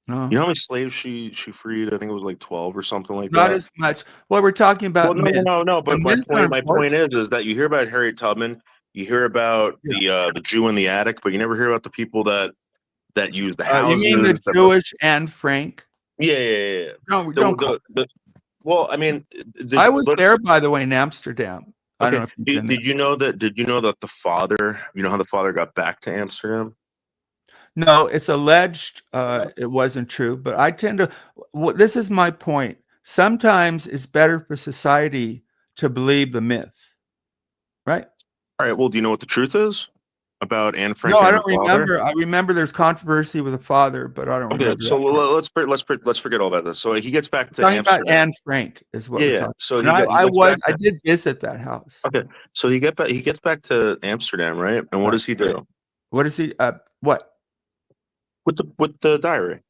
you know how many slaves she freed? I think it was like 12 or something like that. Not as much. Well, we're talking about no. But my point is that you hear about Harriet Tubman, you hear about the Jew in the attic, but you never hear about the people that use the houses. You mean the Jewish Anne Frank? Yeah. No, don't. Well, I mean, I was there, by the way, in Amsterdam. I don't know if did you know that the father, how the father got back to Amsterdam? No, it's alleged it wasn't true, but I tend to, this is my point. Sometimes it's better for society to believe the myth, right? All right, well, do you know what the truth is about Anne Frank? No, I don't remember. I remember there's controversy with the father, but I don't remember. So let's forget all about this. So he gets back to Amsterdam. About Anne Frank is what we're talking. So I did visit that house. Okay, so he gets back to Amsterdam, right? And what does he do? What does he? What? With the diary?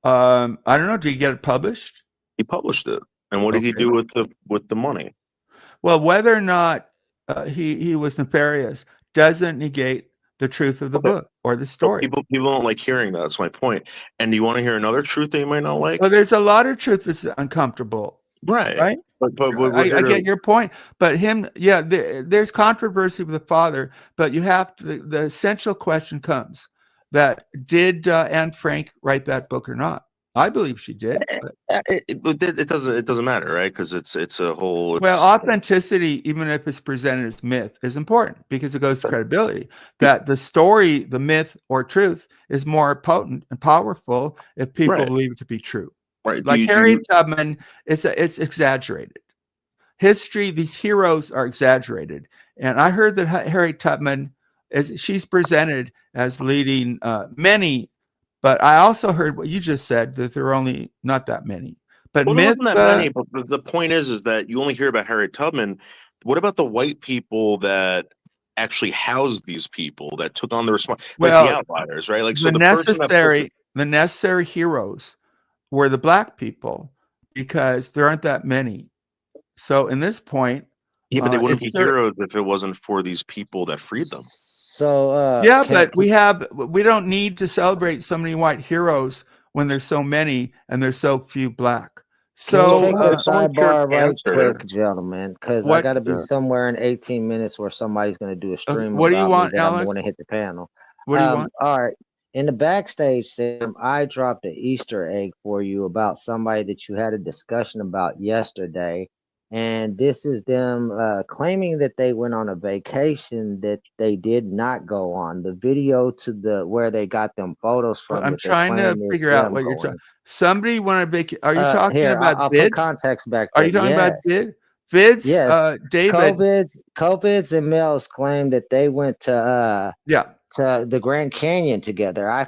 I don't know. Did he get it published? He published it. And what did he do with the money? Well, whether or not he was nefarious doesn't negate the truth of the book or the story. People don't like hearing that. That's my point. And do you want to hear another truth that you might not like? Well, there's a lot of truth that's uncomfortable. Right. But I get your point. But there's controversy with the father. But you have to. The essential question comes: that did Anne Frank write that book or not? I believe she did. It doesn't matter, right? Because it's a whole. Authenticity, even if it's presented as myth, is important because it goes to credibility. That the story, the myth or truth, is more potent and powerful if people believe it to be true. Right. Like Harriet Tubman, it's exaggerated. History, these heroes are exaggerated, and I heard that Harriet Tubman she's presented as leading many. But I also heard what you just said, that there are only not that many. But myth, not that many, but the point is that you only hear about Harriet Tubman. What about the white people that actually housed these people, that took on the responsibility, like the outliers, right? Like the necessary heroes were the black people, because there aren't that many. So in this point, but they wouldn't be heroes if it wasn't for these people that freed them. So but we don't need to celebrate so many white heroes when there's so many and there's so few black. So take a sidebar right quick, gentlemen, because I got to be somewhere in 18 minutes where somebody's going to do a stream. What do you want, Alex? I want to hit the panel. What do you want? All right. In the backstage, Sam, I dropped an Easter egg for you about somebody that you had a discussion about yesterday. And this is them claiming that they went on a vacation that they did not go on. The video to the where they got them photos from. I'm trying to figure out what you're talking. Somebody want to Are you talking here, about I'll Vid? put context back. Are you talking about Vid? Vids, yes. David. COVIDs and Mills claimed that they went to to the Grand Canyon together. I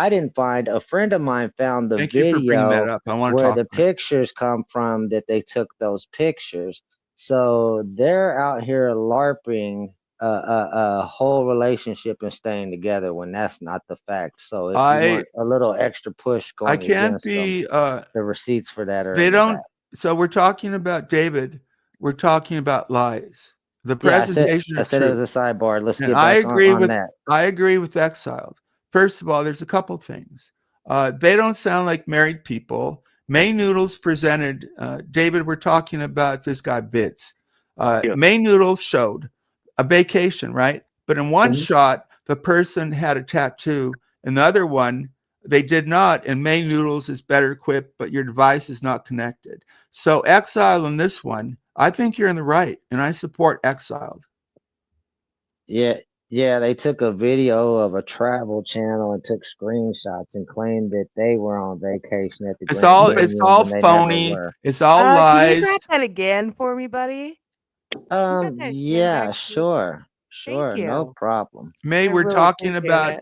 didn't find, a friend of mine found the Thank you for bringing that up. I want to where talk the pictures come from that they took those pictures. So they're out here LARPing a whole relationship and staying together when that's not the fact. So if you want a little extra push going, I can't against be them, the receipts for that are they don't. So we're talking about David. We're talking about lies. The presentation. I said it was a sidebar. Let's get back on that. I agree with Exiled. First of all, there's a couple things. They don't sound like married people. May Noodles presented, David, we're talking about this guy Bits. May Noodles showed a vacation, right? But in one shot, the person had a tattoo. In the other one, they did not. And May Noodles is better equipped, but your device is not connected. So Exile in this one, I think you're in the right, and I support Exiled. Yeah, they took a video of a travel channel and took screenshots and claimed that they were on vacation at the It's all phony. It's all lies. Can you grab that again for me, buddy? Yeah, sure, no problem. May, we're talking about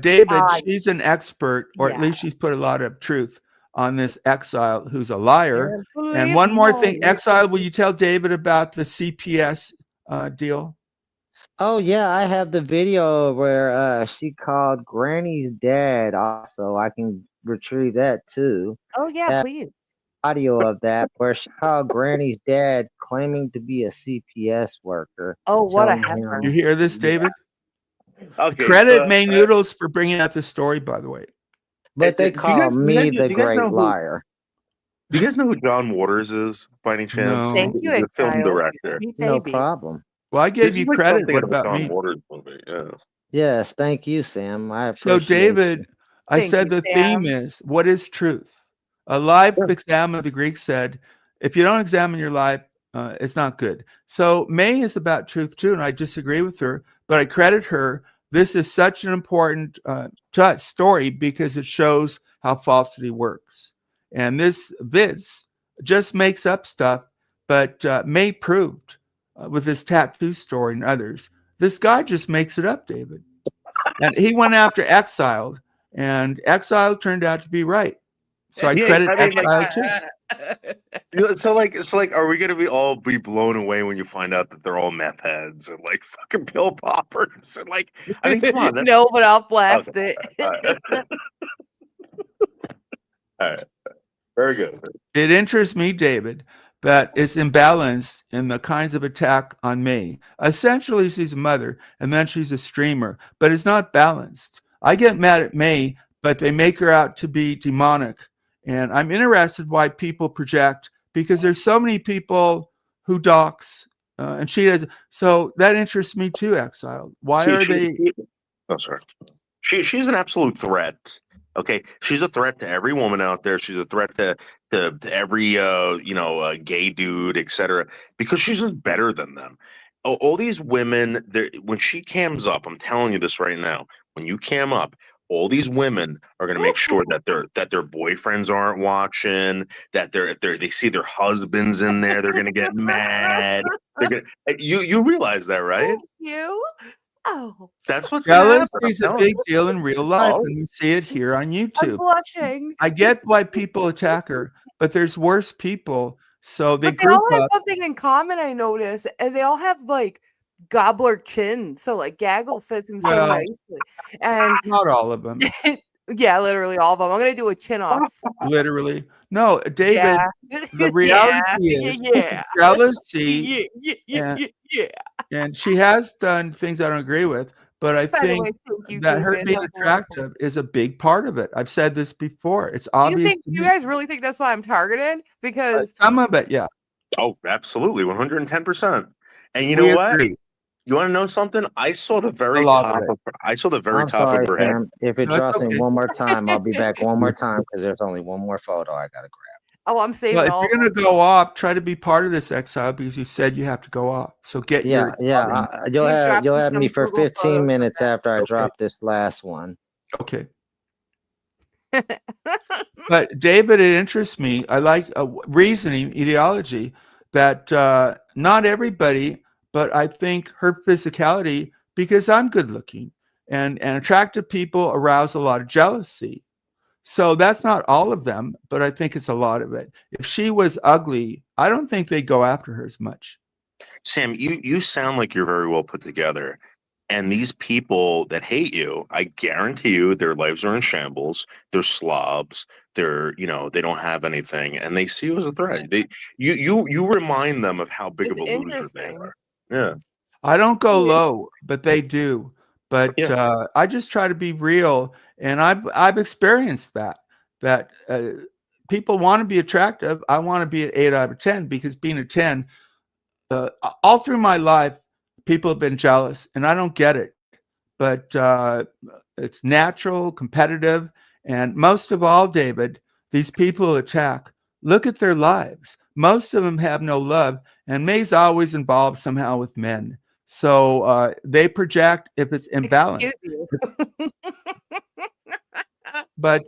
David. She's an expert, or at least she's put a lot of truth on this Exile, who's a liar. And one more thing, Exile, will you tell David about the CPS deal? Oh yeah, I have the video where she called Granny's dad. Also, I can retrieve that too. Oh yeah, please. Audio of that where she called Granny's dad, claiming to be a CPS worker. Oh, what a heifer! You hear this, David? Okay, Credit May Noodles for bringing out the story, by the way. But they call me the great liar. Do you guys know who John Waters is, by any chance? No. Thank you, the film director. No problem. Well, I gave you credit. What about John me? Waters movie. Yeah. Yes, thank you, Sam. I so, David, I said the theme is, what is truth? A life exam, the Greeks said, if you don't examine your life, it's not good. So May is about truth too, and I disagree with her, but I credit her. This is such an important story because it shows how falsity works. And this just makes up stuff, but May proved with his tattoo story and others, this guy just makes it up, David. And he went after Exiled, and Exiled turned out to be right. So I credit Exiled too. So like, are we gonna all be blown away when you find out that they're all meth heads and like fucking pill poppers and like? I mean, come on. No, but I'll blast it. All right. Very good. It interests me, David, that it's imbalanced in the kinds of attack on May. Essentially, she's a mother, and then she's a streamer, but it's not balanced. I get mad at May, but they make her out to be demonic. And I'm interested why people project, because there's so many people who dox, and she does. So that interests me too, Exiled. Why are they? Oh, sorry. She's an absolute threat. Okay, she's a threat to every woman out there. She's a threat to every gay dude, etc. Because she's just better than them. All these women, when she cams up, I'm telling you this right now. When you cam up, all these women are going to make sure that their boyfriends aren't watching. That they see their husbands in there, they're going to get mad. You realize that, right? Thank you. Oh, that's what's jealousy is a big deal in real life, and we see it here on YouTube. I'm blushing. I get why people attack her, but there's worse people. So they all have something in common. I notice, and they all have like gobbler chins. So like Gaggle fits him so nicely, and not all of them. Yeah, literally all of them. I'm gonna do a chin off. Literally, no, David. The reality is jealousy. And she has done things I don't agree with, but I think that her being attractive is a big part of it. I've said this before. It's obvious. You guys really think that's why I'm targeted? Because some of it, yeah. Oh, absolutely, 110%. And you know what? You want to know something? I saw the very top. I saw the very top of her head. If it drops me one more time, I'll be back one more time because there's only one more photo I gotta grab. Oh, I'm saving Well, if all. you're going to go off, try to be part of this exile because you said you have to go off. So get your you'll have me for 15 minutes okay. after I drop this last one. Okay. But David, it interests me. I like reasoning, ideology that not everybody, but I think her physicality, because I'm good looking and attractive people arouse a lot of jealousy. So that's not all of them, but I think it's a lot of it. If she was ugly, I don't think they'd go after her as much. Sam, you sound like you're very well put together. And these people that hate you, I guarantee you their lives are in shambles. They're slobs. They're, they don't have anything. And they see you as a threat. You remind them of how big of a loser they are. Yeah. I don't go low, but they do. But I just try to be real. And I've experienced that people want to be attractive. I want to be at 8 out of 10 because being a 10, all through my life, people have been jealous and I don't get it, but it's natural, competitive. And most of all, David, these people who attack, look at their lives. Most of them have no love, and May's always involved somehow with men. So they project if it's imbalanced. But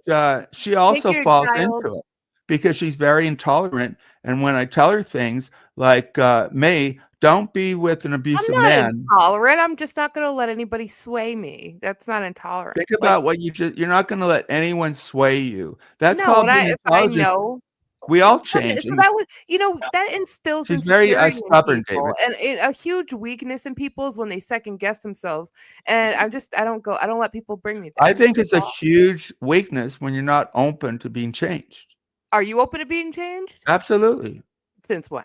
she also falls into it because she's very intolerant. And when I tell her things like, May, don't be with an abusive man. I'm not intolerant. I'm just not going to let anybody sway me. That's not intolerant. Think about what you're not going to let anyone sway you. That's called being intelligent. I know. We all change. So that would, that instills she's very stubborn, in people. David. And a huge weakness in people is when they second guess themselves. And I don't let people bring me there. I think it's a huge weakness when you're not open to being changed. Are you open to being changed? Absolutely. Since when?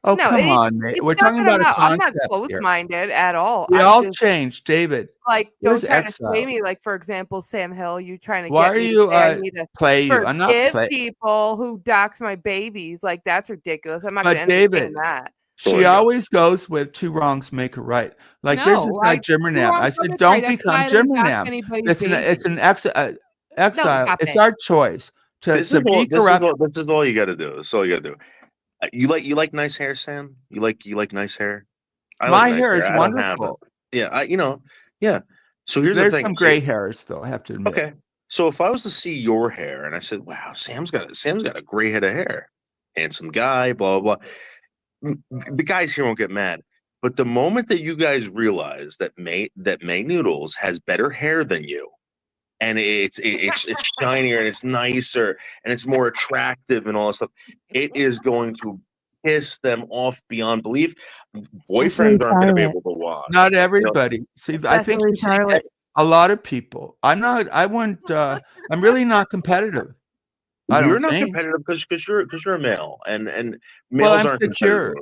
Oh, no, come on, mate. We're talking about a concept. I'm not close-minded at all. We all change, David. Like, don't try to sway me. Like, for example, Sam Hill, you trying to Why get are me you to need to play you? I'm not forgive people who dox my babies. Like, that's ridiculous. I'm not going to entertain that. She always goes with 2 wrongs make a right. Like, there's this guy Jimmer Knapp. I said, don't become Jimmer Knapp. It's an exile. It's our choice to be corrupt. This is all you got to do. That's all you got to do. You like nice hair, Sam? You like nice hair? My hair is wonderful. Yeah, yeah. So here's the thing. There's some gray hairs, though. I have to admit. Okay. So if I was to see your hair and I said, "Wow, Sam's got a gray head of hair, handsome guy, blah blah blah," the guys here won't get mad. But the moment that you guys realize that May Noodles has better hair than you, and it's shinier and it's nicer and it's more attractive and all that stuff, it is going to piss them off beyond belief. Boyfriends aren't going to be able to watch. Not everybody. See, I think a lot of people. I'm really not competitive. You're not competitive because you're a male and males aren't secure.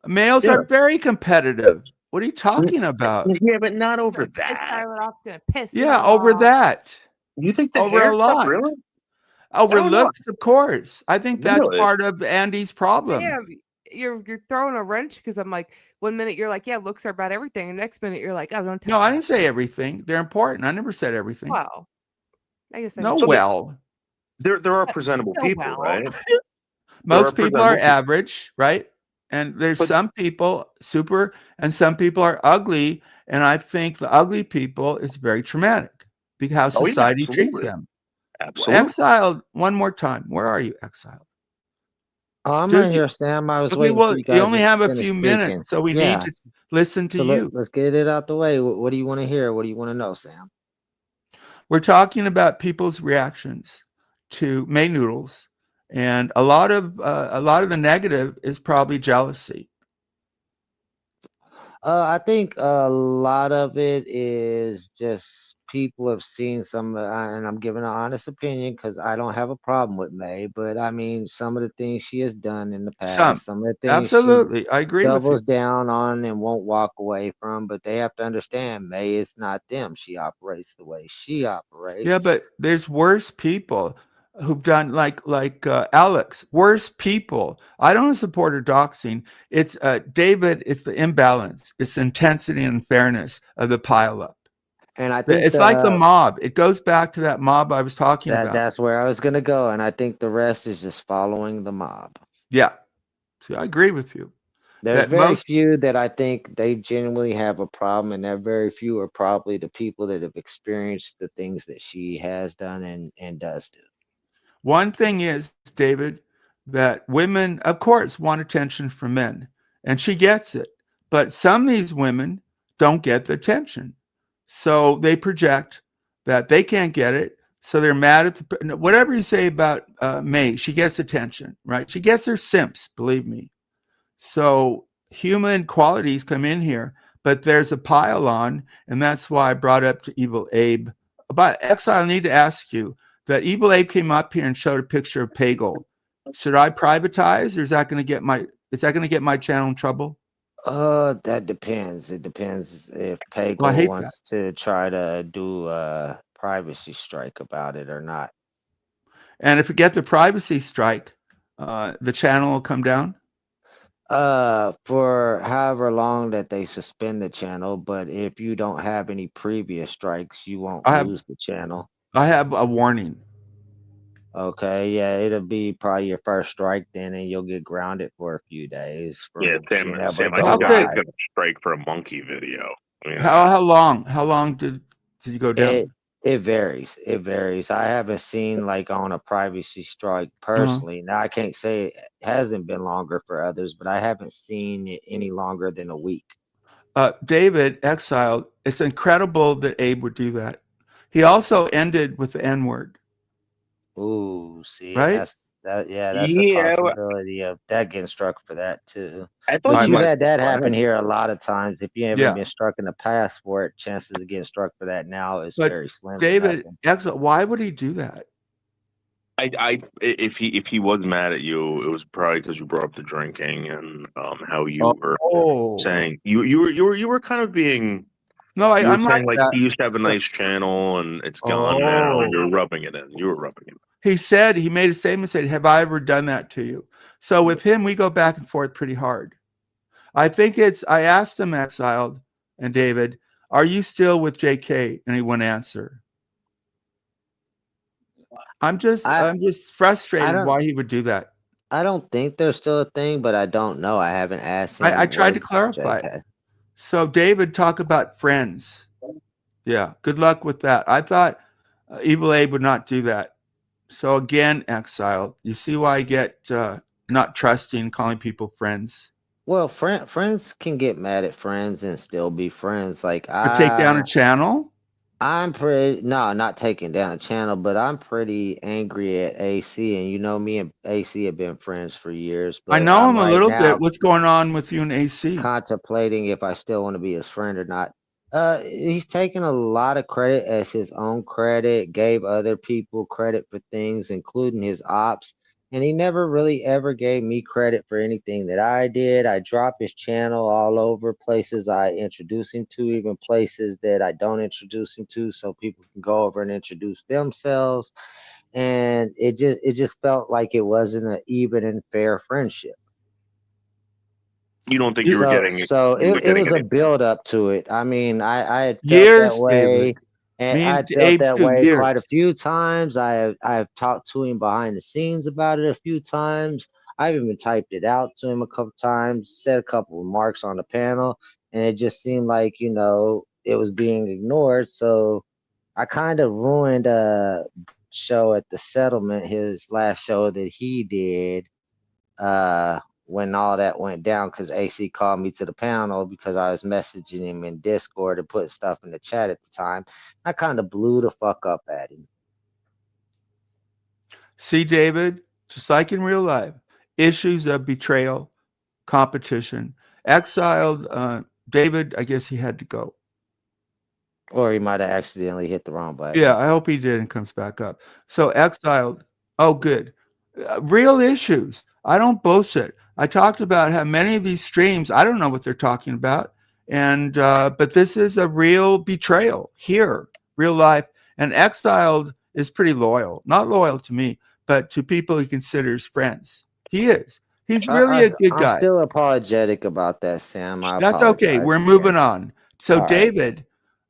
Males are very competitive. What are you talking about? Yeah, but not over that. Over that. You think the over hair a lot? Stuff, really? Over looks, of course. I think that's part of Andy's problem. Yeah, you're throwing a wrench because I'm like, one minute you're like, yeah, looks are about everything, and the next minute you're like, oh, don't. No, I didn't say everything. They're important. I never said everything. Wow. I guess. There are presentable people, right? Most people are average, right? And there's some people super, and some people are ugly. And I think the ugly people is very traumatic because how society treats them. Absolutely. Exiled one more time. Where are you, exiled? I'm right here, Sam. I was waiting for you guys. You only have a few minutes, so we need to listen to you. Let's get it out the way. What do you want to hear? What do you want to know, Sam? We're talking about people's reactions to May Noodles. And a lot of the negative is probably jealousy. I think a lot of it is just people have seen some, and I'm giving an honest opinion because I don't have a problem with May, but I mean some of the things she has done in the past, some of the things absolutely, I agree. Doubles down on and won't walk away from, but they have to understand May is not them. She operates the way she operates. Yeah, but there's worse people who've done like Alex, worse people. I don't support her doxing. It's David, it's the imbalance. It's the intensity and fairness of the pile up. And I think it's like the mob. It goes back to that mob I was talking about. That's where I was gonna go, and I think the rest is just following the mob. Yeah. See, I agree with you. There's very few that I think they genuinely have a problem, and that very few are probably the people that have experienced the things that she has done and does do. One thing is, David, that women, of course, want attention from men, and she gets it. But some of these women don't get the attention. So they project that they can't get it. So they're mad at whatever you say about May, she gets attention, right? She gets her simps, believe me. So human qualities come in here, but there's a pile on, and that's why I brought up to Evil Abe. About Exile, I need to ask you that Evil Abe came up here and showed a picture of Pagel. Should I privatize, or is that going to get my channel in trouble? That depends. It depends if Pagel wants to try to do a privacy strike about it or not. And if we get the privacy strike, the channel will come down? For however long that they suspend the channel, but if you don't have any previous strikes, you won't lose the channel. I have a warning. Okay, yeah, it'll be probably your first strike then, and you'll get grounded for a few days. Yeah, Sam, I just got a strike for a monkey video. How long did you go down? It varies. It varies. I haven't seen like on a privacy strike personally. Now I can't say it hasn't been longer for others, but I haven't seen it any longer than a week. David Exiled, it's incredible that Abe would do that. He also ended with the N-word. Ooh, see, right? That's a possibility of that getting struck for that too. I thought you had that happen here a lot of times. If you haven't been struck in the past for it, chances of getting struck for that now is very slim. David, why would he do that? If he was mad at you, it was probably because you brought up the drinking and how you were saying you were kind of being. No, I'm saying like he used to have a nice channel and it's gone now, and you're rubbing it in. You were rubbing it in. He made a statement, said, "Have I ever done that to you?" So with him, we go back and forth pretty hard. I asked him, Exiled and David, "Are you still with JK?" And he wouldn't answer. I'm just frustrated why he would do that. I don't think there's still a thing, but I don't know. I haven't asked him. I tried to clarify. So David, talk about friends. Yeah, good luck with that. I thought Evil Abe would not do that. So again, Exile, you see why I get not trusting, calling people friends. Well, friends can get mad at friends and still be friends. Like take down a channel. I'm not taking down a channel, but I'm pretty angry at AC, and you know me and AC have been friends for years. But I know him a little bit. What's going on with you and AC? Contemplating if I still want to be his friend or not. He's taken a lot of credit as his own credit, gave other people credit for things, including his ops. And he never really ever gave me credit for anything that I did. I drop his channel all over places I introduce him to, even places that I don't introduce him to, so people can go over and introduce themselves. And it just felt like it wasn't an even and fair friendship. You don't think you were getting it? So it was a build up to it. I mean, I had felt that way. David. And I felt that way quite a few times. I've talked to him behind the scenes about it a few times. I've even typed it out to him a couple times, said a couple remarks on the panel, and it just seemed like, it was being ignored. So I kind of ruined a show at the settlement, his last show that he did, when all that went down, because AC called me to the panel because I was messaging him in Discord and putting stuff in the chat at the time. I kind of blew the fuck up at him. See, David, just like in real life, issues of betrayal, competition. Exiled, David, I guess he had to go. Or he might have accidentally hit the wrong button. Yeah, I hope he did and comes back up. So Exiled, oh, good. Real issues. I don't bullshit. I talked about how many of these streams, I don't know what they're talking about. And, but this is a real betrayal here, real life. And Exiled is pretty loyal, not loyal to me, but to people he considers friends. He is. He's really a good guy. I'm still apologetic about that, Sam. That's okay. We're moving on. So David,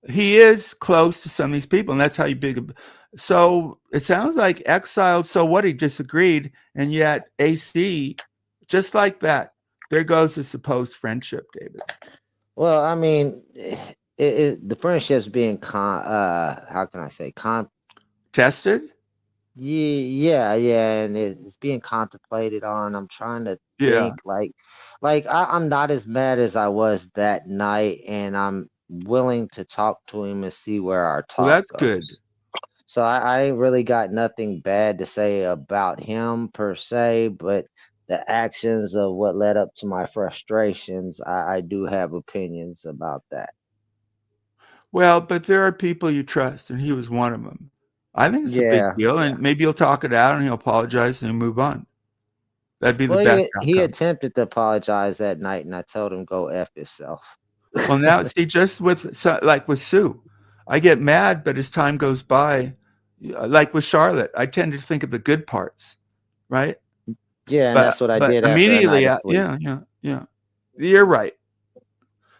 he is close to some of these people, and that's how you big. So it sounds like Exiled. So what? He disagreed, and yet AC, just like that, there goes the supposed friendship, David. Well, I mean, the friendship's being how can I say tested? Yeah, and it's being contemplated on. I'm trying to Yeah. think I'm not as mad as I was that night, and I'm willing to talk to him and see where our talk Well, that's goes. good. So I ain't really got nothing bad to say about him per se, but the actions of what led up to my frustrations, I do have opinions about that. Well, but there are people you trust, and he was one of them. I think it's a big deal, and maybe he'll talk it out and he'll apologize and he'll move on. That'd be the best outcome. He attempted to apologize that night, and I told him go F yourself. Well, now see, just with Sue, I get mad, but as time goes by, like with Charlotte, I tend to think of the good parts, right? Yeah, and that's what I did immediately. Yeah. You're right.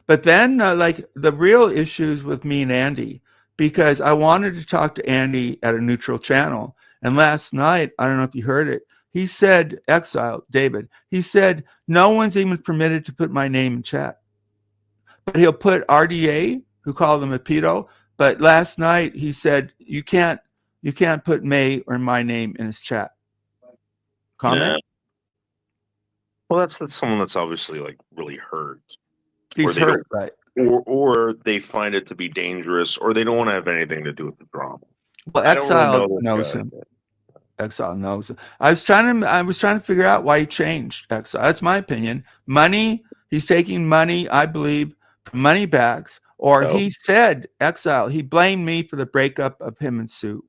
But then, like the real issues with me and Andy, because I wanted to talk to Andy at a neutral channel, and last night, I don't know if you heard it, he said, Exile, David, he said, no one's even permitted to put my name in chat. But he'll put RDA, who called him a pedo. But last night he said, you can't put May or my name in his chat. Comment? Yeah. Well, that's someone that's obviously like really hurt. He's hurt, right? Or they find it to be dangerous, or they don't want to have anything to do with the drama. Well, Exile knows him. Exile knows him. I was trying to figure out why he changed Exile. That's my opinion. Money. He's taking money, I believe, from money bags. Or he said, Exile, he blamed me for the breakup of him and Sue.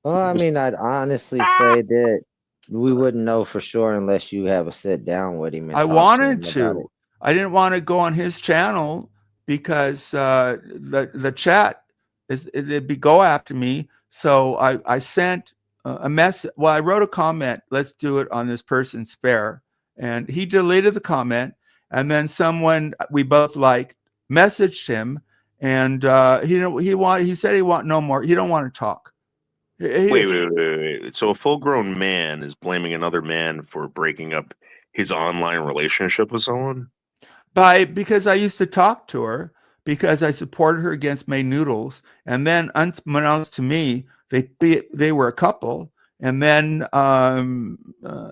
Well, I mean, I'd honestly say that we wouldn't know for sure unless you have a sit down with him. And I wanted to. I didn't want to go on his channel because the chat it'd go after me. So I sent a message. Well, I wrote a comment. Let's do it on this person's spare, and he deleted the comment. And then someone we both liked messaged him, and he said he want no more. He don't want to talk. Wait. So a full-grown man is blaming another man for breaking up his online relationship with someone? Because I used to talk to her, because I supported her against May Noodles, and then unbeknownst to me, they were a couple, and then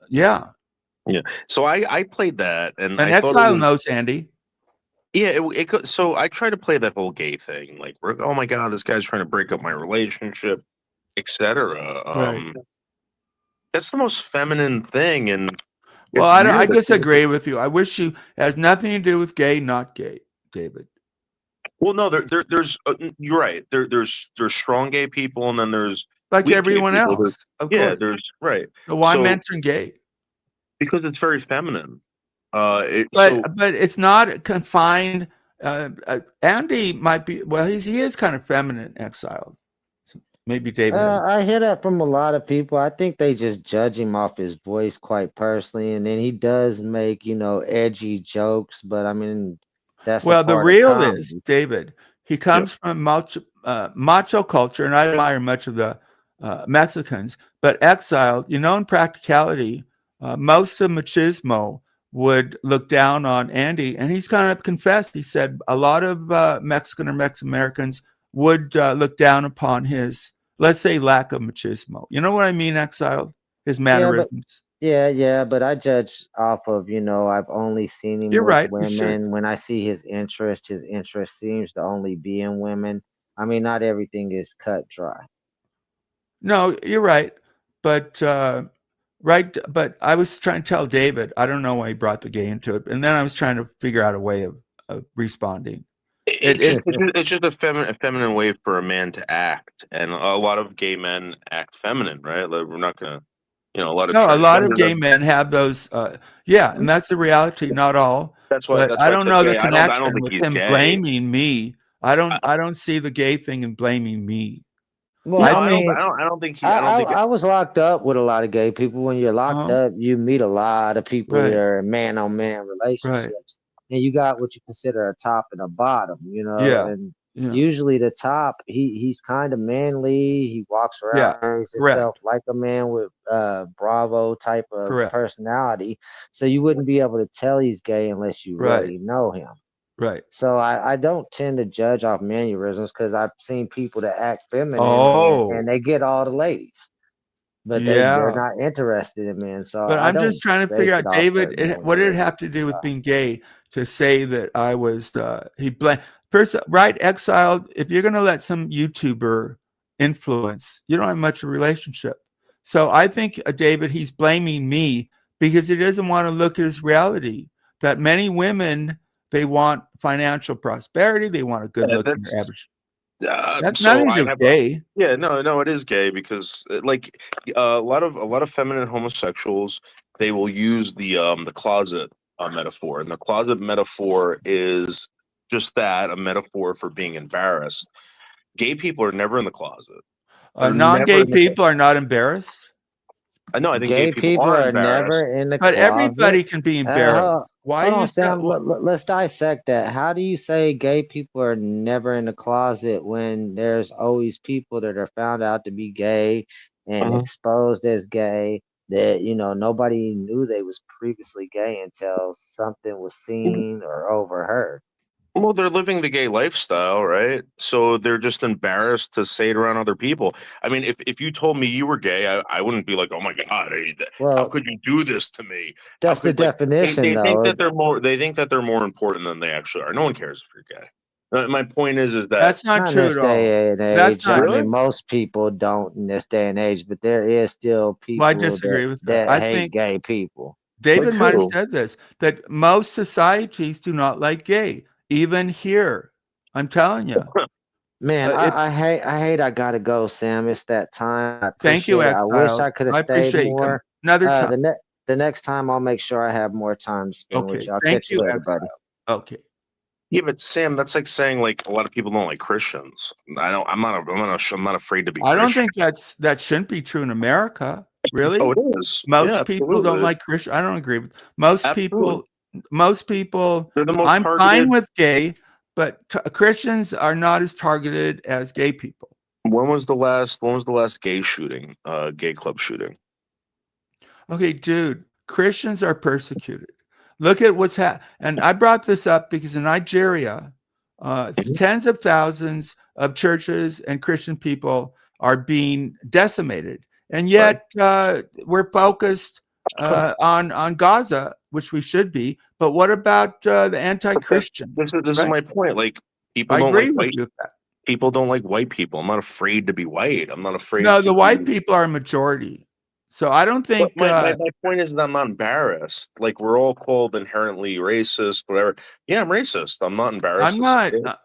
yeah. So I played that, and Exile knows Andy. Yeah, so I tried to play that whole gay thing, like, oh my god, this guy's trying to break up my relationship, etc. Right. That's the most feminine thing, and well, I disagree with you. I wish it has nothing to do with gay, not gay, David. Well, no, there's you're right. There's strong gay people, and then there's like everyone else. Yeah, there's right. So why mention gay? Because it's very feminine. But it's not confined. Andy might be. Well, he is kind of feminine, Exiled. Maybe David. I hear that from a lot of people. I think they just judge him off his voice quite personally, and then he does make edgy jokes. But I mean, that's the real is David. He comes from macho culture, and I admire much of the Mexicans. But Exiled, in practicality, most of machismo would look down on Andy, and he's kind of confessed. He said a lot of Mexican or Mex-Americans would look down upon his, let's say, lack of machismo. You know what I mean, Exiled? His mannerisms. Yeah, but I judge off of, I've only seen him with women. When I see his interest seems to only be in women. I mean, not everything is cut dry. No, you're right. But but I was trying to tell David, I don't know why he brought the gay into it. And then I was trying to figure out a way of responding. It's just a feminine way for a man to act, and a lot of gay men act feminine, right? Like, we're not gonna, a lot of gay men have those. And that's the reality. Not all. That's why. I don't know the connection with him blaming me. I don't see the gay thing in blaming me. Well, I don't think I was locked up with a lot of gay people. When you're locked up, you meet a lot of people that are man-on-man relationships. And you got what you consider a top and a bottom, Yeah. And usually the top, he's kind of manly. He walks around, carries himself like a man with Bravo type of personality. So you wouldn't be able to tell he's gay unless you really know him. Right. So I don't tend to judge off mannerisms because I've seen people that act feminine and they get all the ladies, but they're not interested in men. So but I'm just trying to figure out, David, what did it have to do with being gay to say that I was right, exiled? If you're going to let some YouTuber influence, you don't have much of a relationship. So I think, David, he's blaming me because he doesn't want to look at his reality. That many women, they want financial prosperity. They want a good-looking average. That's nothing to do with gay. No, it is gay because, like, a lot of feminine homosexuals, they will use the closet metaphor, and the closet metaphor is just that, a metaphor for being embarrassed. Gay people are never in the closet. Non-gay people are not embarrassed. I know. I think gay people are never in the closet. But everybody can be embarrassed. Why hold on, Sam? Let's dissect that. How do you say gay people are never in the closet when there's always people that are found out to be gay and exposed as gay that nobody knew they was previously gay until something was seen or overheard? Well, they're living the gay lifestyle, right? So they're just embarrassed to say it around other people. I mean, if you told me you were gay, I wouldn't be like, oh my God, how could you do this to me? That's the definition, they though. Think that they think that they're more important than they actually are. No one cares if you're gay. My point is that that's not true at all. That's not really? Most people don't in this day and age, but there is still people I disagree with that. I hate gay people. David might have said this, that most societies do not like gay. Even here, I'm telling you, man. I hate. I gotta go, Sam. It's that time. Thank you, Exile. I wish I could have stayed more. Another time. The next time, I'll make sure I have more time to spend with you. I'll catch you later, buddy. Okay. Yeah, but Sam, that's like saying like a lot of people don't like Christians. I'm not afraid to be. I don't think that shouldn't be true in America. Really? Oh, it is. Most people don't like Christians. I don't agree with most people. Most people, I'm fine with gay, but Christians are not as targeted as gay people. When was the last gay shooting, gay club shooting? Okay, dude, Christians are persecuted. Look at what's happened. And I brought this up because in Nigeria, tens of thousands of churches and Christian people are being decimated. And yet we're focused on Gaza, which we should be, but what about the anti-Christian? This is my point. Like, people don't like white people. People don't like white people. I'm not afraid to be white. I'm not afraid. No, the white people are a majority, so I don't think. My point is that I'm not embarrassed. Like, we're all called inherently racist, whatever. Yeah, I'm racist. I'm not embarrassed. I'm not.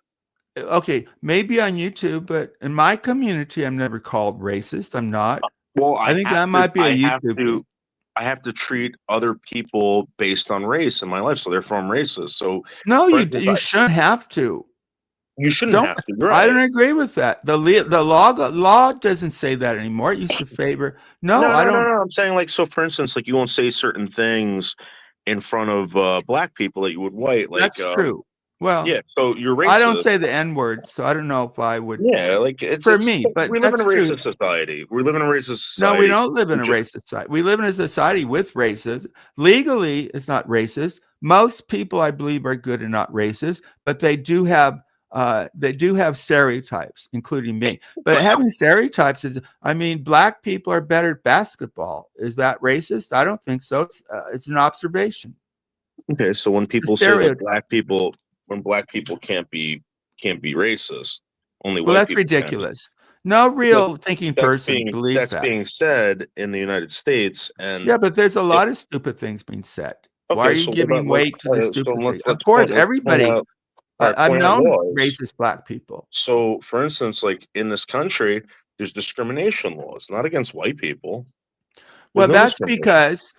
Okay, maybe on YouTube, but in my community, I'm never called racist. I'm not. Well, I think that might be a YouTube. I have to treat other people based on race in my life, so therefore I'm racist. So no, you shouldn't have to. You shouldn't have to. Right. I don't agree with that. The law doesn't say that anymore. It used to favor. No, I don't. No. I'm saying, like, so for instance, like, you won't say certain things in front of black people that you would white. Like, that's true. Well, yeah. So you're racist. I don't say the N word, so I don't know if I would. Yeah, like it's me, but we live in a racist society. We live in a racist society. No, we don't live in a racist society. We live in a society with racism. Legally, it's not racist. Most people, I believe, are good and not racist, but they do have stereotypes, including me. But having stereotypes black people are better at basketball. Is that racist? I don't think so. It's an observation. Okay, so when people say that black people can't be racist, only white that's ridiculous. No real thinking person believes that. That's being said in the United States, and but there's a lot of stupid things being said. Why are you giving weight to the stupid things? Of course, everybody. I've known racist black people. So, for instance, like in this country, there's discrimination laws, not against white people. Well, that's because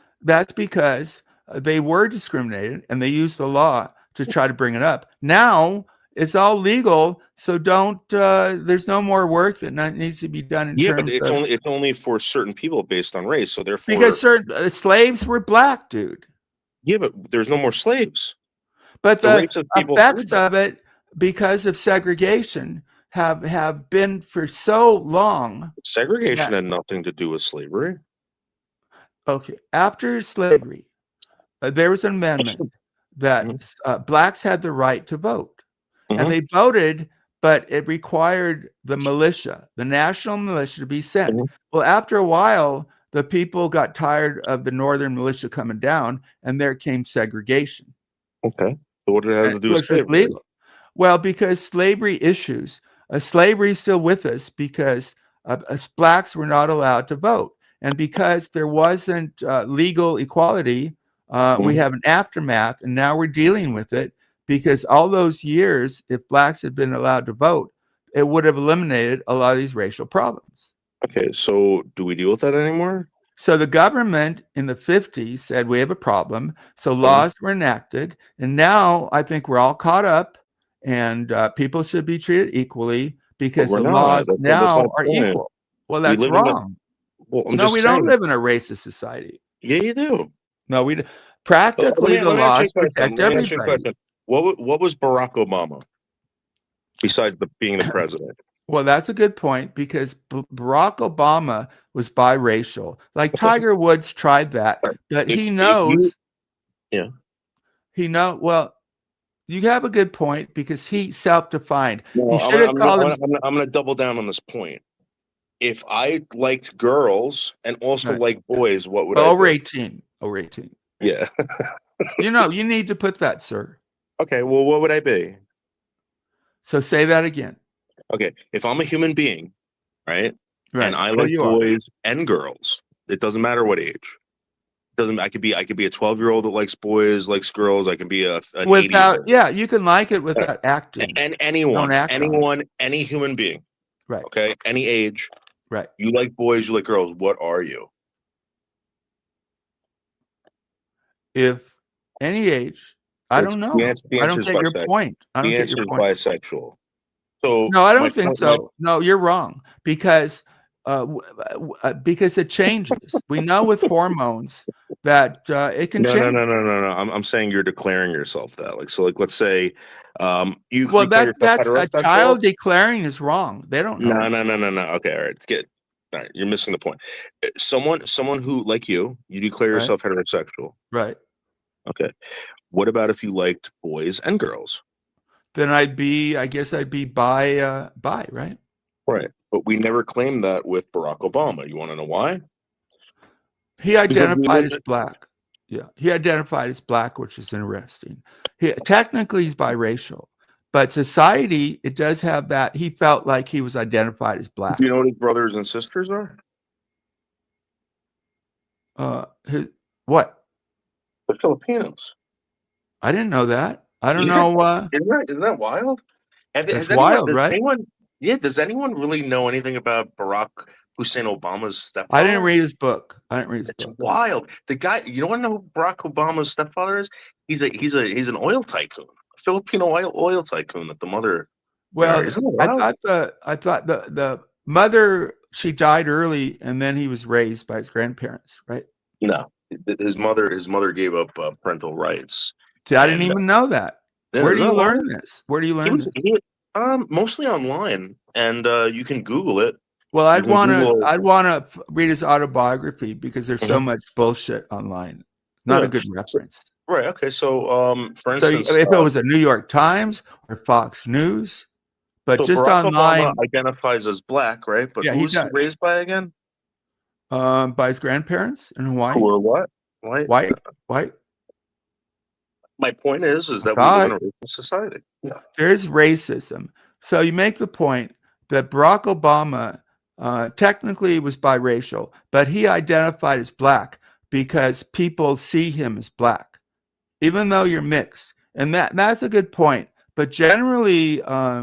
they were discriminated, and they used the law to try to bring it up. Now it's all legal, so there's no more work that needs to be done. But it's only for certain people based on race. So therefore, because certain slaves were black, dude. Yeah, but there's no more slaves. But the effects of it, because of segregation, have been for so long. Segregation had nothing to do with slavery. Okay, after slavery, there was an amendment that blacks had the right to vote, and they voted, but it required the militia, the national militia, to be sent. Well, after a while, the people got tired of the northern militia coming down, and there came segregation. Okay, so what did it have to do with slavery? Legal. Well, because slavery issues, slavery is still with us because blacks were not allowed to vote. And because there wasn't legal equality, we have an aftermath, and now we're dealing with it because all those years, if blacks had been allowed to vote, it would have eliminated a lot of these racial problems. Okay, so do we deal with that anymore? So the government in the 50s said we have a problem. So laws were enacted, and now I think we're all caught up, and people should be treated equally because the laws now are equal. Well, that's wrong. No, we don't live in a racist society. Yeah, you do. No, we practically the laws protect everybody. What was Barack Obama besides being the president? Well, that's a good point because Barack Obama was biracial. Like Tiger Woods tried that, but he knows. Well, you have a good point because he self-defined. No, I'm going to double down on this point. If I liked girls and also liked boys, what would I do? Over 18. Over 18. Yeah. You need to put that, sir. Okay, well, what would I be? So say that again. Okay, if I'm a human being, right? And I like boys and girls, it doesn't matter what age. I could be a 12-year-old that likes boys, likes girls. I can be an 80-year-old. You can like it without acting. And anyone, any human being. Right. Okay, any age. Right. You like boys, you like girls. What are you? If any age, I don't know. I don't get your point. I don't get your point. Bisexual. So no, I don't think so. No, you're wrong because it changes. We know with hormones that it can change. No. I'm saying you're declaring yourself that. Like let's say you. Well, that's a child declaring is wrong. They don't know. No. Okay, all right. All right, you're missing the point. Someone who, like you declare yourself heterosexual. Right. Okay. What about if you liked boys and girls? Then I guess I'd be bi, right? Right. But we never claimed that with Barack Obama. You want to know why? He identified as black. Yeah. He identified as black, which is interesting. Technically, he's biracial. But society, it does have that. He felt like he was identified as black. Do you know what his brothers and sisters are? What? The Filipinos. I didn't know that. I don't know. Isn't that wild? It's wild, right? Does anyone really know anything about Barack Hussein Obama's stepfather? I didn't read his book. It's wild. The guy, you don't know who Barack Obama's stepfather is? He's an oil tycoon. Filipino oil tycoon that the mother. Well, I thought the mother, she died early, and then he was raised by his grandparents, right? No, his mother gave up parental rights. See, I didn't even know that. Where do you learn this? Where do you learn this? Mostly online, and you can Google it. Well, I'd want to read his autobiography because there's so much bullshit online. Not a good reference. Right. Okay. So, for instance, if it was a New York Times or Fox News, but so just Barack online, Obama identifies as black, right? But who's he raised by again? By his grandparents in Hawaii. Who are what? White. My point is that we live in a racist society. Yeah. There's racism. So you make the point that Barack Obama technically was biracial, but he identified as black because people see him as black, even though you're mixed. And that's a good point. But generally, I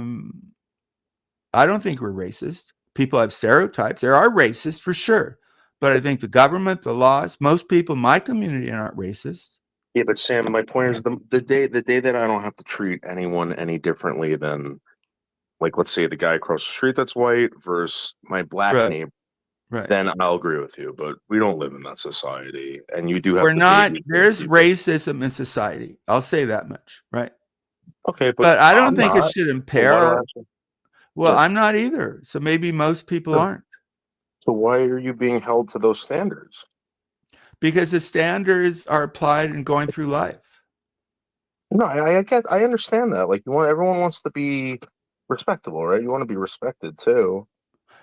don't think we're racist. People have stereotypes. There are racists for sure. But I think the government, the laws, most people in my community aren't racist. Yeah, but Sam, my point is the day that I don't have to treat anyone any differently than, like, let's say the guy across the street that's white versus my black neighbor, then I'll agree with you. But we don't live in that society, and you do have. We're not. There's racism in society. I'll say that much, right? Okay, but I don't I'm think it not. should So why do I impair. have to- Well, Yeah. I'm not either. So maybe most people Yeah. aren't, So why are you being held to those standards? because the standards are applied in going through life. No, I understand that. Like everyone wants to be respectable, right? You want to be respected too.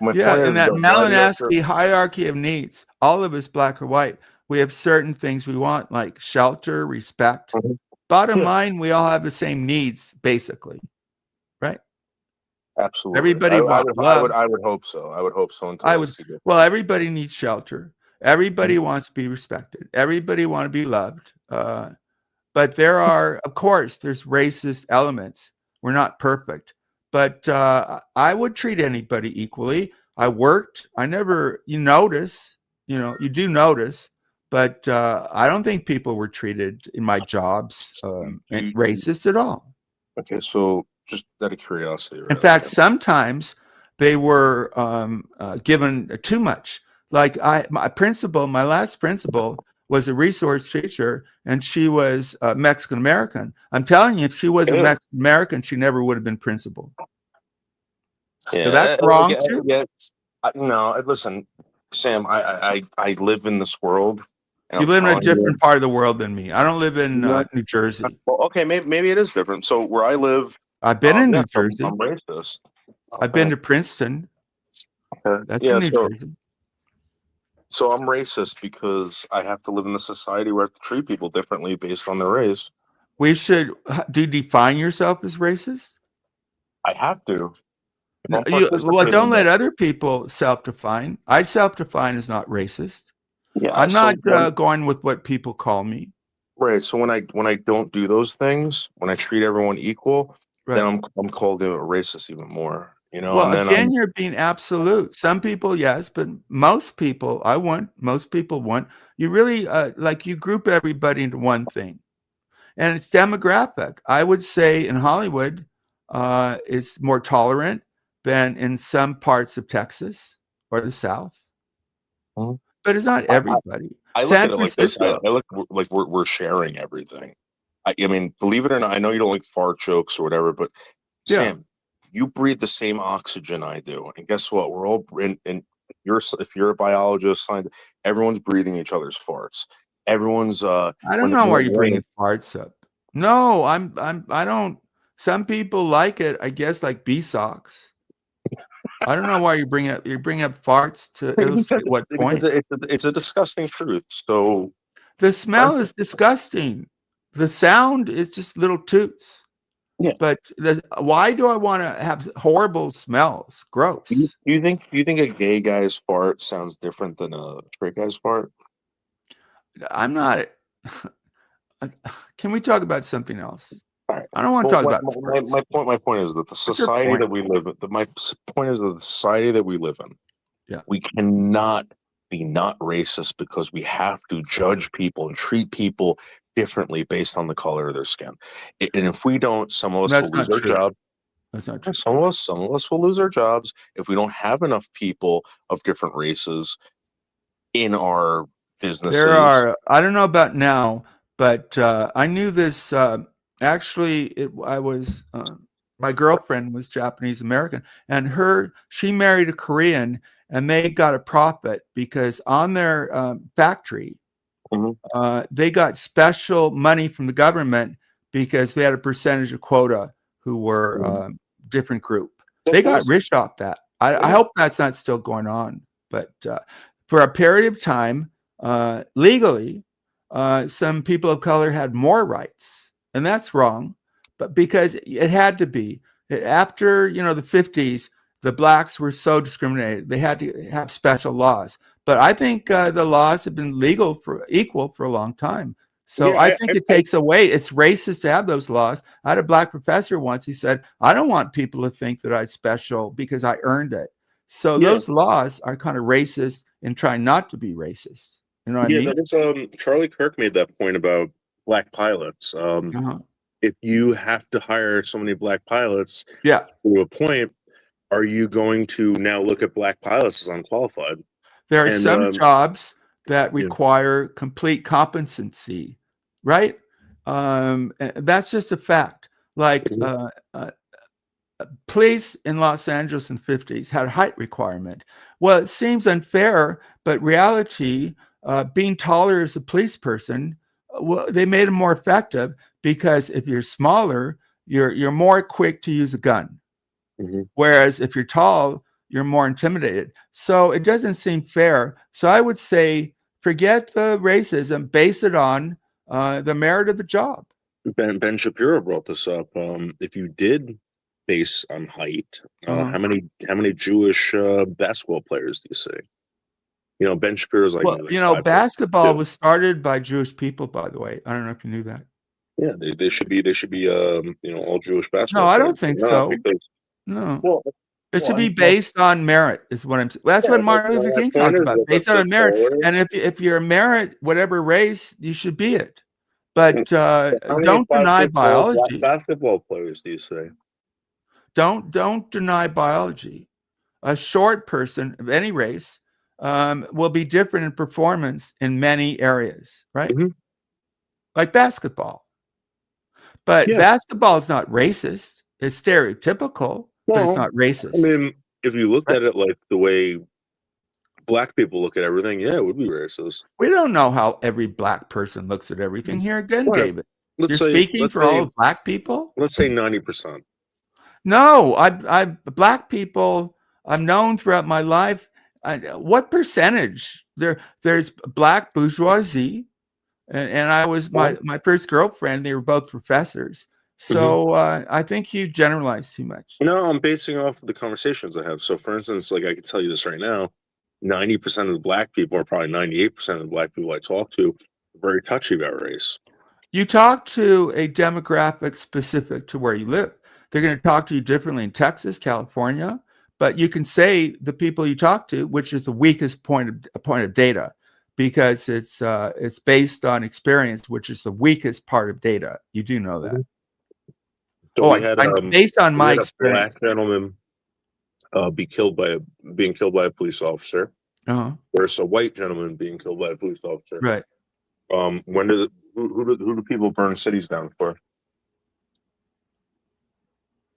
My Yeah, point in is that that why do you have to? Malinowski hierarchy of needs, all of us, black or white, we have certain things we want, like shelter, respect. Mhm. Bottom Yeah. line, we all have the same needs, basically, right? Absolutely. Everybody wants love. I would hope so. I would hope so until I I would. see it. Well, everybody needs shelter. Everybody wants to be respected. Everybody want to be loved. But there are, of course, there's racist elements. We're not perfect, but I would treat anybody equally. I worked. I never. You notice. You know, you do notice. But I don't think people were treated in my jobs racist at all. Okay, so just out of curiosity, right? In fact, sometimes they were given too much. Like my last principal was a resource teacher, and she was Mexican American. I'm telling you, if she wasn't Mexican American, she never would have been principal. Yeah, so that's wrong too. Yeah, no, listen, Sam. I live in this world. You live in a different part of the world than me. I don't live in New Jersey. Well, okay, maybe it is different. So where I live, I've been in New Jersey. I'm racist. I've been to Princeton. Okay. That's in New Jersey. So I'm racist because I have to live in a society where I have to treat people differently based on their race. Do you define yourself as racist? I have to. No, don't let other people self-define. I self-define as not racist. Yeah, I'm not going with what people call me. Right. So when I don't do those things, when I treat everyone equal, then I'm called a racist even more. You know. Well, and then again, you're being absolute. Some people, yes, but most people, most people want. You really like you group everybody into one thing, and it's demographic. I would say in Hollywood, it's more tolerant than in some parts of Texas or the South. Mm-hmm. But it's not everybody. I look at it like this. I look like we're sharing everything. I mean, believe it or not, I know you don't like fart jokes or whatever, but Sam, you breathe the same oxygen I do, and guess what? We're all if you're a biologist, everyone's breathing each other's farts. Everyone's. I don't know why you're bringing farts up. No, I don't. Some people like it. I guess like bee socks. I don't know why you bring up farts to illustrate what point. It's a disgusting truth. So the smell is disgusting. The sound is just little toots. Yeah. But why do I want to have horrible smells? Gross. Do you think a gay guy's fart sounds different than a straight guy's fart? I'm not. Can we talk about something else? I don't want to talk about my point is that the society that we live in. My point is that the society that we live in. Yeah, we cannot be not racist because we have to judge people and treat people differently based on the color of their skin. And if we don't, some of us will lose our job. That's not true. Some of us will lose our jobs if we don't have enough people of different races in our businesses. There are. I don't know about now, but I knew this. Actually, my girlfriend was Japanese American, and she married a Korean, and they got a profit because on their factory, they got special money from the government because they had a percentage of quota who were different group. They got rich off that. I hope that's not still going on, but for a period of time, legally, some people of color had more rights. And that's wrong, but because it had to be. After the 50s, the blacks were so discriminated, they had to have special laws. But I think the laws have been equal for a long time. So I think it takes away. It's racist to have those laws. I had a black professor once. He said, "I don't want people to think that I'm special because I earned it." So those laws are kind of racist and trying not to be racist. You know what I mean? That was Charlie Kirk made that point about black pilots. If you have to hire so many black pilots to a point, are you going to now look at black pilots as unqualified? There are some jobs that require complete competency, right? That's just a fact. like Mhm. police in Los Angeles in the 50s had a height requirement. Well, it seems unfair, but reality, being taller as a police person, well, they made them more effective because if you're smaller, you're more quick to use a gun. Mhm. Whereas if you're tall, you're more intimidated. So it doesn't seem fair. So I would say forget the racism, base it on the merit of the job. Ben Shapiro brought this up. If you did base on height, how many Jewish basketball players do you see? You know, Ben Shapiro's like, Well, maybe like you know, 5'2". basketball was started by Jewish people, by the way. I don't know if you knew that. Yeah, they should be all Jewish No, basketball I players. don't think Not so. because No. well, It should be well, based on merit, is what I'm saying. That's yeah, what but Martin my Luther King point talked is about, that based they're on merit. taller. And if you're a merit, whatever race, you should be it. But How many don't deny 5'4" black biology. basketball players do you say? Don't deny biology. A short person of any race will be different in performance in many areas, right? Mhm. Like basketball. But Yeah. basketball is not racist. It's stereotypical, but it's Well, not racist. I mean, if you looked Right? at it like the way black people look at everything, yeah, it would be racist. We don't know how every black person looks at everything. Here again, Right. David. You're speaking for all of black people? Let's say 90%. No, black people I've known throughout my life. What percentage? There's black bourgeoisie, and I was my first girlfriend. They were both professors. So I think you generalize too much. No, I'm basing off of the conversations I have. So, for instance, like I can tell you this right now, 90% of the black people, or probably 98% of the black people I talk to, are very touchy about race. You talk to a demographic specific to where you live. They're going to talk to you differently in Texas, California, but you can say the people you talk to, which is the weakest point of data, because it's based on experience, which is the weakest part of data. You do know that. Based on my experience. Black gentleman being killed by a police officer. There's a white gentleman being killed by a police officer. Right. Who do people burn cities down for?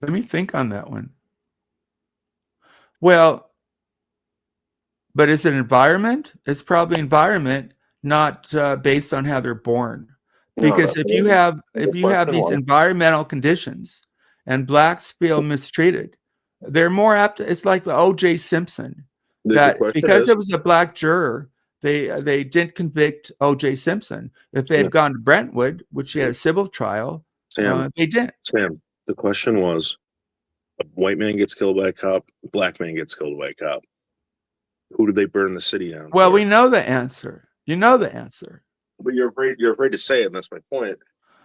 Let me think on that one. Well, but is it environment? It's probably environment, not based on how they're born. Because if you have these environmental conditions and blacks feel mistreated, they're more apt. It's like the O.J. Simpson, that because it was a black juror, they didn't convict O.J. Simpson. If they had gone to Brentwood, which had a civil trial, they didn't. Sam, the question was: a white man gets killed by a cop, a black man gets killed by a cop. Who did they burn the city down? Well, we know the answer. You know the answer. But you're afraid to say it, and that's my point.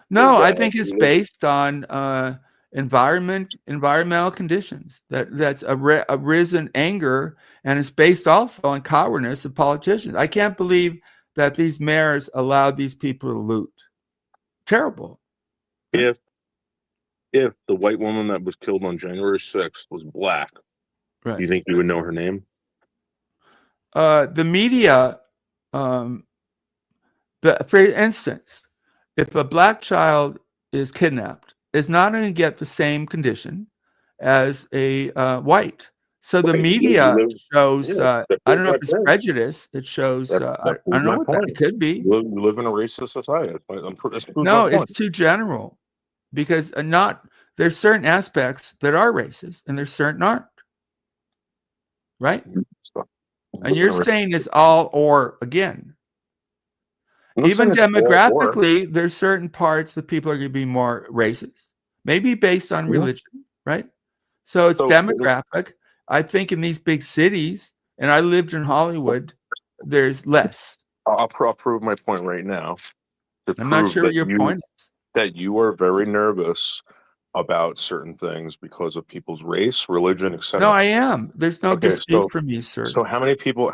No, I think it's based on environmental conditions. That's arisen anger, and it's based also on cowardice of politicians. I can't believe that these mayors allowed these people to loot. Terrible. If the white woman that was killed on January 6th was black, do you think you would know her name? The media, for instance, if a black child is kidnapped, is not going to get the same condition as a white. So the media shows, I don't know if it's prejudice. It shows, I don't know what that could be. You live in a racist society. No, it's too general, because there's certain aspects that are racist and there's certain aren't. Right? And you're saying it's all or again. Even demographically, there's certain parts that people are going to be more racist, maybe based on religion, right? So it's demographic. I think in these big cities, and I lived in Hollywood, there's less. I'll prove my point right now. I'm not sure what your point is. That you are very nervous about certain things because of people's race, religion, etc. No, I am. There's no dispute for me, sir. So how many people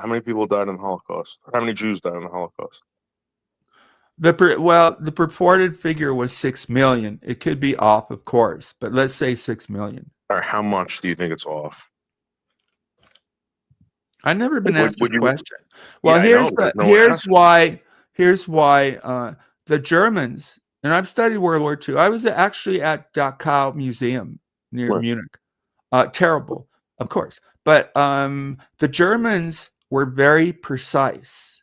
died in the Holocaust? How many Jews died in the Holocaust? The purported figure was 6 million. It could be off, of course, but let's say 6 million. Or how much do you think it's off? I've never been asked this question. Well, here's why the Germans and I've studied World War II. I was actually at Dachau Museum near Munich. Terrible, of course. But the Germans were very precise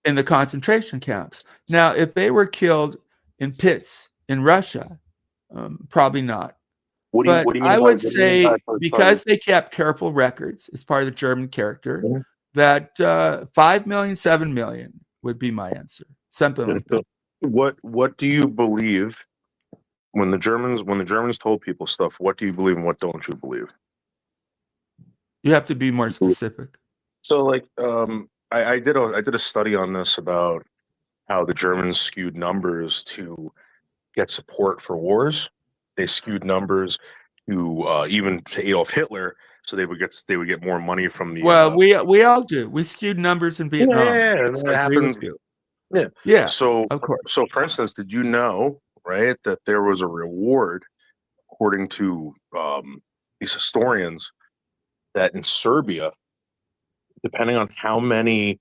in the concentration camps. Now, if they were killed in pits in Russia, probably not. But I would say because they kept careful records as part of the German character, that 5 million, 7 million would be my answer. Something like that. What do you believe when the Germans told people stuff? What do you believe and what don't you believe? You have to be more specific. So, like, I did a study on this about how the Germans skewed numbers to get support for wars. They skewed numbers to even to Adolf Hitler, so they would get more money from the. Well, we all do. We skewed numbers in Vietnam. Yeah, that happens. Yeah. So, for instance, did you know, right, that there was a reward, according to these historians, that in Serbia, depending on how many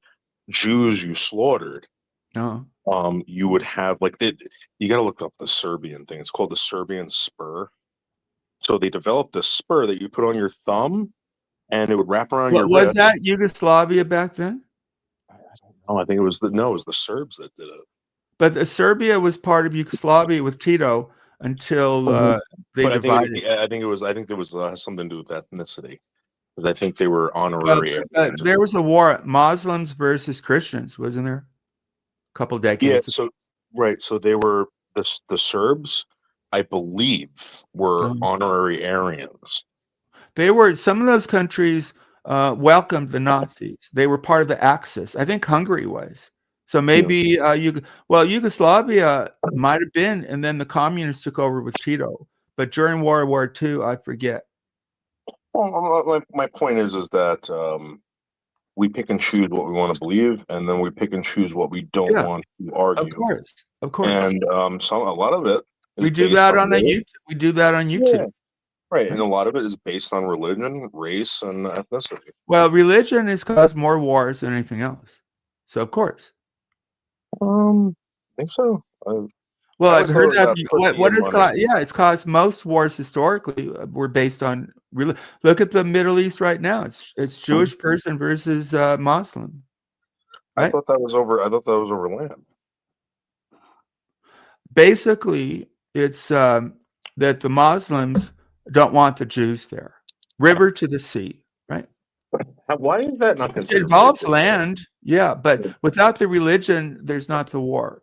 Jews you slaughtered, you would have you got to look up the Serbian thing. It's called the Serbian spur. So they developed this spur that you put on your thumb, and it would wrap around your wrist. Was that Yugoslavia back then? I think it was the Serbs that did it. But Serbia was part of Yugoslavia with Tito until they divided. I think there was something to do with ethnicity. Because I think they were honorary. There was a war, Muslims versus Christians, wasn't there? A couple decades. Yeah. So they were the Serbs, I believe, were honorary Aryans. They were. Some of those countries welcomed the Nazis. They were part of the Axis. I think Hungary was. So maybe Yugoslavia might have been, and then the communists took over with Tito. But during World War II, I forget. Well, my point is that we pick and choose what we want to believe, and then we pick and choose what we don't want to argue. Of course. And a lot of it. We do that on YouTube. We do that on YouTube. Yeah. Right, and a lot of it is based on religion, race, and ethnicity. Well, religion has caused more wars than anything else. So, of course. I think so. Well, I've heard that. What is caused? Yeah, it's caused most wars historically were based on. Look at the Middle East right now. It's Jewish person versus Muslim. Right? I thought that was over land. Basically, it's that the Muslims don't want the Jews there. River to the sea, right? Why is that not considered? It involves land, yeah, but without the religion, there's not the war.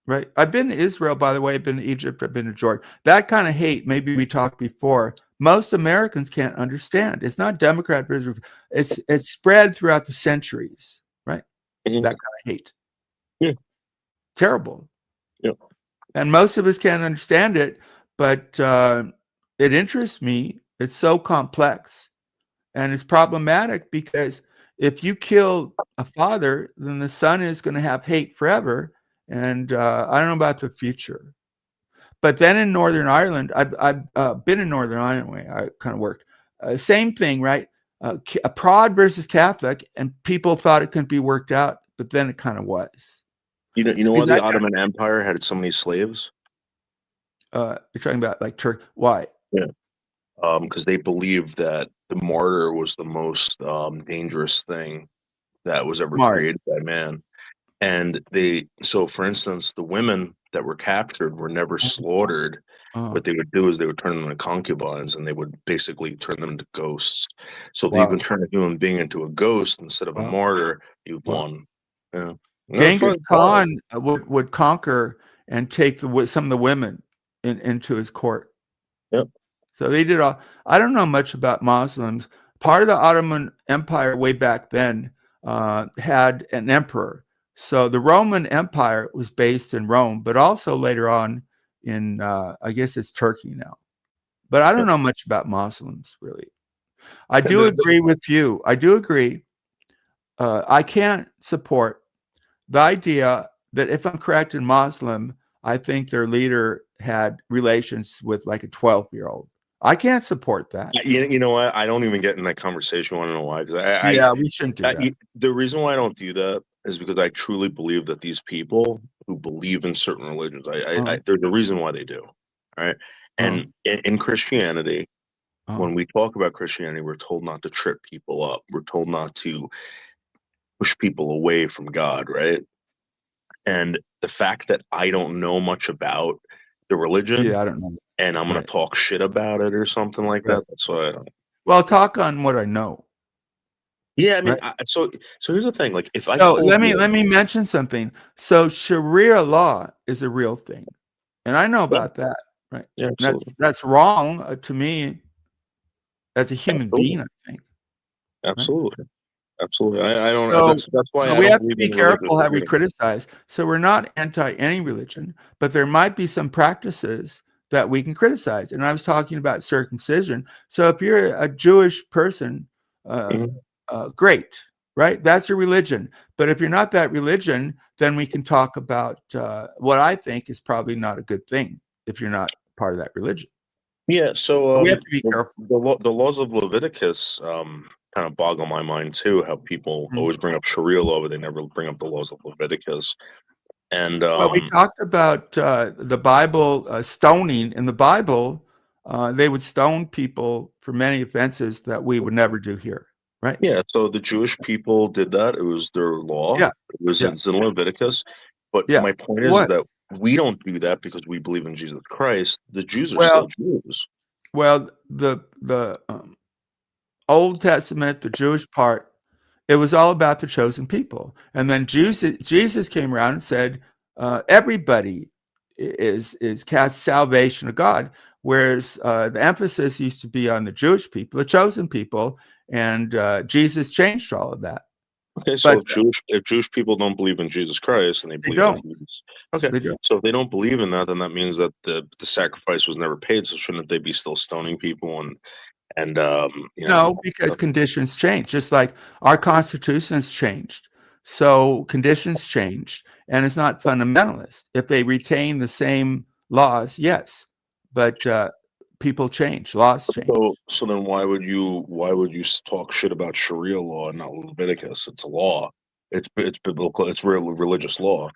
Right. I've been to Israel, by the way. I've been to Egypt. I've been to Jordan. That kind of hate, maybe we talked before, most Americans can't understand. It's not Democrat versus it's spread throughout the centuries, right? That kind of hate. Yeah. Terrible. Yeah. And most of us can't understand it, but it interests me. It's so complex. And it's problematic because if you kill a father, then the son is going to have hate forever. And I don't know about the future. But then in Northern Ireland, I've been in Northern Ireland. I kind of worked. Same thing, right? A Prod versus Catholic, and people thought it couldn't be worked out, but then it kind of was. You know why the Ottoman Empire had so many slaves? You're talking about like Turkey. Why? Yeah. Because they believed that the martyr was the most dangerous thing that was ever created by man. And for instance, the women that were captured were never slaughtered. What they would do is they would turn them into concubines, and they would basically turn them into ghosts. So if you can turn a human being into a ghost instead of a martyr, you've won. Yeah. Genghis Khan would conquer and take some of the women into his court. Yep. So they did all. I don't know much about Muslims. Part of the Ottoman Empire way back then had an emperor. So the Roman Empire was based in Rome, but also later on in, I guess it's Turkey now. But I don't know much about Muslims, really. I do agree with you. I do agree. I can't support the idea that if I'm correct in Muslim, I think their leader had relations with like a 12-year-old. I can't support that. You know what? I don't even get in that conversation. You want to know why? Because we shouldn't do that. The reason why I don't do that is because I truly believe that these people who believe in certain religions. There's a reason why they do. All right. And in Christianity, when we talk about Christianity, we're told not to trip people up. We're told not to push people away from God, right? And the fact that I don't know much about the religion, I don't know, and I'm going to talk shit about it or something like that. That's why I don't. Well, talk on what I know. Yeah, I mean, so here's the thing. Like, if I let me mention something. So Sharia law is a real thing, and I know about that. Right? Yeah, that's wrong to me as a human being. I think. Absolutely. Right? Absolutely. I don't. So that's why we have to be careful how we criticize. So we're not anti any religion, but there might be some practices that we can criticize. And I was talking about circumcision. So if you're a Jewish person, great, right? That's your religion. But if you're not that religion, then we can talk about what I think is probably not a good thing if you're not part of that religion. Yeah. So we have to be careful. The laws of Leviticus kind of boggle my mind too. How people always bring up Sharia law, but they never bring up the laws of Leviticus. And well, we talked about the Bible stoning. In the Bible, they would stone people for many offenses that we would never do here, right? Yeah. So the Jewish people did that. It was their law. Yeah. It was in Leviticus. But my point is that we don't do that because we believe in Jesus Christ. The Jews are still Jews. Well, the Old Testament, the Jewish part, it was all about the chosen people. And then Jesus came around and said, everybody is cast salvation of God, whereas the emphasis used to be on the Jewish people, the chosen people, and Jesus changed all of that. Okay, so if Jewish people don't believe in Jesus Christ and they believe in Jesus, so if they don't believe in that, then that means that the sacrifice was never paid. So shouldn't they be still stoning people no, because conditions change, just like our constitution's changed. So conditions changed, and it's not fundamentalist. If they retain the same laws, yes, but people change, laws change. So then why would you talk shit about Sharia law and not Leviticus? It's a law. It's biblical. It's real religious law.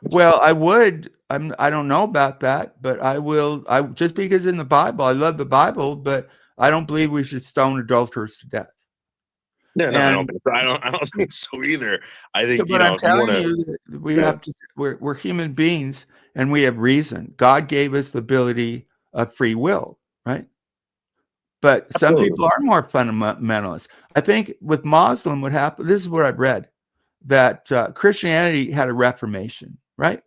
Well, I would. I don't know about that, but I will. I just because in the Bible, I love the Bible, but I don't believe we should stone adulterers to death. No, I don't think so either. I think. But I'm telling you, we have to. We're human beings, and we have reason. God gave us the ability of free will, right? But some people are more fundamentalists. I think with Muslim, what happened? This is what I've read, that Christianity had a reformation, right?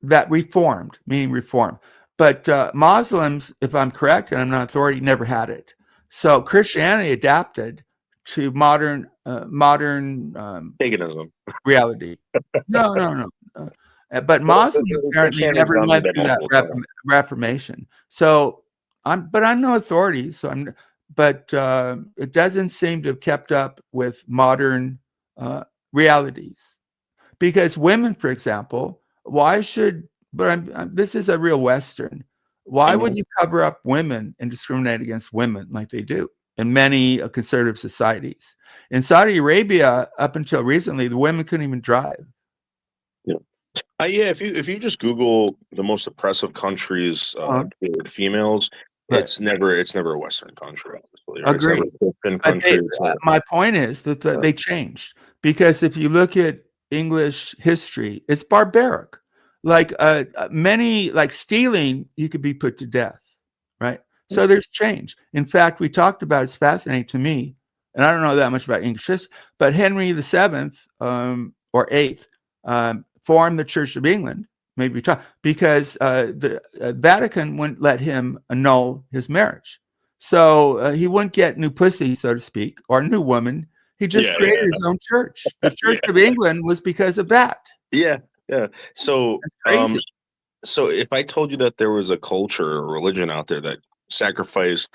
That reformed, meaning reform. But Muslims, if I'm correct, and I'm not authority, never had it. So Christianity adapted to modern paganism reality. No. But Muslims apparently never went through that reformation. So I'm no authority. So but it doesn't seem to have kept up with modern realities. Because women, for example, this is a real Western. Why would you cover up women and discriminate against women like they do in many conservative societies? In Saudi Arabia, up until recently, the women couldn't even drive. If you just Google the most oppressive countries with females, it's never a Western country. Obviously, right? My point is that they changed, because if you look at English history, it's barbaric. Like many, like stealing, you could be put to death, right? So there's change. In fact, we talked about, it's fascinating to me, and I don't know that much about English history, but Henry VII or VIII formed the Church of England, maybe because the Vatican wouldn't let him annul his marriage. So he wouldn't get new pussy, so to speak, or new woman. He just created his own church. The Church of England was because of that. Yeah. So, so if I told you that there was a culture or religion out there that sacrificed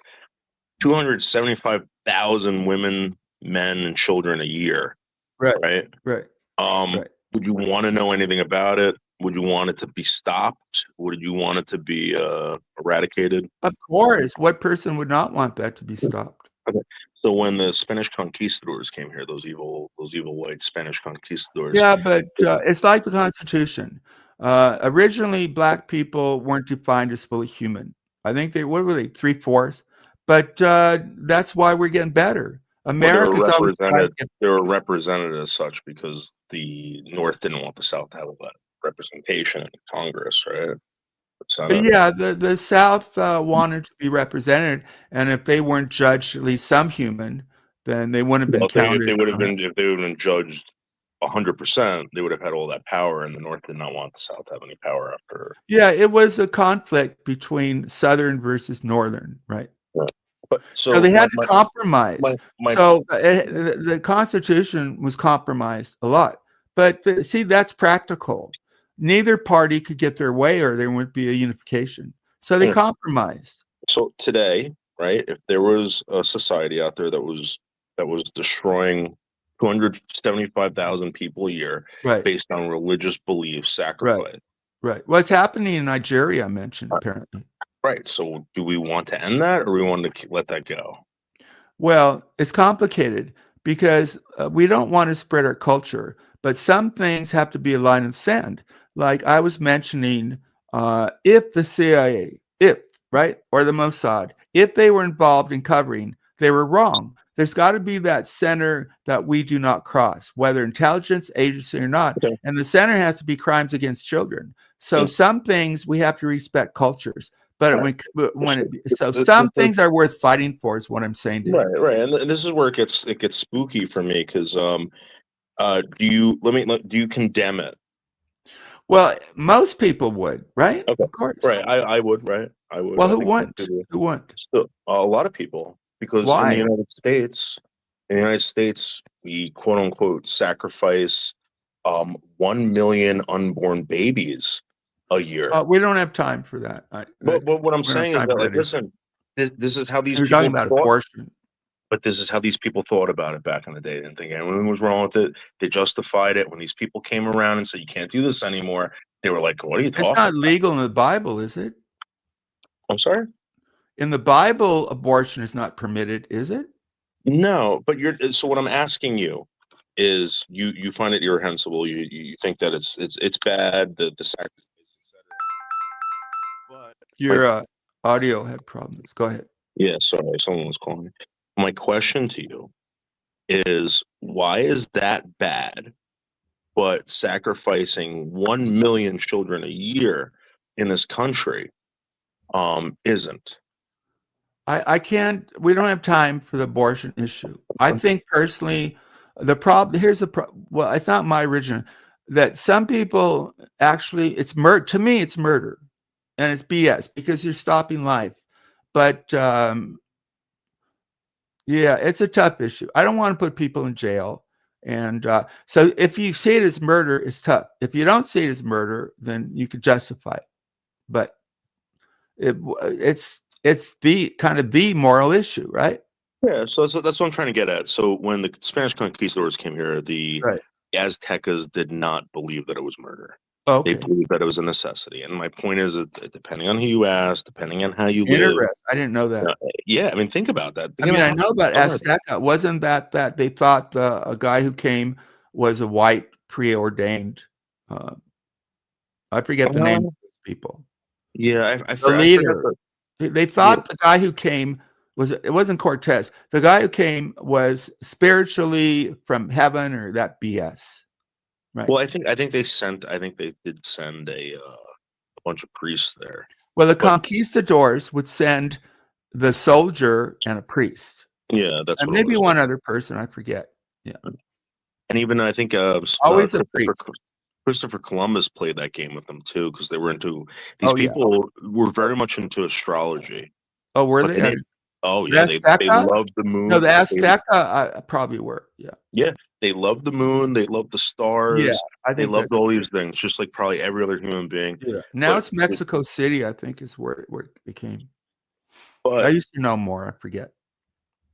275,000 women, men, and children a year, right? Would you want to know anything about it? Would you want it to be stopped? Would you want it to be eradicated? Of course. What person would not want that to be stopped? Okay. So when the Spanish conquistadors came here, those evil white Spanish conquistadors. Yeah, but it's like the Constitution. Originally, black people weren't defined as fully human. I think what were they, 3/4? But that's why we're getting better. America's always they were represented as such because the North didn't want the South to have that representation in Congress, right? But yeah, the South wanted to be represented, and if they weren't judged at least some human, then they wouldn't have been counted. If they would have been judged 100%, they would have had all that power, and the North did not want the South to have any power after. Yeah, it was a conflict between Southern versus Northern, right? Right. But so they had to compromise. The Constitution was compromised a lot. But see, that's practical. Neither party could get their way, or there wouldn't be a unification. So they compromised. So today, right? If there was a society out there that was destroying 275,000 people a year, based on religious beliefs, sacrifice. Right. What's happening in Nigeria? I mentioned apparently. Right. So, do we want to end that, or we want to let that go? Well, it's complicated because we don't want to spread our culture, but some things have to be a line in the sand. Like I was mentioning, if the CIA, or the Mossad, if they were involved in covering, they were wrong. There's got to be that center that we do not cross, whether intelligence agency or not. Okay. And the center has to be crimes against children. So some things we have to respect cultures, but some things are worth fighting for, is what I'm saying. Right. And this is where it gets spooky for me because do you condemn it? Well, most people would, right? Okay. Of course. Right. I would, right? I would. Well, who wouldn't? Who wouldn't? So, a lot of people, because why? In the United States, we quote unquote sacrifice 1 million unborn babies a year. We don't have time for that. But what I'm saying is that, like, listen, this is how these people talking about abortion. But this is how these people thought about it back in the day. They didn't think anyone was wrong with it. They justified it. When these people came around and said, you can't do this anymore, they were like, what are you talking about? It's not legal in the Bible, is it? I'm sorry? In the Bible, abortion is not permitted, is it? No, but so what I'm asking you is you find it irreprehensible. You think that it's bad, the sacrifice, etc. But your audio had problems. Go ahead. Yeah, sorry, someone was calling me. My question to you is, why is that bad, but sacrificing 1 million children a year in this country isn't? I can't. We don't have time for the abortion issue. I think personally, the problem here's the problem. Well, it's not my original. That some people actually, it's murder. To me, it's murder, and it's BS because you're stopping life. But yeah, it's a tough issue. I don't want to put people in jail. And so if you see it as murder, it's tough. If you don't see it as murder, then you could justify it. But it's the kind of the moral issue, right? Yeah, so that's what I'm trying to get at. So when the Spanish conquistadors came here, the Aztecas did not believe that it was murder. Okay. They believed that it was a necessity. And my point is that depending on who you ask, depending on how you live. I didn't know that. Yeah, I mean, think about that. I know about Azteca. Wasn't that they thought a guy who came was a white preordained? I forget the name of those people. Yeah, the leader. They thought the guy who came it wasn't Cortez. The guy who came was spiritually from heaven, or that BS. Right. Well, I think they did send a bunch of priests there. Well, the conquistadors would send the soldier and a priest. Yeah, that's and maybe one other person. I forget. Yeah, and even I think always a priest. Christopher Columbus played that game with them too, because they were into these people were very much into astrology. Oh, were they? Oh yeah, they loved the moon. No, the Azteca probably were. Yeah. Yeah, they loved the moon. They loved the stars. Yeah, I think they loved all these things, just like probably every other human being. Yeah. Now it's Mexico City, I think, is where it came. But I used to know more. I forget.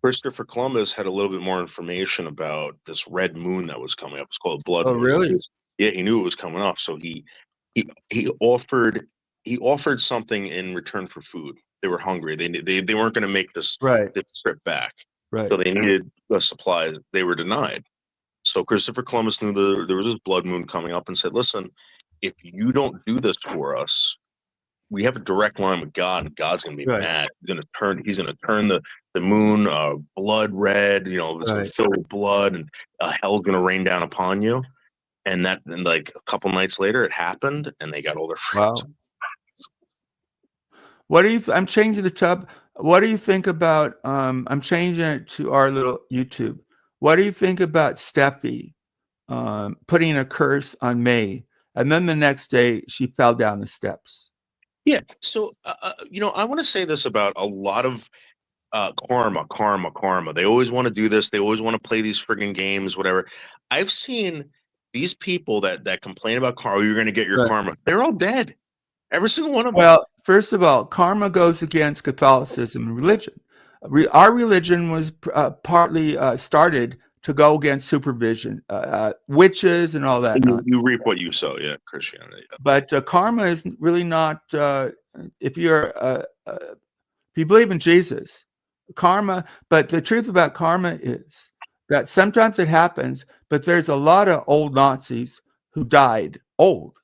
Christopher Columbus had a little bit more information about this red moon that was coming up. It's called blood. Oh, moon. Really? Yeah, he knew it was coming up, so he offered something in return for food. They were hungry. They weren't going to make this trip back. Right. So they needed the supplies. They were denied. So Christopher Columbus knew there was this blood moon coming up and said, listen, if you don't do this for us, we have a direct line with God, and God's going to be mad. He's going to turn the moon blood red, it's going to fill with blood, and hell's going to rain down upon you. And like a couple nights later, it happened, and they got all their friends. Wow. What do you? I'm changing the tub. What do you think about? I'm changing it to our little YouTube. What do you think about Steffi putting a curse on May, and then the next day she fell down the steps? Yeah. So I want to say this about a lot of karma. They always want to do this. They always want to play these friggin' games, whatever. I've seen these people that complain about karma. You're going to get your karma. They're all dead. Every single one of them. Well, first of all, karma goes against Catholicism and religion. Our religion was partly started to go against supervision, witches and all that. You reap what you sow, Christianity. Yeah. But karma is really not. If you believe in Jesus, karma. But the truth about karma is that sometimes it happens, but there's a lot of old Nazis who died old.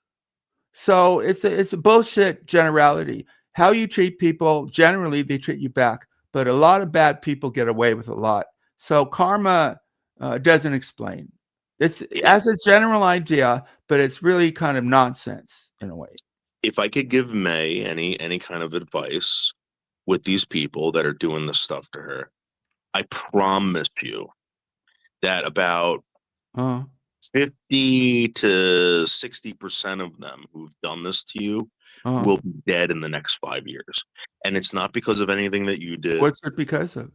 So it's a bullshit generality. How you treat people, generally they treat you back, but a lot of bad people get away with a lot. So karma doesn't explain. It's as a general idea, but it's really kind of nonsense in a way. If I could give May any kind of advice with these people that are doing this stuff to her, I promise you that about 50 to 60% of them who've done this to you will be dead in the next 5 years. And it's not because of anything that you did. What's it because of?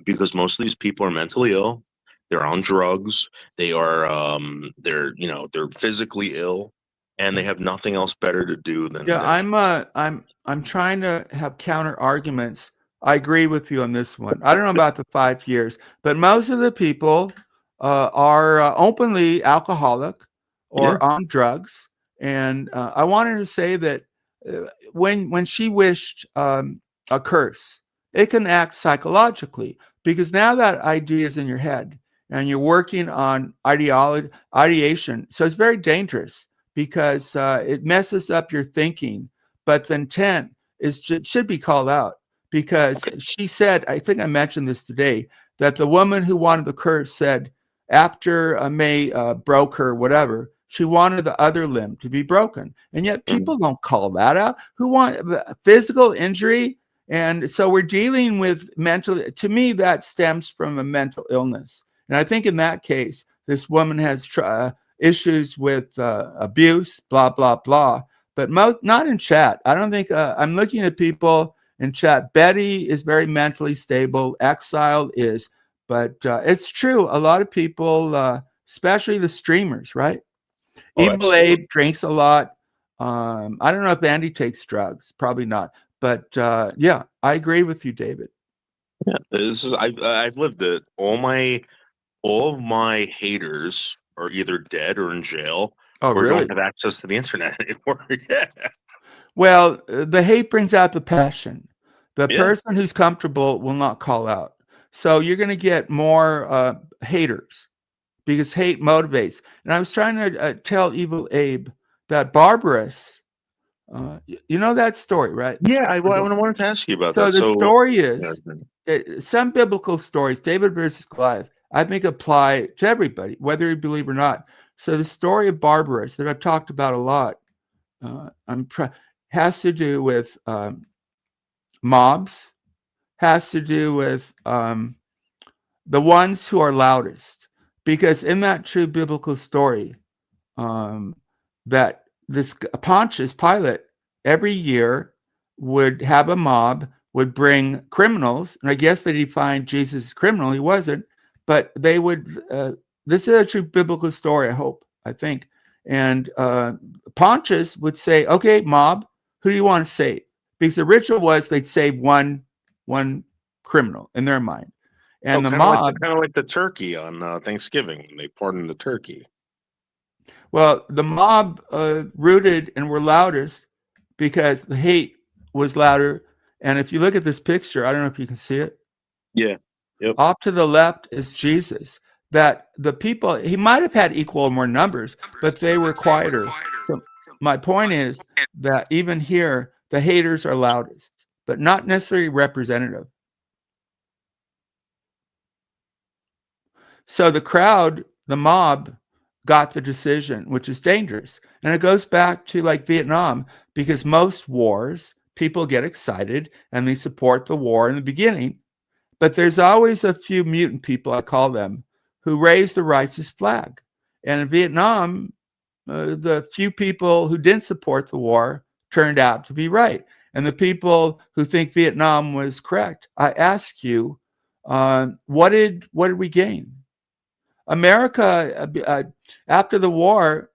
Because most of these people are mentally ill. They're on drugs. They are they're physically ill, and they have nothing else better to do than I'm trying to have counter arguments. I agree with you on this one. I don't know about the 5 years, but most of the people are openly alcoholic or on drugs. And I wanted to say that when she wished a curse, it can act psychologically, because now that idea is in your head and you're working on ideation. So it's very dangerous because it messes up your thinking. But the intent should be called out, because she said, I think I mentioned this today, that the woman who wanted the curse said after May broke her, whatever, she wanted the other limb to be broken. And yet people don't call that out. Who want physical injury? And so we're dealing with to me, that stems from a mental illness. And I think in that case, this woman has issues with abuse, blah, blah, blah, but not in chat. I don't think I'm looking at people in chat. Betty is very mentally stable. Exiled is, but it's true. A lot of people, especially the streamers, right? Evil Abe drinks a lot. I don't know if Andy takes drugs. Probably not. But yeah, I agree with you, David. Yeah, I've lived it. All of my haters are either dead or in jail. Oh, or really? Don't have access to the internet anymore. Yeah. Well, the hate brings out the passion. The person who's comfortable will not call out. So you're going to get more haters, because hate motivates. And I was trying to tell Evil Abe that Barbarous, you know that story, right? Yeah, I wanted to ask you about that. So the story is, some biblical stories, David versus Goliath, I think apply to everybody, whether you believe or not. So the story of Barbarous that I've talked about a lot has to do with mobs, has to do with the ones who are loudest. Because in that true biblical story, that this Pontius Pilate every year would have a mob, would bring criminals, and I guess they defined Jesus as criminal. He wasn't, but they would. This is a true biblical story, I think. And Pontius would say, "Okay, mob, who do you want to save?" Because the ritual was they'd save one criminal in their mind. And the mob, kind of like the turkey on Thanksgiving, when they pardon the turkey. Well, the mob rooted and were loudest because the hate was louder. And if you look at this picture, I don't know if you can see it. Yeah. Yep. Off to the left is Jesus. That the people, he might have had equal or more numbers, but they were quieter. So my point is that even here, the haters are loudest, but not necessarily representative. So the crowd, the mob, got the decision, which is dangerous. And it goes back to like Vietnam, because most wars, people get excited and they support the war in the beginning. But there's always a few mutant people, I call them, who raise the righteous flag. And in Vietnam, the few people who didn't support the war turned out to be right. And the people who think Vietnam was correct, I ask you, what did we gain? America, after the war,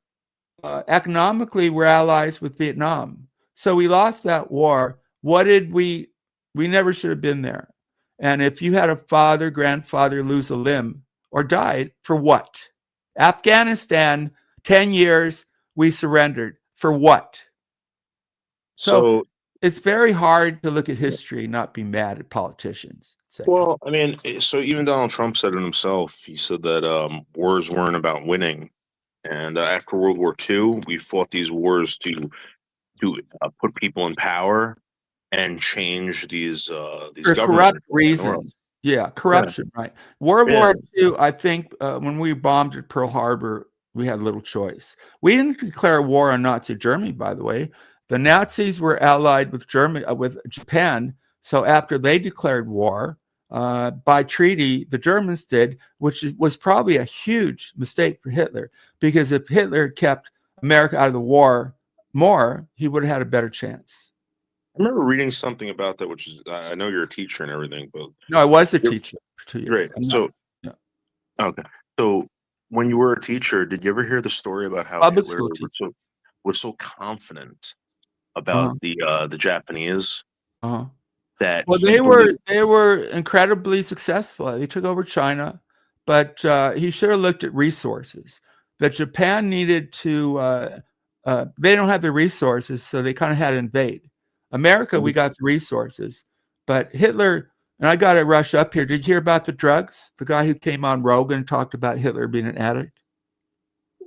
economically, we're allies with Vietnam. So we lost that war. What did we never should have been there. And if you had a father, grandfather lose a limb or died, for what? Afghanistan, 10 years, we surrendered. For what? So it's very hard to look at history and not be mad at politicians. Well, I mean, so even Donald Trump said it himself. He said that wars weren't about winning. And after World War II, we fought these wars to put people in power and change these for corrupt reasons. Yeah, corruption, right? World War II, I think when we bombed at Pearl Harbor, we had little choice. We didn't declare war on Nazi Germany, by the way. The Nazis were allied with Japan. So after they declared war, by treaty, the Germans did, which was probably a huge mistake for Hitler, because if Hitler kept America out of the war more, he would have had a better chance. I remember reading something about that, which is, I know you're a teacher and everything, but no, I was a teacher for 2 years. Great. So, okay. So when you were a teacher, did you ever hear the story about how Hitler was so confident about the Japanese that they were incredibly successful. They took over China, but he should have looked at resources that Japan needed to. They don't have the resources, so they kind of had to invade. America, we got the resources, but Hitler, and I got to rush up here. Did you hear about the drugs? The guy who came on Rogan and talked about Hitler being an addict.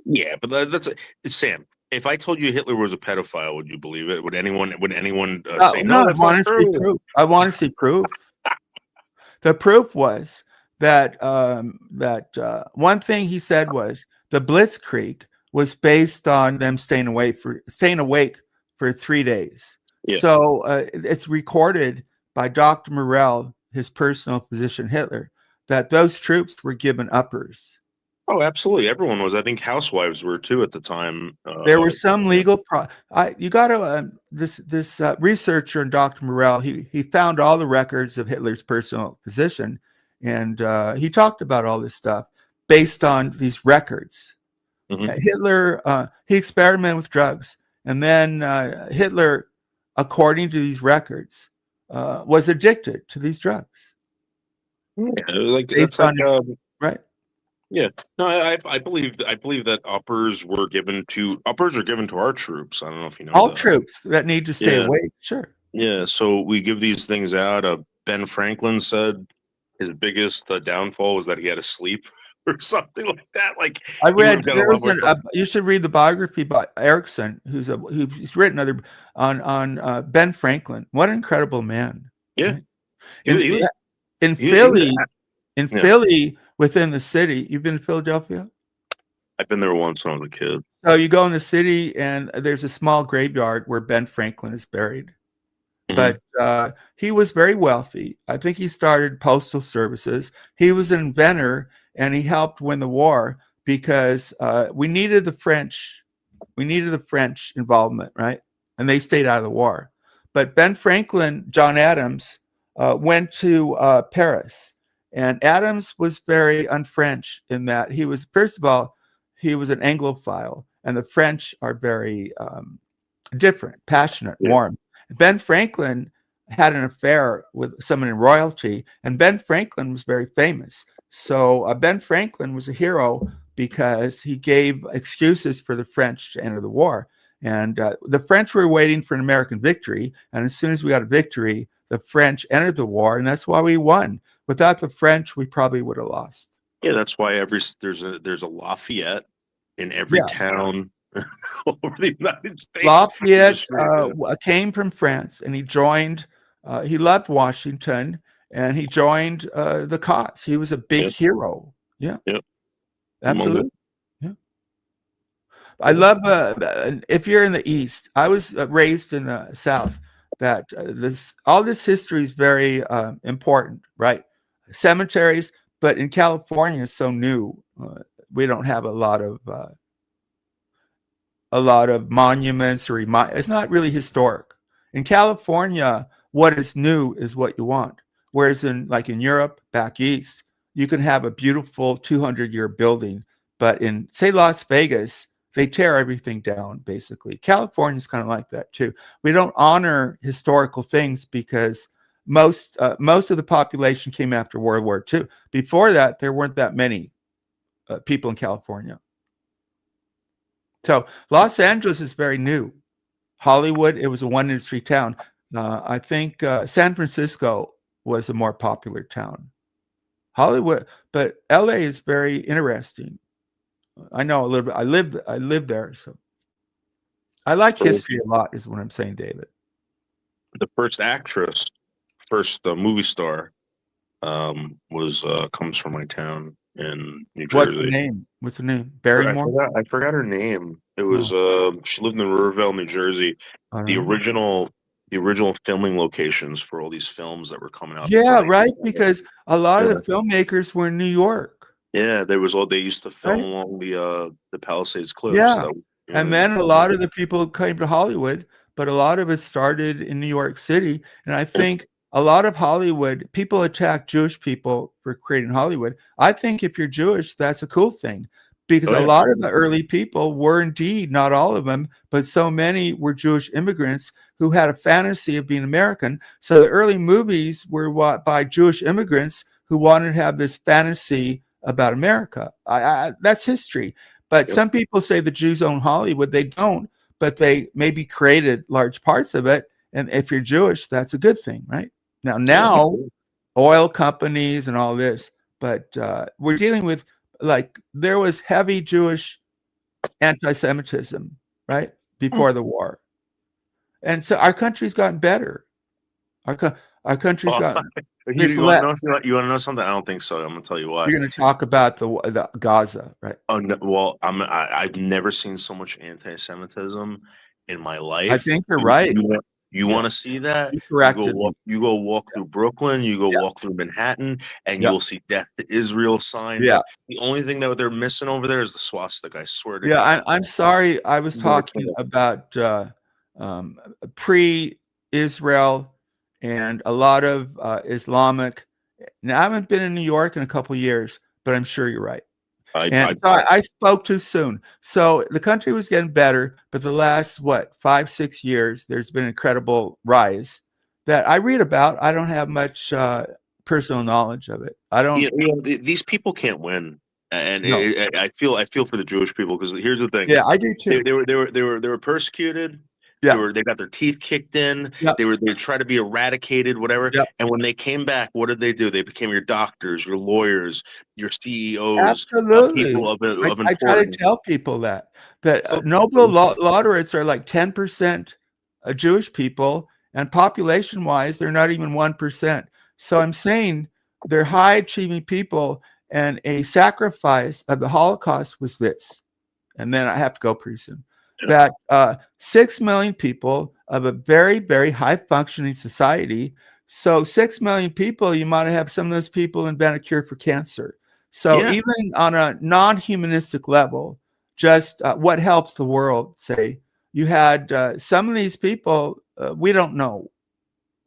Yeah, but that's Sam. If I told you Hitler was a pedophile, would you believe it? Would anyone say no? I want to see proof. I want to see proof. The proof was that one thing he said was the Blitzkrieg was based on them staying awake for 3 days. Yeah. So it's recorded by Dr. Morell, his personal physician Hitler, that those troops were given uppers. Oh, absolutely. Everyone was. I think housewives were too at the time. There were some legal. You got to this researcher and Dr. Morell. He found all the records of Hitler's personal physician, and he talked about all this stuff based on these records. Mm-hmm. Hitler he experimented with drugs, and then Hitler, according to these records, was addicted to these drugs. Yeah, that's right. Yeah, no, I believe that uppers are given to our troops. I don't know if you know all troops that need to stay awake. Sure. Yeah, so we give these things out. Ben Franklin said his biggest downfall was that he had to sleep or something like that. Like I read, you should read the biography by Erickson, who's written on Ben Franklin. What an incredible man! Yeah, right? In Philly. Within the city, you've been to Philadelphia? I've been there once when I was a kid. So you go in the city, and there's a small graveyard where Ben Franklin is buried. Mm-hmm. But he was very wealthy. I think he started postal services. He was an inventor, and he helped win the war because we needed the French. We needed the French involvement, right? And they stayed out of the war. But Ben Franklin, John Adams, went to Paris. And Adams was very un-French in that he was, first of all, he was an Anglophile, and the French are very different, passionate, warm. Ben Franklin had an affair with someone in royalty, and Ben Franklin was very famous. So Ben Franklin was a hero because he gave excuses for the French to enter the war. And the French were waiting for an American victory, and as soon as we got a victory, the French entered the war, and that's why we won. Without the French, we probably would have lost. Yeah, that's why there's a Lafayette in every town over the United States. Lafayette came from France, and he joined. He left Washington, and he joined the cause. He was a big hero. Yeah. Yep. Absolutely. Yeah. I love. If you're in the East, I was raised in the South. That all this history is very important, right? Cemeteries, but in California, it's so new. We don't have a lot of monuments or it's not really historic. In California, what is new is what you want. Whereas in Europe, back east, you can have a beautiful 200-year building, but in, say, Las Vegas, they tear everything down, basically. California is kind of like that too. We don't honor historical things because most of the population came after World War II. Before that, there weren't that many people in California. So Los Angeles is very new. Hollywood, it was a one-industry town. I think San Francisco was a more popular town. Hollywood, but LA is very interesting. I know a little bit. I lived there, so I like history a lot. Is what I'm saying, David. The first movie star, comes from my town in New Jersey. What's her name? Barrymore. I forgot her name. It was she lived in Riverville, New Jersey. The original filming locations for all these films that were coming out. Yeah, right. Because a lot of the filmmakers were in New York. Yeah, they used to film along the Palisades Cliffs. Yeah, so, and then a lot of the people came to Hollywood, but a lot of it started in New York City. And I think a lot of Hollywood people attack Jewish people for creating Hollywood. I think if you're Jewish, that's a cool thing, because a lot of the early people were indeed, not all of them, but so many were Jewish immigrants who had a fantasy of being American. So the early movies were by Jewish immigrants who wanted to have this fantasy about America. That's history. But some people say the Jews own Hollywood. They don't, but they maybe created large parts of it. And if you're Jewish, that's a good thing, right? Now, oil companies and all this, but we're dealing with, there was heavy Jewish anti-Semitism, right, before the war. And so our country's gotten better. Our country's gotten... You want to know something? I don't think so. I'm going to tell you why. You're going to talk about the Gaza, right? Oh no, well, I've never seen so much anti-Semitism in my life. I think you're right. You want to see that? You go walk through Brooklyn. You go walk through Manhattan, and you'll see "Death to Israel" signs. Yeah. The only thing that they're missing over there is the swastika. I swear to God. I'm sorry. I was talking about pre-Israel. And a lot of Islamic. Now, I haven't been in New York in a couple of years, but I'm sure you're right. I spoke too soon. So the country was getting better, but the last 5-6 years, there's been an incredible rise that I read about. I don't have much personal knowledge of it. I don't. These people can't win, and I feel for the Jewish people, because here's the thing. Yeah, I do too. They were persecuted. Yeah. They got their teeth kicked in. Yep. They tried to be eradicated, whatever. Yep. And when they came back, what did they do? They became your doctors, your lawyers, your CEOs. Absolutely. People of importance. I try to tell people that Nobel laureates are like 10% Jewish people, and population-wise, they're not even 1%. So I'm saying they're high-achieving people, and a sacrifice of the Holocaust was this. And then I have to go pretty soon. That 6 million people of a very, very high-functioning society. So 6 million people, you might have some of those people invent a cure for cancer. So even on a non-humanistic level, just what helps the world, say, you had some of these people, we don't know.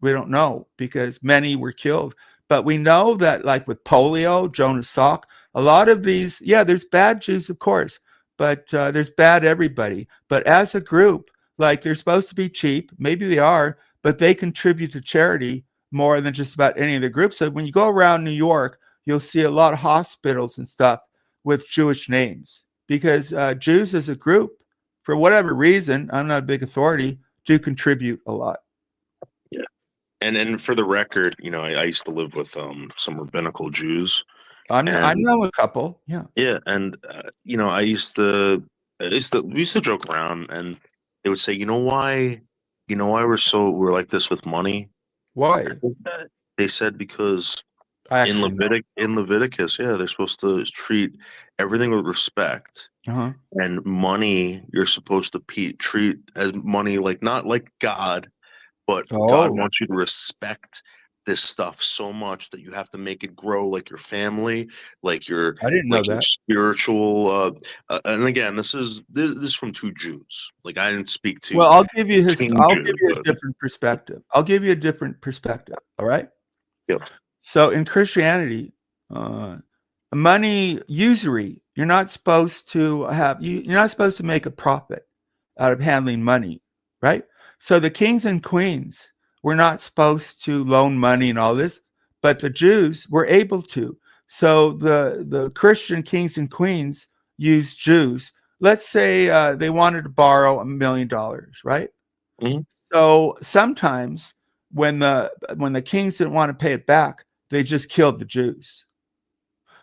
We don't know because many were killed. But we know that, like with polio, Jonas Salk, a lot of these, there's bad Jews, of course, but there's bad everybody. But as a group, like they're supposed to be cheap, maybe they are, but they contribute to charity more than just about any other group. So when you go around New York, you'll see a lot of hospitals and stuff with Jewish names because Jews as a group, for whatever reason, I'm not a big authority, do contribute a lot. Yeah. And for the record, I used to live with some rabbinical Jews. I know a couple. Yeah. Yeah, and we used to joke around, and they would say, why we're like this with money? Why? They said because in Leviticus, yeah, they're supposed to treat everything with respect, and money you're supposed to treat as money, like not like God, but God wants you to respect this stuff so much that you have to make it grow like your family, like your I didn't know your that. spiritual. And again, this is from two Jews. Like I didn't speak to. Well, I'll give you a different perspective. I'll give you a different perspective. All right. Yep. So in Christianity, money usury, you're not supposed to you're not supposed to make a profit out of handling money, right? So the kings and queens were not supposed to loan money and all this, but the Jews were able to. So the Christian kings and queens used Jews. Let's say they wanted to borrow $1 million, right? Mm-hmm. So sometimes when the kings didn't want to pay it back, they just killed the Jews.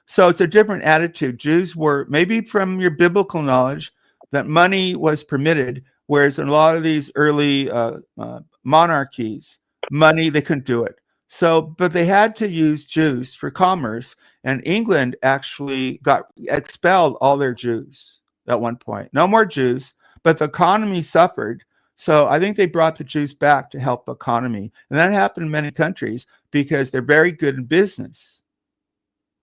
So it's a different attitude. Jews were, maybe from your biblical knowledge, that money was permitted, whereas in a lot of these early monarchies, money, they couldn't do it. So, but they had to use Jews for commerce, and England actually expelled all their Jews at one point. No more Jews, but the economy suffered. So I think they brought the Jews back to help the economy. And that happened in many countries because they're very good in business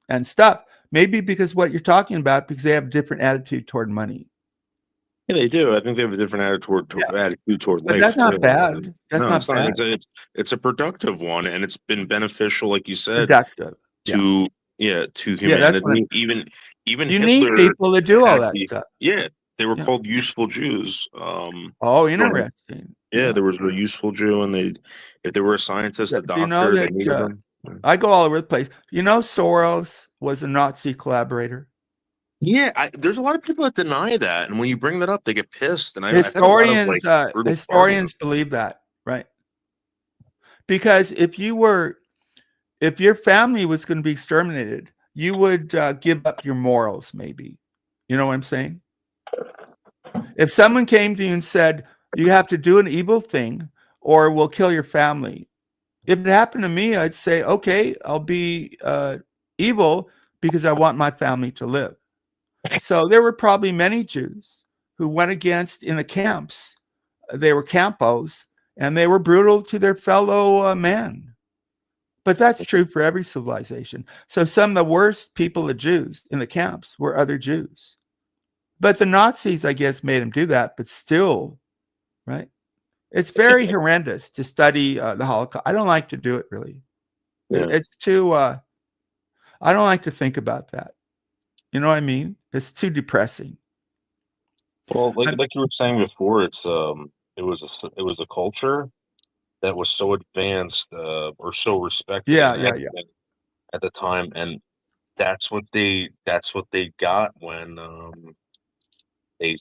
and stuff. Maybe because what you're talking about, because they have a different attitude toward money. Yeah, they do. I think they have a different attitude toward life. That's not bad. That's not bad. It's a productive one, and it's been beneficial, like you said, productive to humanity. Even you Hitler, need people to do all that stuff. Yeah, they were called useful Jews. Interesting. Yeah, there was a useful Jew, and if they were a scientist, a doctor, they needed them. I go all over the place. Soros was a Nazi collaborator. Yeah, there's a lot of people that deny that, and when you bring that up, they get pissed. And historians believe that, right? Because if your family was going to be exterminated, you would give up your morals, maybe. You know what I'm saying? If someone came to you and said, you have to do an evil thing or we'll kill your family. If it happened to me, I'd say, okay, I'll be evil because I want my family to live. So there were probably many Jews who went against in the camps. They were campos and they were brutal to their fellow man. But that's true for every civilization. So some of the worst people, the Jews in the camps, were other Jews. But the Nazis, I guess, made them do that. But still, right? It's very horrendous to study the Holocaust. I don't like to do it, really. Yeah. It's too, I don't like to think about that. You know what I mean? It's too depressing. Well, like you were saying before, it was a culture that was so advanced or so respected at the time, and that's what they got when they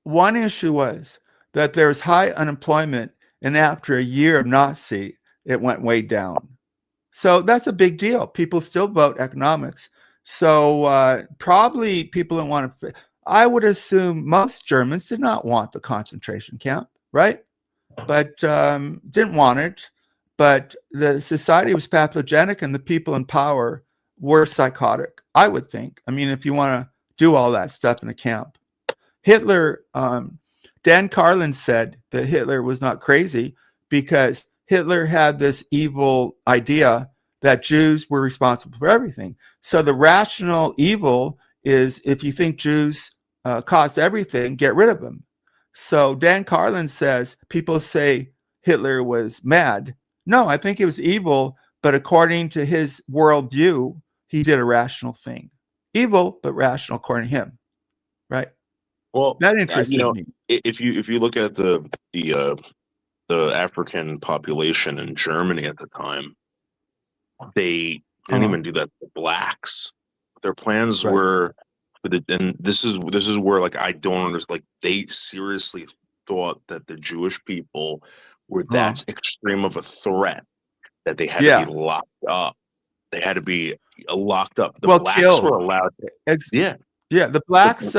one issue was that there was high unemployment, and after a year of Nazi, it went way down. So that's a big deal. People still vote economics. So probably people don't want to. I would assume most Germans did not want the concentration camp, right? But didn't want it. But the society was pathogenic, and the people in power were psychotic, I would think. I mean, if you want to do all that stuff in a camp. Hitler, Dan Carlin said that Hitler was not crazy because Hitler had this evil idea that Jews were responsible for everything. So the rational evil is if you think Jews caused everything, get rid of them. So Dan Carlin says people say Hitler was mad. No, I think it was evil, but according to his worldview, he did a rational thing. Evil, but rational according to him, right? Well, that interested me. If you look at the African population in Germany at the time, they didn't even do that to blacks. Their plans were, and this is where like I don't understand. Like they seriously thought that the Jewish people were that extreme of a threat that they had to be locked up. They had to be locked up. The blacks were allowed to. Yeah, the blacks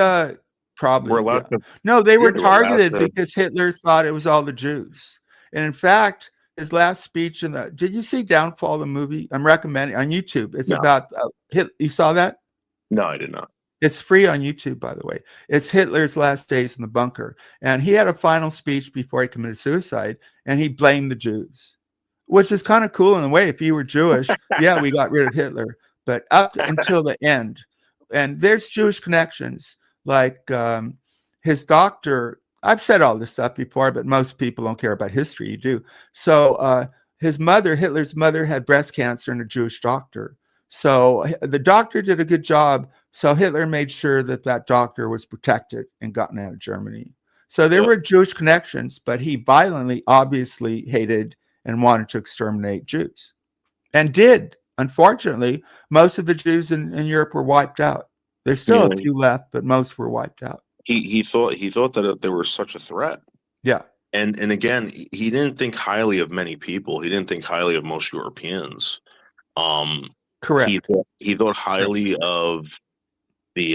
probably were allowed to. No, they were targeted because Hitler thought it was all the Jews. And in fact, his last speech did you see Downfall, the movie? I'm recommending on YouTube. It's about you saw that? No, I did not. It's free on YouTube, by the way. It's Hitler's last days in the bunker. And he had a final speech before he committed suicide, and he blamed the Jews, which is kind of cool in a way. If you were Jewish, we got rid of Hitler. But up until the end, and there's Jewish connections, like his doctor. I've said all this stuff before, but most people don't care about history. You do. So his mother, Hitler's mother, had breast cancer and a Jewish doctor. So the doctor did a good job. So Hitler made sure that doctor was protected and gotten out of Germany. So there were Jewish connections, but he violently, obviously hated and wanted to exterminate Jews, and did. Unfortunately, most of the Jews in Europe were wiped out. There's still a few left, but most were wiped out. He thought that there was such a threat. Yeah. And again, he didn't think highly of many people. He didn't think highly of most Europeans. Correct. He thought highly of the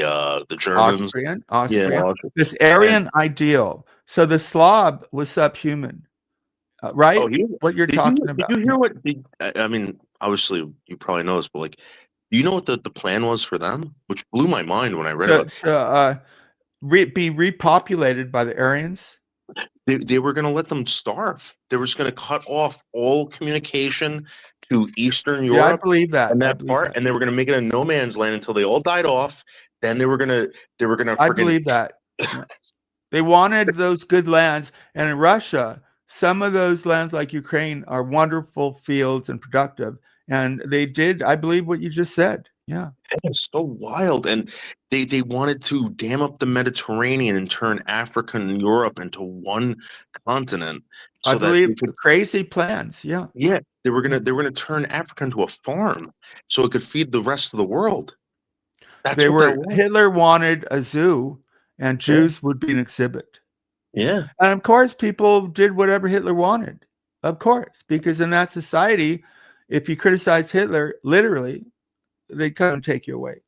Germans. Austrian. This Aryan ideal. So the Slav was subhuman, right? What you're talking about? Did you hear what? I mean, obviously, you probably know this, but like, do you know what the plan was for them? Which blew my mind when I read it. Be repopulated by the Aryans. They were going to let them starve. They were just going to cut off all communication to Eastern Europe. Yeah, I believe that. And that part, and they were going to make it a no man's land until they all died off. Then they were going to. I believe that. They wanted those good lands, and in Russia, some of those lands, like Ukraine, are wonderful fields and productive. And they did, I believe, what you just said. Yeah. It's so wild. And they wanted to dam up the Mediterranean and turn Africa and Europe into one continent. So I believe crazy plans. Yeah. Yeah. They were gonna turn Africa into a farm so it could feed the rest of the world. Hitler wanted a zoo, and Jews would be an exhibit. Yeah. And of course, people did whatever Hitler wanted. Of course, because in that society, if you criticize Hitler, literally, they come and take you away.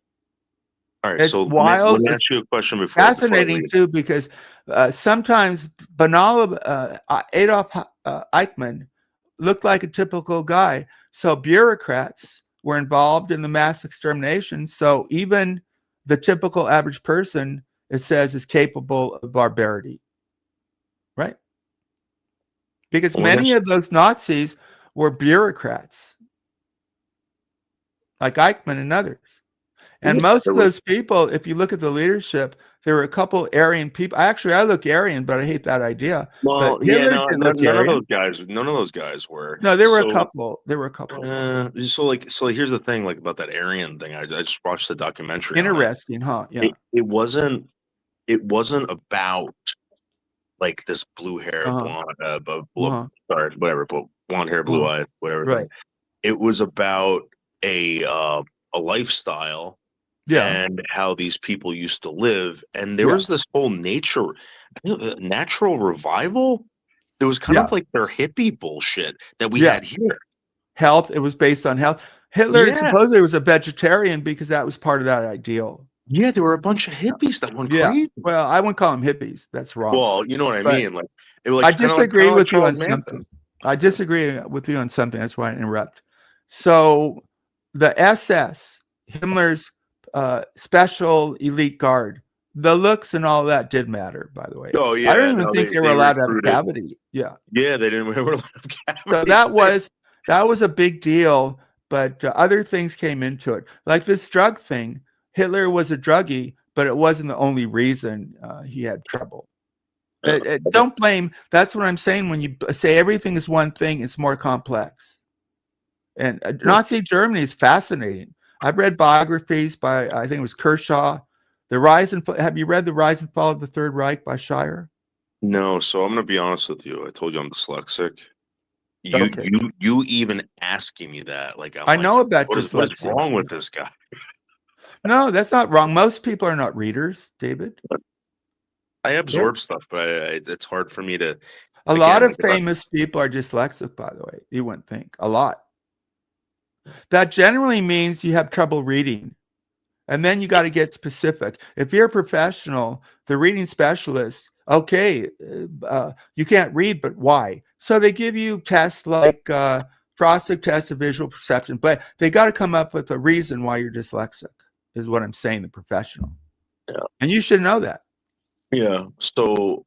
All right, it's so wild. Let me ask you a question before. Fascinating too, because sometimes Adolf Eichmann looked like a typical guy. So bureaucrats were involved in the mass extermination. So even the typical average person, it says, is capable of barbarity, right? Because many of those Nazis were bureaucrats, like Eichmann and others. And most of those people, if you look at the leadership, there were a couple Aryan people. I look Aryan, but I hate that idea. Well, none of those guys were. No, there were a couple. So here's the thing, like about that Aryan thing. I just watched the documentary. Interesting, huh? Yeah. It wasn't about like this blue hair, blonde, blonde hair, blue eyes, whatever. Right. It was about a lifestyle. Yeah. And how these people used to live. And there was this whole natural revival. There was kind of like their hippie bullshit that we had here. Health. It was based on health. Hitler supposedly was a vegetarian because that was part of that ideal. Yeah, there were a bunch of hippies that went crazy. Well, I wouldn't call them hippies. That's wrong. Well, you know what I mean. I disagree with you on something. I disagree with you on something. That's why I interrupt. So the SS, Himmler's special elite guard, the looks and all that did matter, by the way. Oh yeah, I don't even think they were allowed to have a cavity. Yeah, they didn't have a cavity. So that was a big deal. But other things came into it, like this drug thing. Hitler was a druggie, but it wasn't the only reason he had trouble. Don't blame. That's what I'm saying. When you say everything is one thing, it's more complex. And Nazi Germany is fascinating. I've read biographies by, I think it was Kershaw. Have you read The Rise and Fall of the Third Reich by Shire? No, so I'm going to be honest with you. I told you I'm dyslexic. You even asking me that, like I know about dyslexia. What's wrong with this guy? No, that's not wrong. Most people are not readers, David. I absorb stuff, but it's hard for me to. A lot of famous people are dyslexic, by the way. You wouldn't think. A lot. That generally means you have trouble reading. And then you got to get specific. If you're a professional, the reading specialist, okay, you can't read, but why? So they give you tests like Frosted test of visual perception, but they got to come up with a reason why you're dyslexic, is what I'm saying, the professional. Yeah. And you should know that. Yeah. So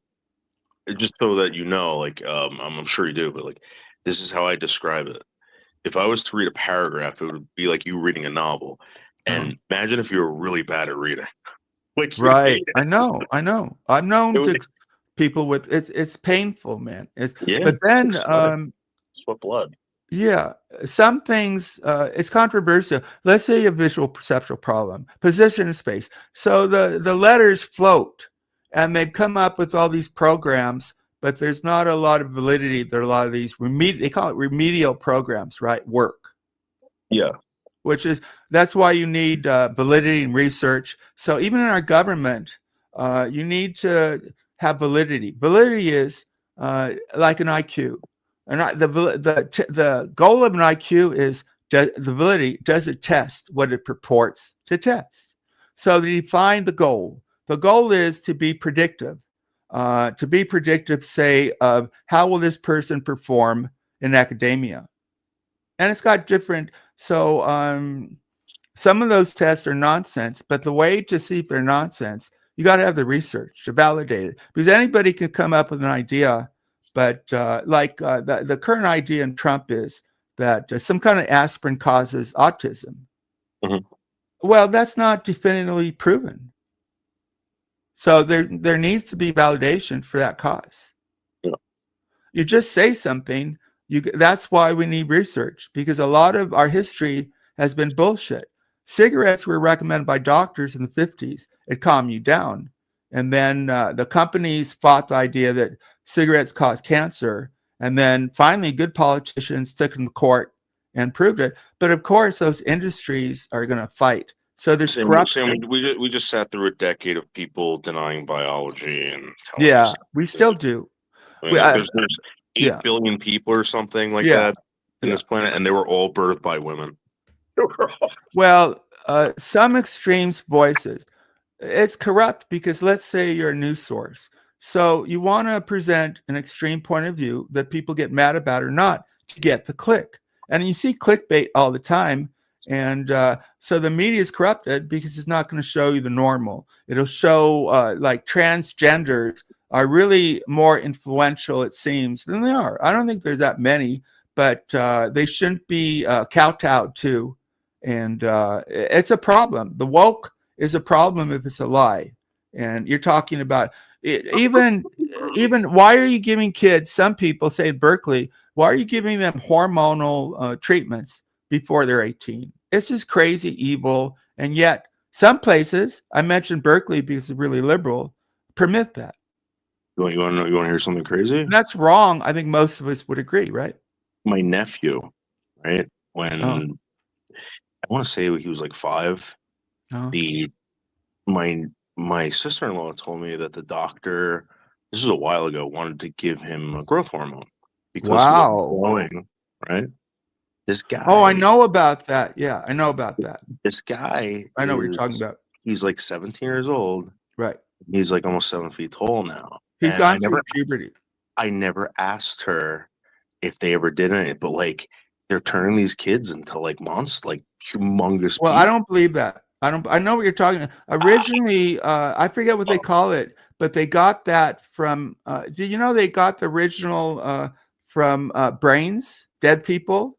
just so that you know, like, I'm sure you do, but like, this is how I describe it. If I was to read a paragraph, it would be like you reading a novel. And imagine if you were really bad at reading. Like, right. I know. I've known people with it's painful, man. But then sweat blood. Yeah, some things it's controversial. Let's say a visual perceptual problem, position in space. So the letters float, and they've come up with all these programs, but there's not a lot of validity. There are a lot of these they call it remedial programs, right? Work. Yeah. That's why you need validity and research. So even in our government, you need to have validity. Validity is like an IQ. And the goal of an IQ is the validity. Does it test what it purports to test? So they define the goal. The goal is to be predictive. Say, of how will this person perform in academia? And it's got different. So some of those tests are nonsense, but the way to see if they're nonsense, you got to have the research to validate it, because anybody can come up with an idea. But the current idea in Trump is that some kind of aspirin causes autism. Mm-hmm. Well, that's not definitively proven. So there needs to be validation for that cause. Yeah. You just say something. That's why we need research, because a lot of our history has been bullshit. Cigarettes were recommended by doctors in the 50s. It calmed you down. And then the companies fought the idea that cigarettes cause cancer. And then finally, good politicians took them to court and proved it. But of course, those industries are going to fight. So there's corruption. We just sat through a decade of people denying biology and we still do. I mean, there's 8 billion people or something like that in this planet, and they were all birthed by women. Well, some extremes voices. It's corrupt because let's say you're a news source. So you want to present an extreme point of view that people get mad about or not to get the click. And you see clickbait all the time. And so the media is corrupted because it's not going to show you the normal. It'll show like transgenders are really more influential, it seems, than they are. I don't think there's that many, but they shouldn't be kowtowed to. And it's a problem. The woke is a problem if it's a lie. And you're talking about it, even why are you giving kids, some people say at Berkeley, why are you giving them hormonal treatments before they're 18? It's just crazy evil. And yet some places, I mentioned Berkeley because it's really liberal, permit that. You want to hear something crazy? And that's wrong. I think most of us would agree, right? My nephew, right? When I want to say he was like 5, my sister-in-law told me that the doctor, this was a while ago, wanted to give him a growth hormone because he was growing, right? This guy. Oh, I know about that. Yeah, I know about that. This guy. I know what you're talking about. He's like 17 years old. Right. He's like almost 7 feet tall now. He's gone through puberty. I never asked her if they ever did it, but like they're turning these kids into like monsters, like humongous. Well, people. I don't believe that. I know what you're talking about. Originally, I forget what they call it, but they got that from. Do you know they got the original from brains, dead people?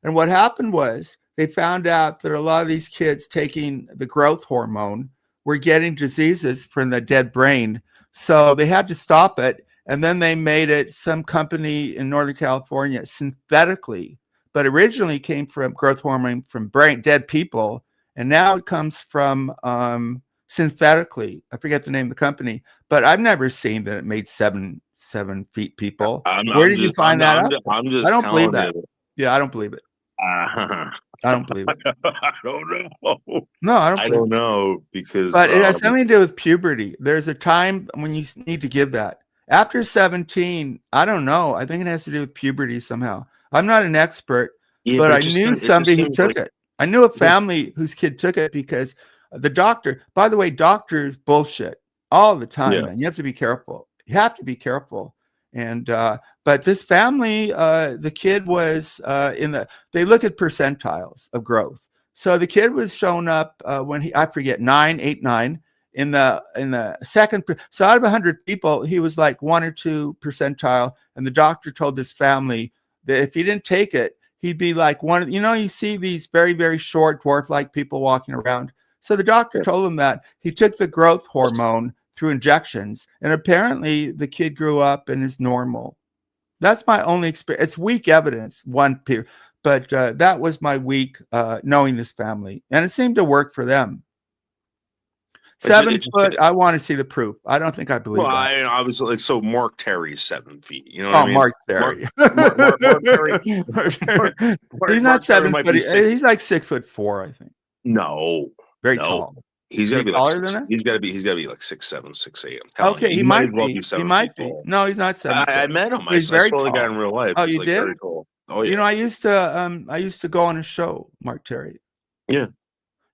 And what happened was they found out that a lot of these kids taking the growth hormone were getting diseases from the dead brain. So they had to stop it. And then they made it, some company in Northern California, synthetically, but originally came from growth hormone from dead people. And now it comes from synthetically. I forget the name of the company, but I've never seen that it made 7 feet people. Where did you find that out? I don't believe that. Yeah, I don't believe it. I don't believe it. I don't know. No, I don't know because. But it has something to do with puberty. There's a time when you need to give that, After 17, I don't know. I think it has to do with puberty somehow. I'm not an expert, but I knew somebody who took it. I knew a family whose kid took it because the doctor, by the way, doctors bullshit all the time, man. You have to be careful. You have to be careful. And, but this family, the kid was they look at percentiles of growth. So the kid was shown up when I forget, 9, 8, 9 in the second. So out of 100 people, he was like 1 or 2 percentile. And the doctor told this family that if he didn't take it, he'd be like one, you see these very, very short dwarf-like people walking around. So the doctor told him that he took the growth hormone through injections, and apparently the kid grew up and is normal. That's my only experience. It's weak evidence, but that was my week knowing this family, and it seemed to work for them. 7 foot. I want to see the proof. I don't think I believe that. I was like, so Mark Terry's 7 feet. You know what I mean? Mark Terry. Mark Terry. He's not 7 foot. He's like 6'4", I think. No, very tall. He's got to be taller like than that. He's got to be like 6'7", 6'8". Okay, he might be. He might be. No, he's not 7 foot. I met him. He's very tall. tall. The guy in real life. Oh, you did? Very tall. Oh yeah. I used to go on a show, Mark Terry. Yeah.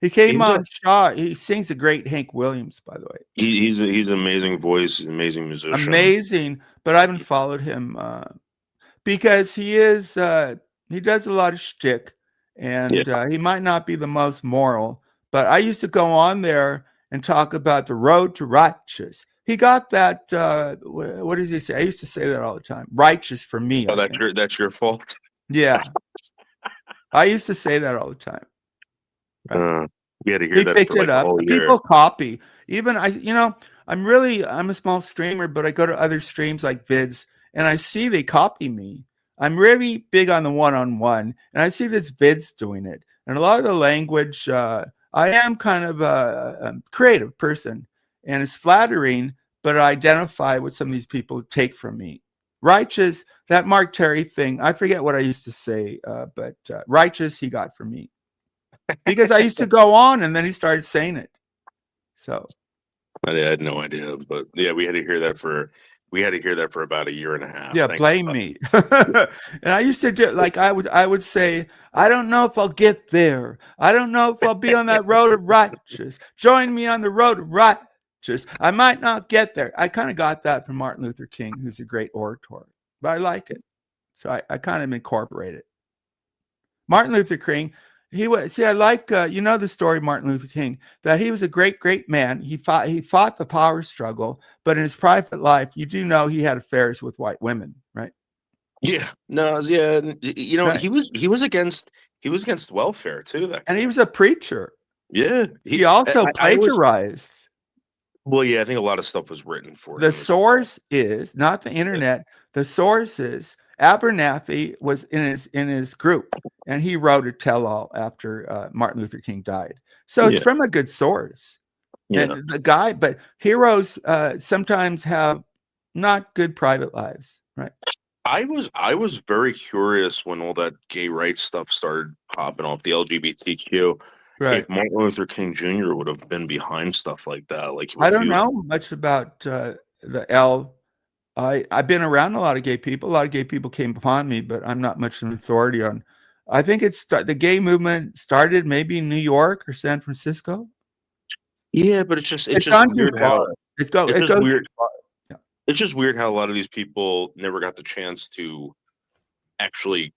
He came on Shaw. He sings a great Hank Williams, by the way. He's an amazing voice, amazing musician. Amazing, but I haven't followed him because he does a lot of shtick, and he might not be the most moral. But I used to go on there and talk about the road to righteous. He got that. What does he say? I used to say that all the time. Righteous for me. Oh, that's your fault. Yeah, I used to say that all the time. We had to hear that. Picked it up. People copy. Even I'm a small streamer, but I go to other streams like Vids, and I see they copy me. I'm really big on the one-on-one, and I see this Vids doing it. And a lot of the language, I am kind of a creative person, and it's flattering, but I identify what some of these people take from me. Righteous, that Mark Terry thing, I forget what I used to say, but righteous he got from me. Because I used to go on, and then he started saying it. So I had no idea, but yeah, we had to hear that for about a year and a half. Yeah, blame me. And I used to do I would say, I don't know if I'll get there. I don't know if I'll be on that road of righteous. Join me on the road of righteous. I might not get there. I kind of got that from Martin Luther King, who's a great orator, but I like it, so I kind of incorporate it. Martin Luther King. I like the story of Martin Luther King, that he was a great man. He fought the power struggle, but in his private life, you do know he had affairs with white women, right? Yeah, no, yeah, right. he was against welfare too. And he was a preacher. Yeah, he also plagiarized. Well, yeah, I think a lot of stuff was written for the source is not the internet. The source is Abernathy was in his group, and he wrote a tell-all after Martin Luther King died. So it's from a good source. Yeah. And the guy, but heroes sometimes have not good private lives, right? I was very curious when all that gay rights stuff started popping off, the LGBTQ. Right. If Martin Luther King Jr. would have been behind stuff like that, I don't know much about the L. I've been around a lot of gay people. A lot of gay people came upon me, but I'm not much of an authority on. I think the gay movement started maybe in New York or San Francisco. Yeah, but it's just weird how it goes weird. Yeah. It's just weird how a lot of these people never got the chance to actually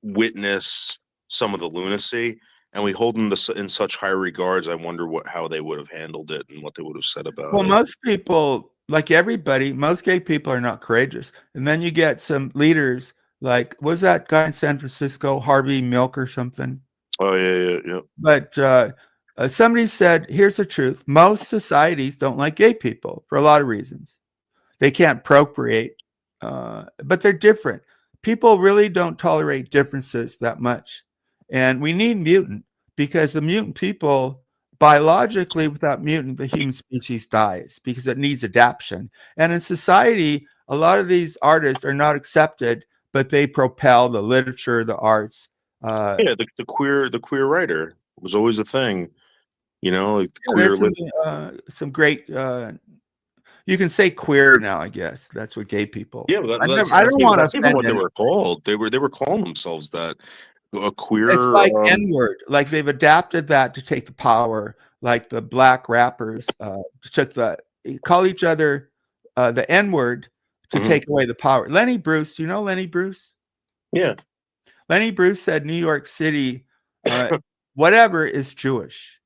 witness some of the lunacy, and we hold them in such high regards. I wonder how they would have handled it and what they would have said about it. Well, most people. Like everybody, most gay people are not courageous. And then you get some leaders like, what was that guy in San Francisco, Harvey Milk or something? Oh, yeah. But somebody said, here's the truth. Most societies don't like gay people for a lot of reasons. They can't procreate, but they're different. People really don't tolerate differences that much. And we need mutant because the mutant people... Biologically, without mutant, the human species dies because it needs adaptation. And in society, a lot of these artists are not accepted, but they propel the literature, the arts. The queer writer was always a thing, like queer. Some great. You can say queer now, I guess. That's what gay people. Yeah, but I don't want to offend what they were called. They were calling themselves that. A queer. It's like N-word. Like they've adapted that to take the power. Like the black rappers call each other the N-word to take away the power. Lenny Bruce, you know Lenny Bruce? Yeah. Lenny Bruce said New York City, whatever is Jewish.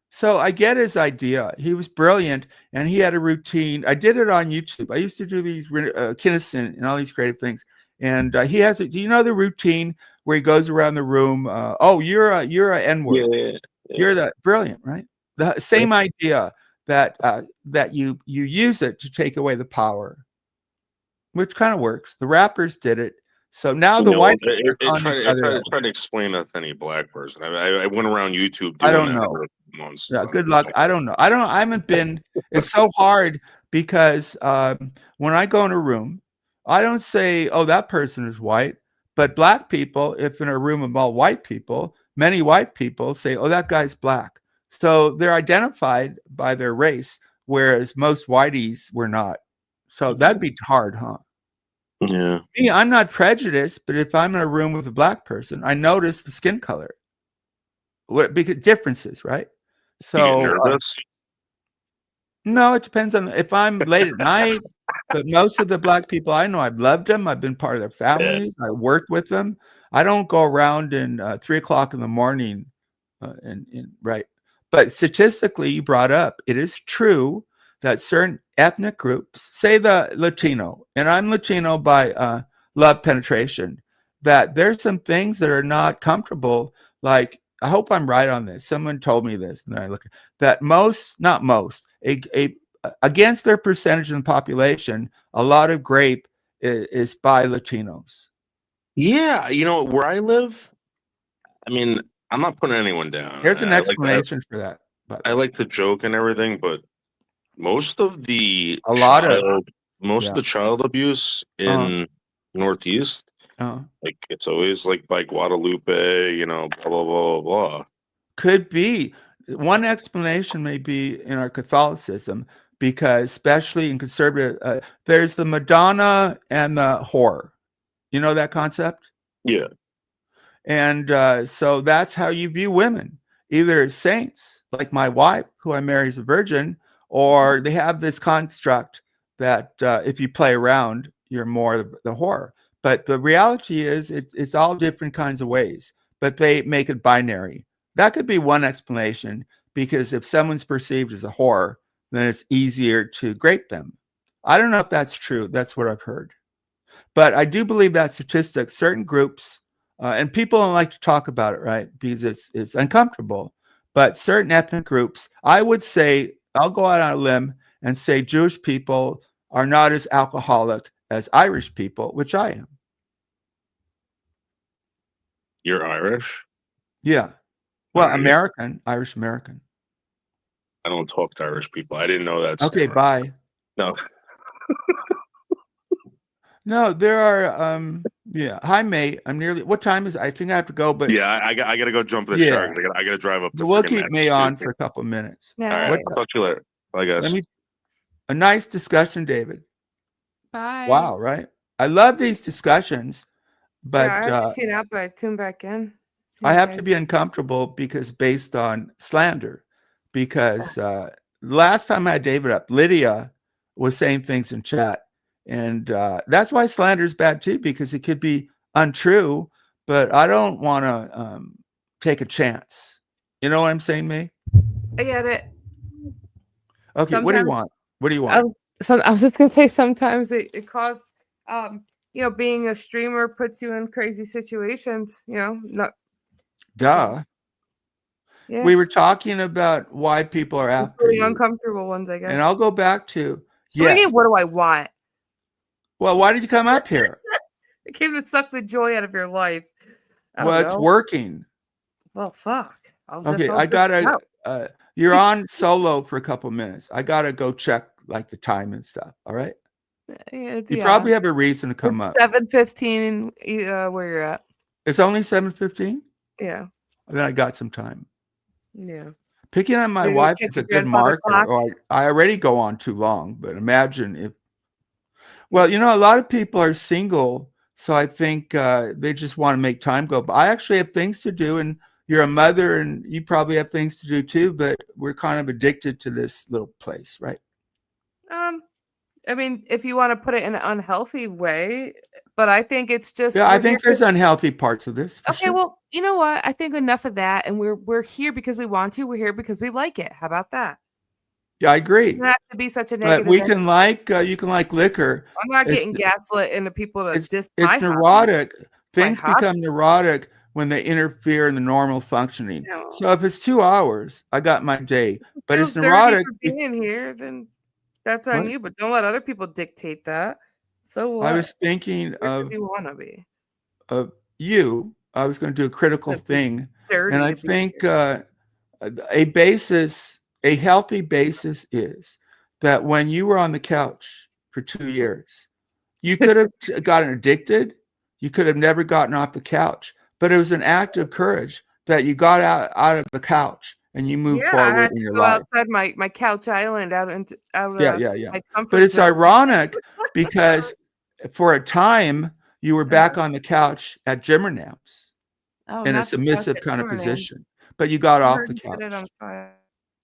So I get his idea. He was brilliant, and he had a routine. I did it on YouTube. I used to do these Kinnison and all these creative things. And he has do you know the routine where he goes around the room? You're a N-word. Yeah. You're the brilliant, right? The same idea that you use it to take away the power, which kind of works. The rappers did it. So now the white try to explain that to any black person. I went around YouTube. I don't know. Months. Yeah, good luck. I don't know. I haven't been. It's so hard because when I go in a room, I don't say, "Oh, that person is white." But black people, if in a room of all white people, many white people say, "Oh, that guy's black." So they're identified by their race, whereas most whiteys were not. So that'd be hard, huh? Yeah. Me, I'm not prejudiced, but if I'm in a room with a black person, I notice the skin color. What because differences, right? So no, it depends on if I'm late at night. But most of the black people I know, I've loved them. I've been part of their families. I work with them. I don't go around in 3 o'clock in the morning, right. But statistically, you brought up, it is true that certain ethnic groups, say the Latino, and I'm Latino by love penetration, that there's some things that are not comfortable. Like, I hope I'm right on this. Someone told me this, and then I look that not most, against their percentage in the population, a lot of grape is by Latinos. Yeah, you know where I live. I mean, I'm not putting anyone down. There's an explanation for that. But I like to joke and everything, but most of the child abuse in Northeast, like it's always like by Guadalupe, you know, blah blah blah blah. Could be one explanation may be in our Catholicism, because especially in conservative, there's the Madonna and the whore. You know that concept? Yeah. And so that's how you view women, either as saints, like my wife, who I marry as a virgin, or they have this construct that if you play around, you're more the whore. But the reality is it's all different kinds of ways, but they make it binary. That could be one explanation, because if someone's perceived as a whore, then it's easier to grape them. I don't know if that's true. That's what I've heard. But I do believe that statistics, certain groups, and people don't like to talk about it, right? Because it's uncomfortable. But certain ethnic groups, I would say, I'll go out on a limb and say Jewish people are not as alcoholic as Irish people, which I am. You're Irish? Yeah. Well, American, Irish American. I don't talk to Irish people. I didn't know that. Okay, bye. No. No, there are. Yeah. Hi, mate. I'm nearly. What time is it? I think I have to go. But yeah, I got to go jump the shark. I got to drive up. So we'll keep May on for a couple of minutes. Yeah. All right. I'll talk to you later. Bye, guys. A nice discussion, David. Bye. Wow. Right. I love these discussions, but I have to tune out, but I tune back in. I have to be uncomfortable because based on slander. Because last time I had David up, Lydia was saying things in chat. And that's why slander is bad too, because it could be untrue, but I don't want to take a chance. You know what I'm saying, May? I get it. Okay, sometimes, what do you want? What do you want? I was just going to say sometimes it causes, being a streamer puts you in crazy situations, Duh. Yeah. We were talking about why people are after really uncomfortable ones, I guess. And I'll go back to, what do I want? Well, why did you come up here? I came to suck the joy out of your life. Well, it's working. Well, fuck. Okay, I gotta. You're on solo for a couple minutes. I gotta go check like the time and stuff. All right. You probably have a reason to come up. 7:15. Where you're at? It's only 7:15. Yeah. And then I got some time. Yeah. Picking on my Maybe wife check is a your good grandfather marker. clock. Or I already go on too long, but imagine if. Well, you know, a lot of people are single, so I think they just want to make time go. But I actually have things to do, and you're a mother, and you probably have things to do too. But we're kind of addicted to this little place, right? I mean, if you want to put it in an unhealthy way, but I think it's just I think there's unhealthy parts of this. Okay, sure. well, you know what? I think enough of that, and we're here because we want to. We're here because we like it. How about that? Yeah, I agree. It doesn't have to be such a But negative. we can you can like liquor. I'm not getting gaslit into people to diss my neurotic. Hobby. Things become neurotic when they interfere in the normal functioning. No. So if it's 2 hours, I got my day. But it's neurotic. For being here, then that's on you. But don't let other people dictate that. So what? I was thinking of you want to be of you. I was going to do a critical thing, and I think a healthy basis is that when you were on the couch for 2 years, you could have gotten addicted. You could have never gotten off the couch, but it was an act of courage that you got out of the couch and you moved forward in your life. Outside my couch island, out. Yeah. But it's ironic because for a time you were back on the couch at Jimmernam's in a submissive kind of position, but you got off the couch.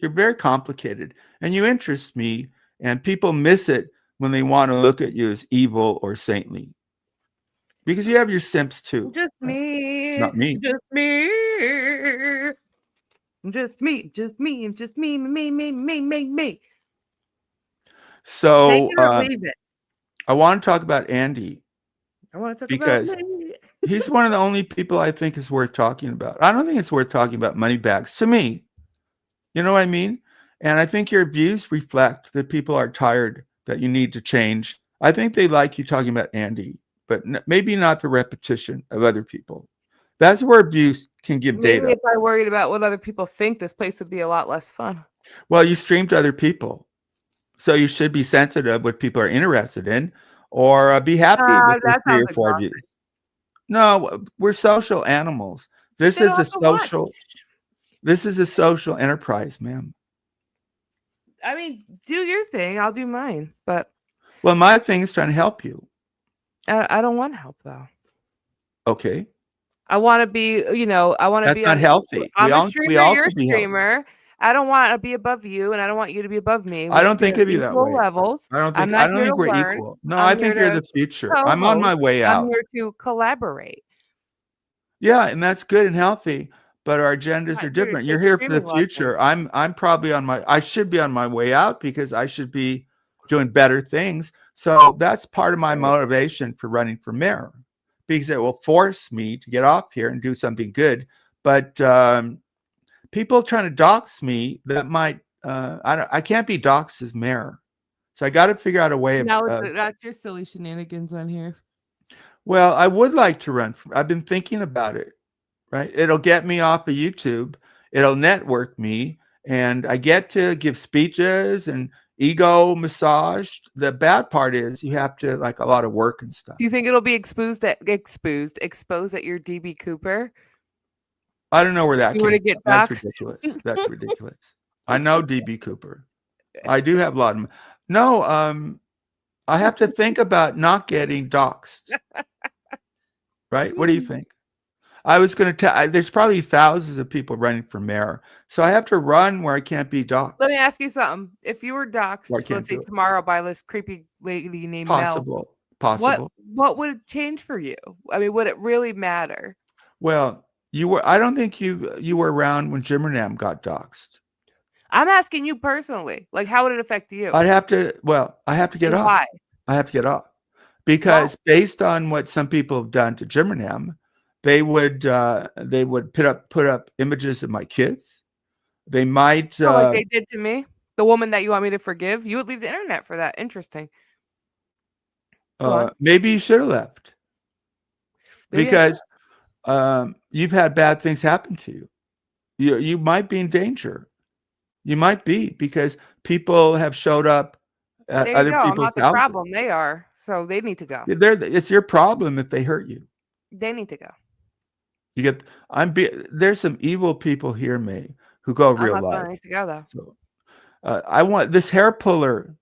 You're very complicated, and you interest me, and people miss it when they want to look at you as evil or saintly. Because you have your simps too. Just me. Not me. Just me. Just me. Just me. Just me. Me. So I want to talk about Andy. I want to talk because about me. He's one of the only people I think is worth talking about. I don't think it's worth talking about money bags to me. You know what I mean? And I think your views reflect that people are tired, that you need to change. I think they like you talking about Andy, but maybe not the repetition of other people. That's where abuse can give data. If I worried about what other people think, this place would be a lot less fun. Well, you stream to other people. So you should be sensitive what people are interested in, or be happy with the 3 or 4 views. No, we're social animals. This is a social enterprise, ma'am. I mean, do your thing. I'll do mine. But my thing is trying to help you. I don't want help though. Okay. I want to be, I want to be not healthy. I'm a streamer, you're a streamer. I don't want to be above you, and I don't want you to be above me. I don't think of you that way. Levels. I don't think we're equal. No, I think you're the future. I'm on my way out. I'm here to collaborate. Yeah, and that's good and healthy, but our agendas are different. You're here for the future. I'm probably I should be on my way out because I should be doing better things. So that's part of my motivation for running for mayor, because it will force me to get off here and do something good. But people trying to dox me, that might I can't be doxed as mayor, so I got to figure out a way of. Now that's your silly shenanigans on here. Well, I would like to run. I've been thinking about it. Right, it'll get me off of YouTube. It'll network me, and I get to give speeches and ego massage. The bad part is you have to a lot of work and stuff. Do you think it'll be exposed at your DB Cooper? I don't know where that came. That's ridiculous. That's ridiculous. I know DB Cooper. I do have a lot of. No, I have to think about not getting doxxed. Right? What do you think? I was going to tell. There's probably thousands of people running for mayor, so I have to run where I can't be doxxed. Let me ask you something. If you were doxxed, let's say tomorrow by this creepy lady named Possible. What would it change for you? I mean, would it really matter? Well, I don't think you were around when Jimmernam got doxxed. I'm asking you personally. How would it affect you? I have to get off. Why? I have to get off because based on what some people have done to Jimmernam, they would put up images of my kids. They might like they did to me. The woman that you want me to forgive, you would leave the internet for that. Interesting. Maybe you should have left because you've had bad things happen to you. You might be in danger. You might be because people have showed up at other people's houses. The problem. They are, so they need to go. It's your problem if they hurt you. They need to go. There's some evil people here, May, who go I'm real not life. going to go though. So, I want this hair puller.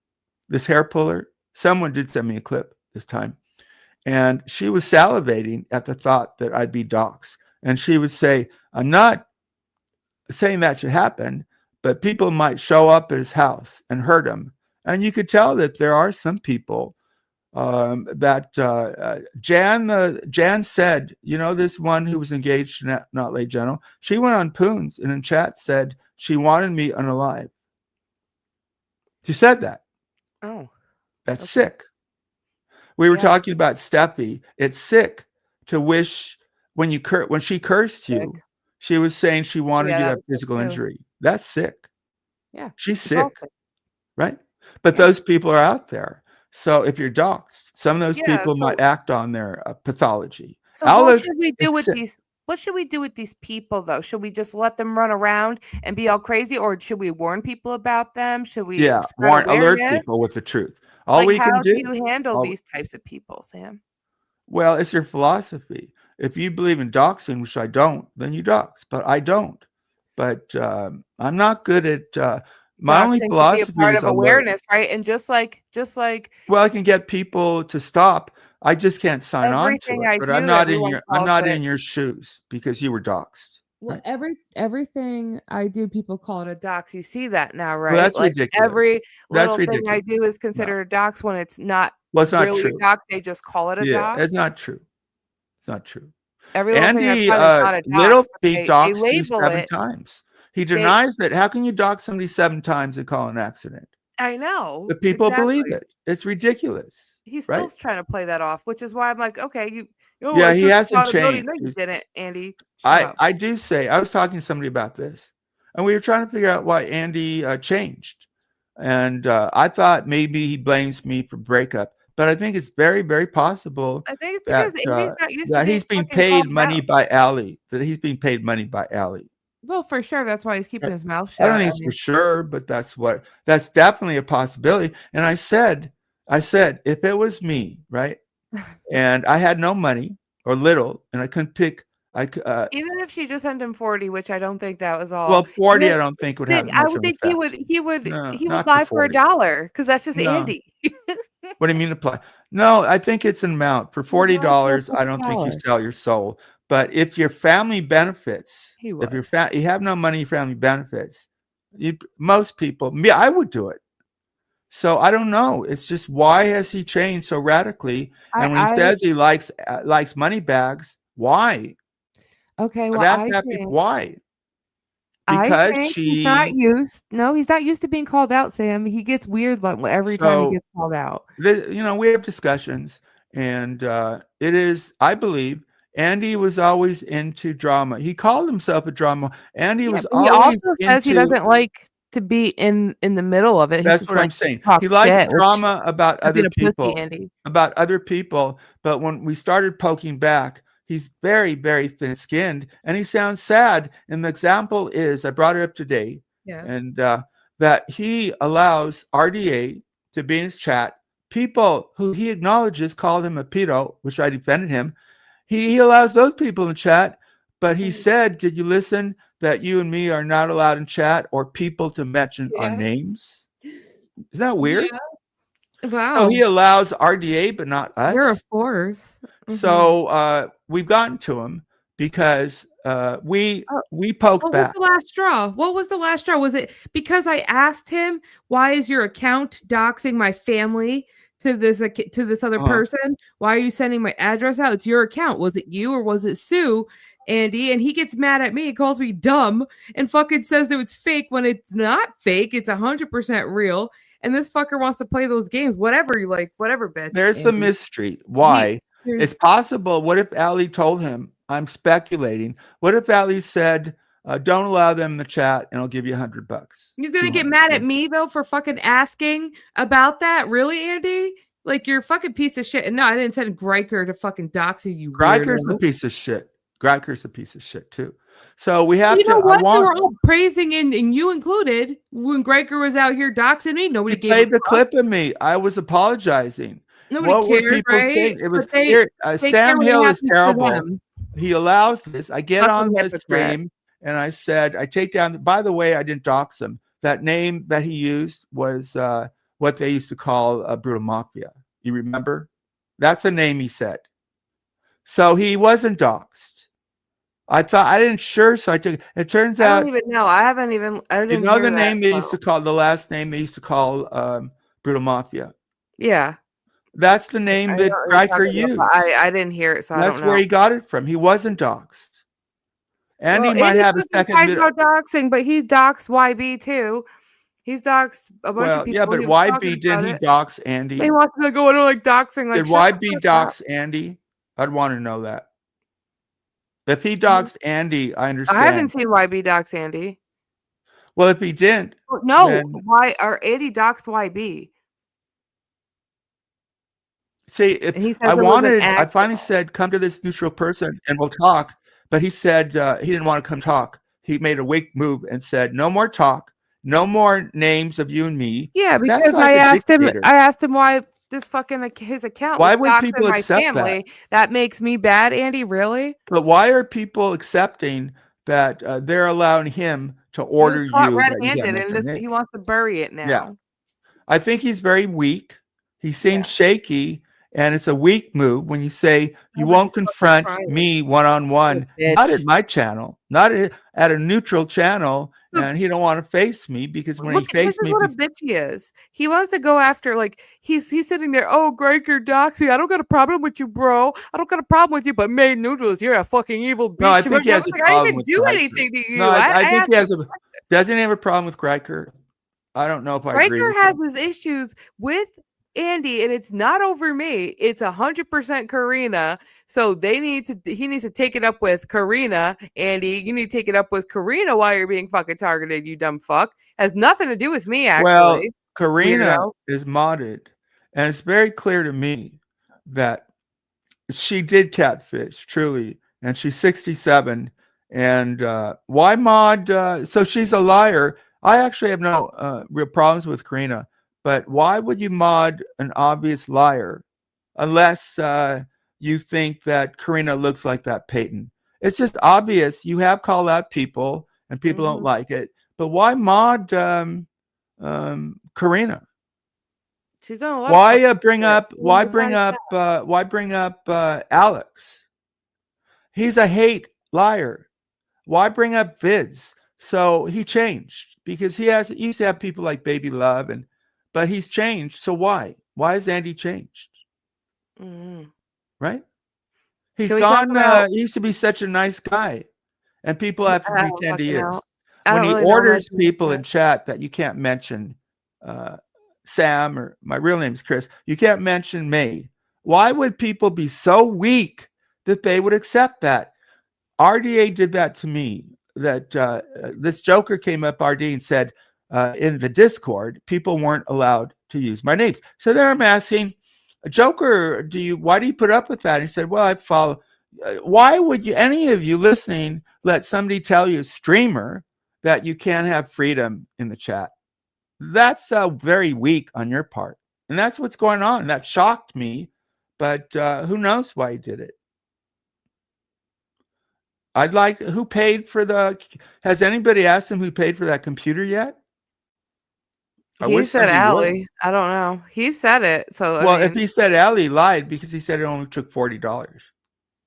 Someone did send me a clip this time, and she was salivating at the thought that I'd be doxxed. And she would say, I'm not saying that should happen, but people might show up at his house and hurt him. And you could tell that there are some people that Jan said, this one who was engaged to Not Late General, she went on Poons and in chat said she wanted me unalive. She said that. Oh, that's okay. sick. We were talking about Steffi. It's sick to wish when she cursed you, she was saying she wanted you to have physical injury. That's sick. Yeah. She's sick. Right? But those people are out there. So if you're doxxed, some of those people might act on their pathology. So what should we do with these? What should we do with these people, though? Should we just let them run around and be all crazy, or should we warn people about them? Should we alert people with the truth? All we can do. How do you handle these types of people, Sam? Well, it's your philosophy. If you believe in doxing, which I don't, then you dox. But I don't. But I'm not good at. My only philosophy be a part of awareness, right? And just like, well, I can get people to stop. I just can't sign on to it. But I'm not in your shoes because you were doxed. Well, everything I do, people call it a dox. You see that now, right? Well, that's ridiculous. Every little thing I do is considered a dox when it's not. Well, it's not really true. A dox. They just call it a dox. It's not true. It's not true. Andy Little beat doxed you 7 times. He denies that. How can you dox somebody 7 times and call it an accident? I know. But people believe it. It's ridiculous. He's still trying to play that off, which is why I'm like, okay, he hasn't changed. No, you didn't, Andy. I do say, I was talking to somebody about this, and we were trying to figure out why Andy changed. And I thought maybe he blames me for breakup, but I think it's very, very possible. I think it's because Andy's not used to he's being paid money by Allie. That he's being paid money by Allie. Well, for sure. That's why he's keeping his mouth shut. I don't think it's for sure, but that's definitely a possibility. And I said, if it was me, right, and I had no money or little, and I couldn't pick, even if she just sent him 40, which I don't think that was all. Well, 40, I don't think would have. I would think he would lie for $1 because that's just Andy. What do you mean apply? No, I think it's an amount for $40. I don't think you sell your soul. But if your family benefits, if you have no money, family benefits, most people, I would do it. So I don't know. It's just, why has he changed so radically? And when he says he likes money bags, why? Okay, well, why? Because he's not used. No, he's not used to being called out, Sam. He gets weird every time he gets called out. We have discussions, and it is, I believe, Andy was always into drama. He called himself a drama. Andy was always. He also says he doesn't like to be in the middle of it. That's what I'm saying. He likes drama about other people. But when we started poking back, he's very, very thin-skinned, and he sounds sad. And the example is, I brought it up today, and that he allows RDA to be in his chat. People who he acknowledges called him a pedo, which I defended him. He allows those people in chat, but he said, did you listen that you and me are not allowed in chat or people to mention our names? Isn't that weird? Yeah. Wow. So he allows RDA, but not us. You're a force. Mm-hmm. So we've gotten to him because we poked back. What was the last straw? What was the last straw? Was it because I asked him, why is your account doxing my family to this other person? Why are you sending my address out? It's your account. Was it you or was it Sue, Andy? And he gets mad at me, calls me dumb, and fucking says that it's fake when it's not fake. It's 100% real. And this fucker wants to play those games. Whatever you like, whatever, bitch. There's Andy. The mystery. Why? It's possible. What if Allie told him? I'm speculating. What if Allie said, don't allow them in the chat and I'll give you $100. He's going to get mad at me, though, for fucking asking about that. Really, Andy? Like, you're a fucking piece of shit. And no, I didn't send Greiker to fucking dox you. Greiker's a piece of shit. Greiker's a piece of shit, too. So we have to. You know what? They were all praising, and you included, when Greiker was out here doxing me. Nobody played the clip of me. I was apologizing. Nobody cared, right? Saying? It was Sam Hill is terrible. He allows this. I get on the stream and I said, I take down, by the way, I didn't dox him. That name that he used was what they used to call Brutal Mafia. You remember? That's the name he said. So he wasn't doxed. I thought, I didn't sure, so I took it. It turns out. I don't even know. I didn't You know hear the name that, they used to call, the last name they used to call Brutal Mafia. Yeah. That's the name that Riker used. I didn't hear it, so I don't know. That's where he got it from. He wasn't doxed. Andy might have a second. About doxing, but he doxed YB too. He's doxed a bunch of people. Yeah, but YB didn't he dox Andy? He wants to go into like doxing. Like, did YB dox Andy? I'd want to know that. If he doxed Andy, I understand. I haven't seen YB dox Andy. Well, if he didn't, no, why are Andy doxed YB? See, if I finally said, come to this neutral person and we'll talk. But he said he didn't want to come talk. He made a weak move and said, no more talk, no more names of you and me. Yeah, because I asked him why this fucking his account. Why would people accept that? That makes me bad, Andy. Really? But why are people accepting that they're allowing him to order you? Red-handed, and he wants to bury it now. Yeah, I think he's very weak. He seems shaky. And it's a weak move when you say you won't confront me one-on-one, not at my channel, not at a neutral channel, and he don't want to face me because when he faces me, this is what a bitch he is. He wants to go after, like, he's sitting there, oh, Riker dox me. I don't got a problem with you, bro. I don't got a problem with you, but made neutrals, you're a fucking evil bitch. No, I think he has a problem with do anything to you. No, I think he has a. Doesn't he have a problem with Riker? I don't know if I agree. Riker has his issues with Andy, and it's not over me. It's 100% Karina. So he needs to take it up with Karina. Andy, you need to take it up with Karina while you're being fucking targeted, you dumb fuck. Has nothing to do with me, actually. Well, Karina is modded, and it's very clear to me that she did catfish, truly, and she's 67. And why mod? So she's a liar. I actually have no real problems with Karina. But why would you mod an obvious liar unless you think that Karina looks like that Peyton? It's just obvious. You have called out people and people don't like it. But why mod Karina? She's done a lot. Why bring up Alex? He's a hate liar. Why bring up Vids? So he changed because he used to have people like Baby Love but he's changed. So why? Why has Andy changed? Right? He's gone. He used to be such a nice guy, and people have to pretend he is. When he orders people in chat that you can't mention Sam or my real name is Chris, you can't mention me. Why would people be so weak that they would accept that? RDA did that to me. That this Joker came up, RD, and said, in the Discord, people weren't allowed to use my names. So then I'm asking, Joker, why do you put up with that? He said, well, I follow. Why would any of you listening, let somebody tell you, streamer, that you can't have freedom in the chat? That's very weak on your part. And that's what's going on. That shocked me, but who knows why he did it? Who paid for has anybody asked him who paid for that computer yet? He said Allie. I don't know. He said it. So if he said Allie, he lied because he said it only took $40.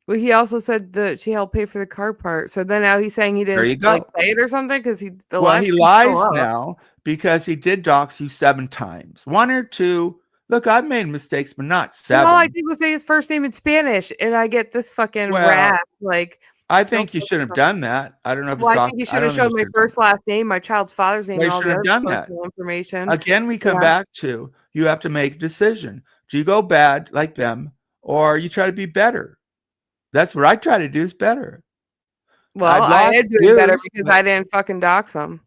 Well, he also said that she helped pay for the car part. So then now he's saying he didn't say it or something because he lies now because he did dox you 7 times. 1 or 2. Look, I've made mistakes, but not 7. All I did was say his first name in Spanish, and I get this fucking wrath. Like, I think you should have done that. I don't know if I think you should have showed my first, last name, my child's father's name, and all the other information. Again, we come back to you have to make a decision. Do you go bad like them, or you try to be better? That's what I try to do is better. Well, I did do better because I didn't fucking dox them.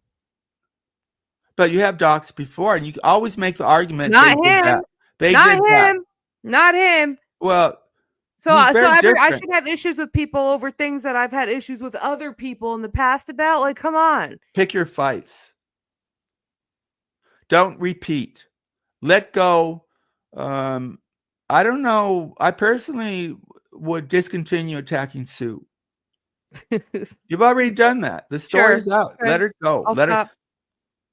But you have doxed before, and you always make the argument. Not him. Not him. Well. So I should have issues with people over things that I've had issues with other people in the past about. Like, come on. Pick your fights. Don't repeat. Let go. I don't know. I personally would discontinue attacking Sue. You've already done that. The story's out. Okay. Let her go. I'll stop.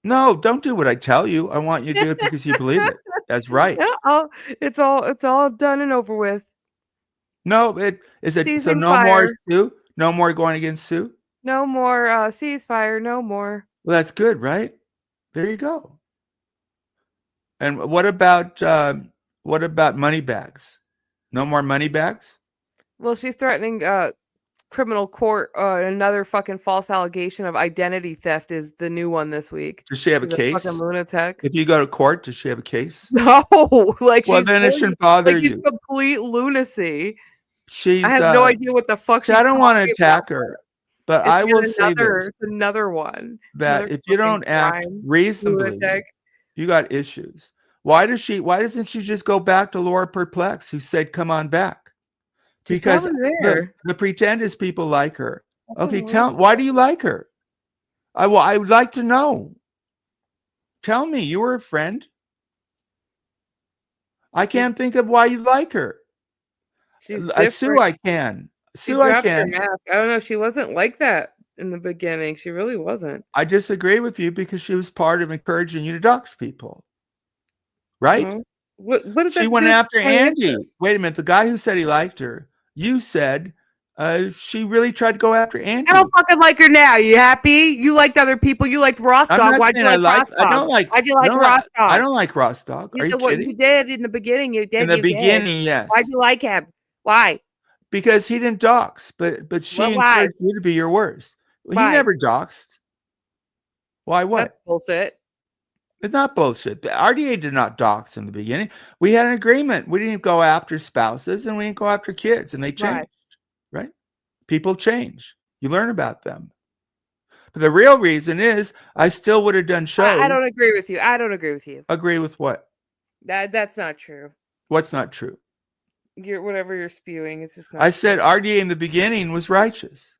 No, don't do what I tell you. I want you to do it because you believe it. That's right. Yeah, it's all done and over with. No, it is it. So Ceasing no fire. more Sue. No more going against Sue. No more ceasefire. No more. Well, that's good, right? There you go. And what about money bags? No more money bags? Well, she's threatening criminal court. Another fucking false allegation of identity theft is the new one this week. Does she have She's a case? Fucking lunatic. If you go to court, does she have a case? No, like Well, she's then it shouldn't bother like you. It's complete lunacy. I have no idea what the fuck. I don't want to attack her, but I will say this: another one. That if you don't act reasonably, you got issues. Why doesn't she just go back to Laura Perplex, who said, "Come on back"? Because the pretend is people like her. Okay, why do you like her? I would like to know. Tell me, you were a friend. I can't think of why you like her. She's Sue, I can. Sue, I can. I don't know. She wasn't like that in the beginning. She really wasn't. I disagree with you because she was part of encouraging you to dox people. Right? What is that? She went after Andy. Wait a minute. The guy who said he liked her, you said she really tried to go after Andy. I don't fucking like her now. You happy? You liked other people. You liked Rostock. Why'd you like Rostock? I don't like. Why'd you like Rostock? I don't like Rostock. Are you kidding? You did in the beginning. You did. In the beginning, yes. Why'd you like him? Why? Because he didn't dox, but she encouraged you to be your worst. He never doxed. Why? What? That's bullshit. It's not bullshit. The RDA did not dox in the beginning. We had an agreement. We didn't go after spouses and we didn't go after kids, and they changed. Right? People change. You learn about them. But the real reason is I still would have done shows. I don't agree with you. Agree with what? That's not true. What's not true? Whatever you're spewing, it's just not. I said RDA in the beginning was righteous.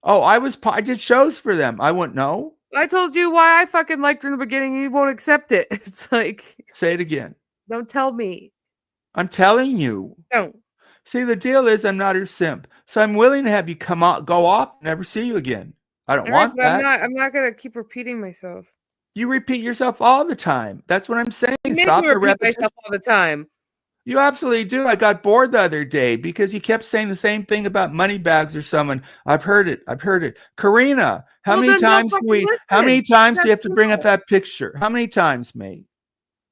Oh, I did shows for them. I wouldn't know. I told you why I fucking liked her in the beginning. You won't accept it. It's like. Say it again. Don't tell me. I'm telling you. Don't. See, the deal is I'm not her simp. So I'm willing to have you go off, never see you again. I don't want that. I'm not going to keep repeating myself. You repeat yourself all the time. That's what I'm saying. Stop the repetition. Myself all the time. You absolutely do. I got bored the other day because you kept saying the same thing about money bags or someone. I've heard it. Karina, how many times do you have to bring up that picture? How many times, mate?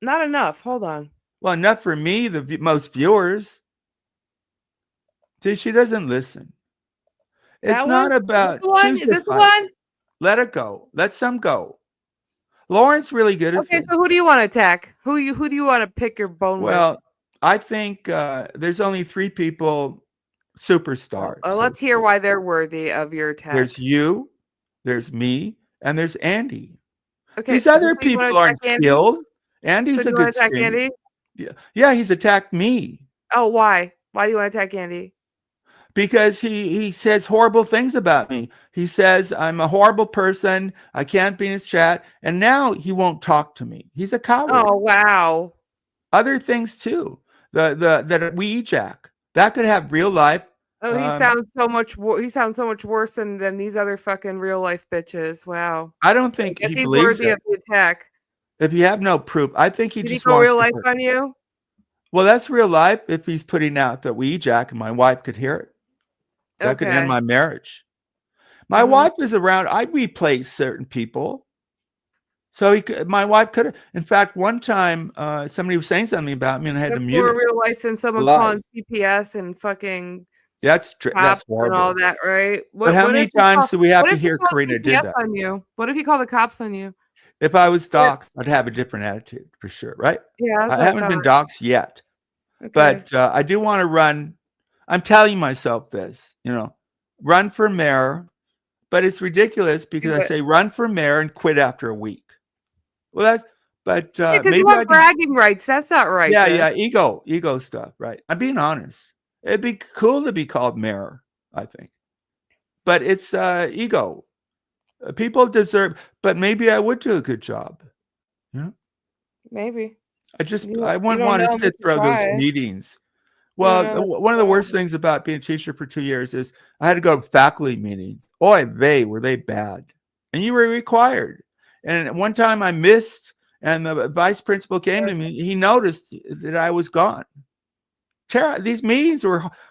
Not enough. Hold on. Well, enough for me, the most viewers. See, she doesn't listen. It's not about choose. Is this the one? Let it go. Let some go. Lauren's really good at this. So who do you want to attack? Who do you want to pick your bone with? Well, I think there's only 3 people superstars. Let's hear why they're worthy of your attack. There's you, there's me, and there's Andy. Okay, these other people aren't skilled. Andy's a good attack Andy? Yeah, he's attacked me. Oh, why? Why do you want to attack Andy? Because he says horrible things about me. He says I'm a horrible person. I can't be in his chat. And now he won't talk to me. He's a coward. Oh, wow. Other things too. The Wee Jack. That could have real life. Oh, he sounds so much worse than these other fucking real life bitches. Wow. I don't think he believes worthy of the attack. If you have no proof, I think Did just he go real life on you? Well, that's real life. If he's putting out the Wee Jack and my wife could hear it. That could end my marriage. My wife is around. I replace certain people. So my wife could have. In fact, one time somebody was saying something about me and I had to mute. More real life than someone calling CPS and fucking. That's horrible. And all that, right? But how many times do we have to hear Karina did that? On you? What if you call the cops on you? If I was doxxed, I'd have a different attitude for sure, right? Yeah, I haven't been doxxed yet, but I do want to run. I'm telling myself this, run for mayor, but it's ridiculous because I say run for mayor and quit after a week. Well, because you want bragging rights. That's not right. Yeah, ego stuff, right? I'm being honest. It'd be cool to be called mayor, I think, but it's ego. People deserve, but maybe I would do a good job. Maybe. I wouldn't want to sit through those meetings Well, one of the worst things about being a teacher for 2 years is I had to go to faculty meetings. Boy, were they bad. And you were required. And one time I missed, and the vice principal came to me. He noticed that I was gone. These meetings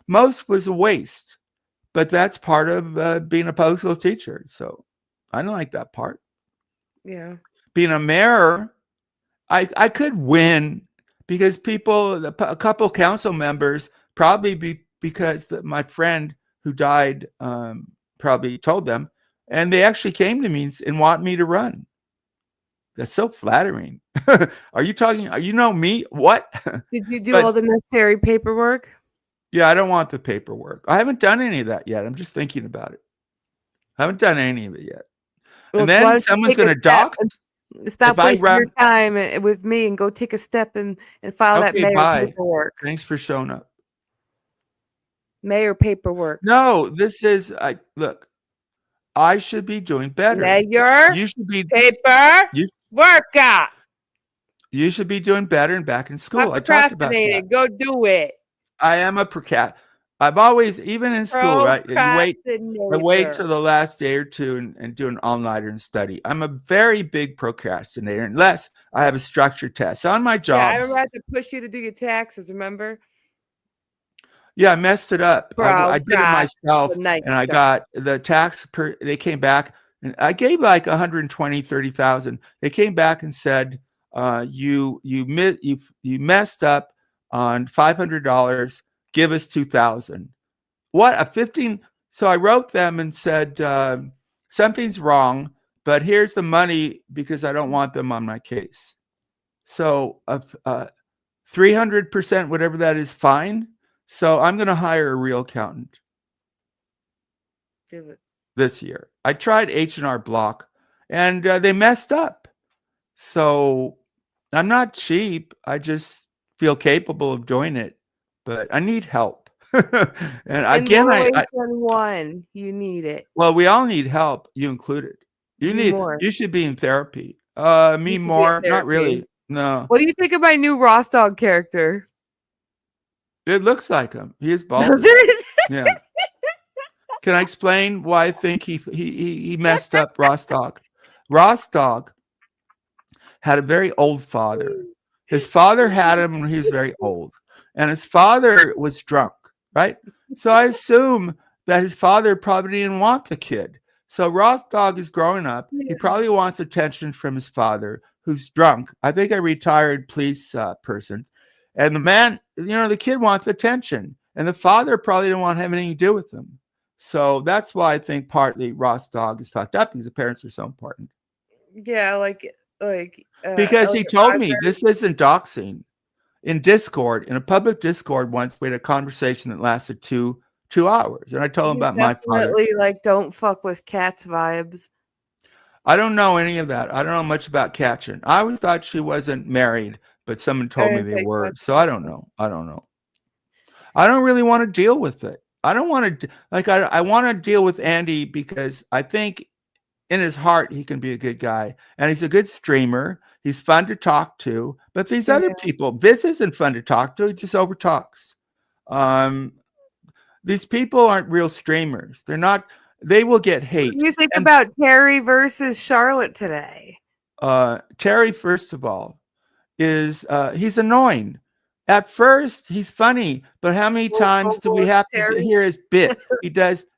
most was a waste. But that's part of being a public school teacher. So I don't like that part. Yeah. Being a mayor, I could win because a couple council members, probably because my friend who died probably told them, and they actually came to me and want me to run. That's so flattering. Are you know me? What? Did you do all the necessary paperwork? Yeah, I don't want the paperwork. I haven't done any of that yet. I'm just thinking about it. I haven't done any of it yet. Well, and then someone's going to dox. Stop wasting your time with me and go take a step and file that mayor paperwork. Thanks for showing up. Mayor paperwork. No, this is look. I should be doing better. Mayor, you should be workout. You should be doing better and back in school. I talked about that. Go do it. I am a procrastinator. I've always, even in school, right? I wait till the last day or two and do an all-nighter and study. I'm a very big procrastinator unless I have a structured test. On my jobs. Yeah, I remember I had to push you to do your taxes, remember? Yeah, I messed it up. I did it myself, and I got the tax they came back, and I gave like 120, 30,000. They came back and said, you messed up on $500, give us 2,000. What a 15. So I wrote them and said, something's wrong, but here's the money because I don't want them on my case. So 300%, whatever that is, fine. So I'm going to hire a real accountant this year. I tried H&R Block and they messed up. So I'm not cheap. I just feel capable of doing it, but I need help. And again, you need it. Well, we all need help. You included. You should be in therapy. Me more, not really. No. What do you think of my new Ross Dog character? It looks like him. He is bald. Yeah. Can I explain why I think he messed up Ross Dog? Ross Dog had a very old father. His father had him when he was very old, and his father was drunk, right? So I assume that his father probably didn't want the kid. So Ross Dog is growing up. He probably wants attention from his father, who's drunk. I think a retired police person. And the man, the kid wants attention. And the father probably didn't want to have anything to do with him. So that's why I think partly Ross Dog is fucked up because the parents are so important. Yeah, because he told me this isn't doxing. In Discord, in a public Discord once, we had a conversation that lasted two hours. And I told him about my father. Don't fuck with cats vibes. I don't know any of that. I don't know much about Katrin. I always thought she wasn't married, but someone told me they were. So I don't know. I don't really want to deal with it. I don't want to, I want to deal with Andy because I think in his heart, he can be a good guy. And he's a good streamer. He's fun to talk to. But these other people, Viz isn't fun to talk to. He just over talks. These people aren't real streamers. They're not. They will get hate. What do you think about Terry versus Charlotte today? Terry, first of all, is he's annoying. At first, he's funny, but how many times do we have to hear his bit?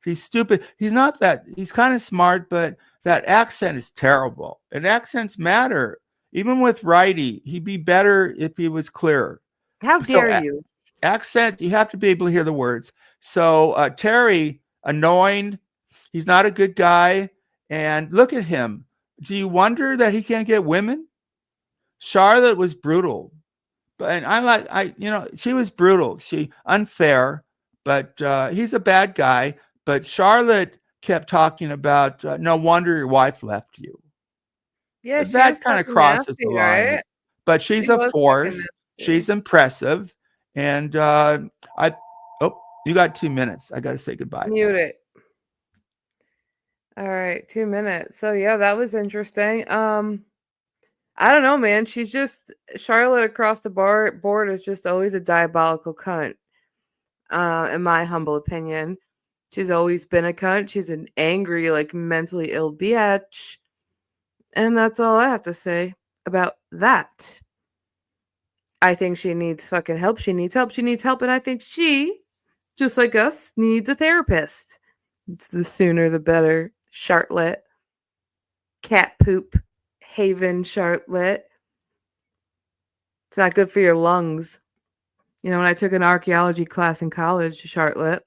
He's stupid. He's not that. He's kind of smart, but that accent is terrible. And accents matter. Even with righty, he'd be better if he was clearer. How dare you? Accent, you have to be able to hear the words. So Terry, annoying. He's not a good guy. And look at him. Do you wonder that he can't get women? Charlotte was brutal. And she was brutal. She unfair, but he's a bad guy. But Charlotte kept talking about, no wonder your wife left you. Yeah, that kind of crosses the line. Right? But she's a force. She's impressive. And you got 2 minutes. I got to say goodbye. Mute it. All right, 2 minutes. So yeah, that was interesting. I don't know, man. She's just Charlotte across the board is just always a diabolical cunt. in my humble opinion. She's always been a cunt. She's an angry, like mentally ill bitch. And that's all I have to say about that. I think she needs fucking help. She needs help. She needs help. And I think she, just like us, needs a therapist. It's the sooner the better. Charlotte. Cat poop. Haven Charlotte. It's not good for your lungs. You know, when I took an archaeology class in college, Charlotte,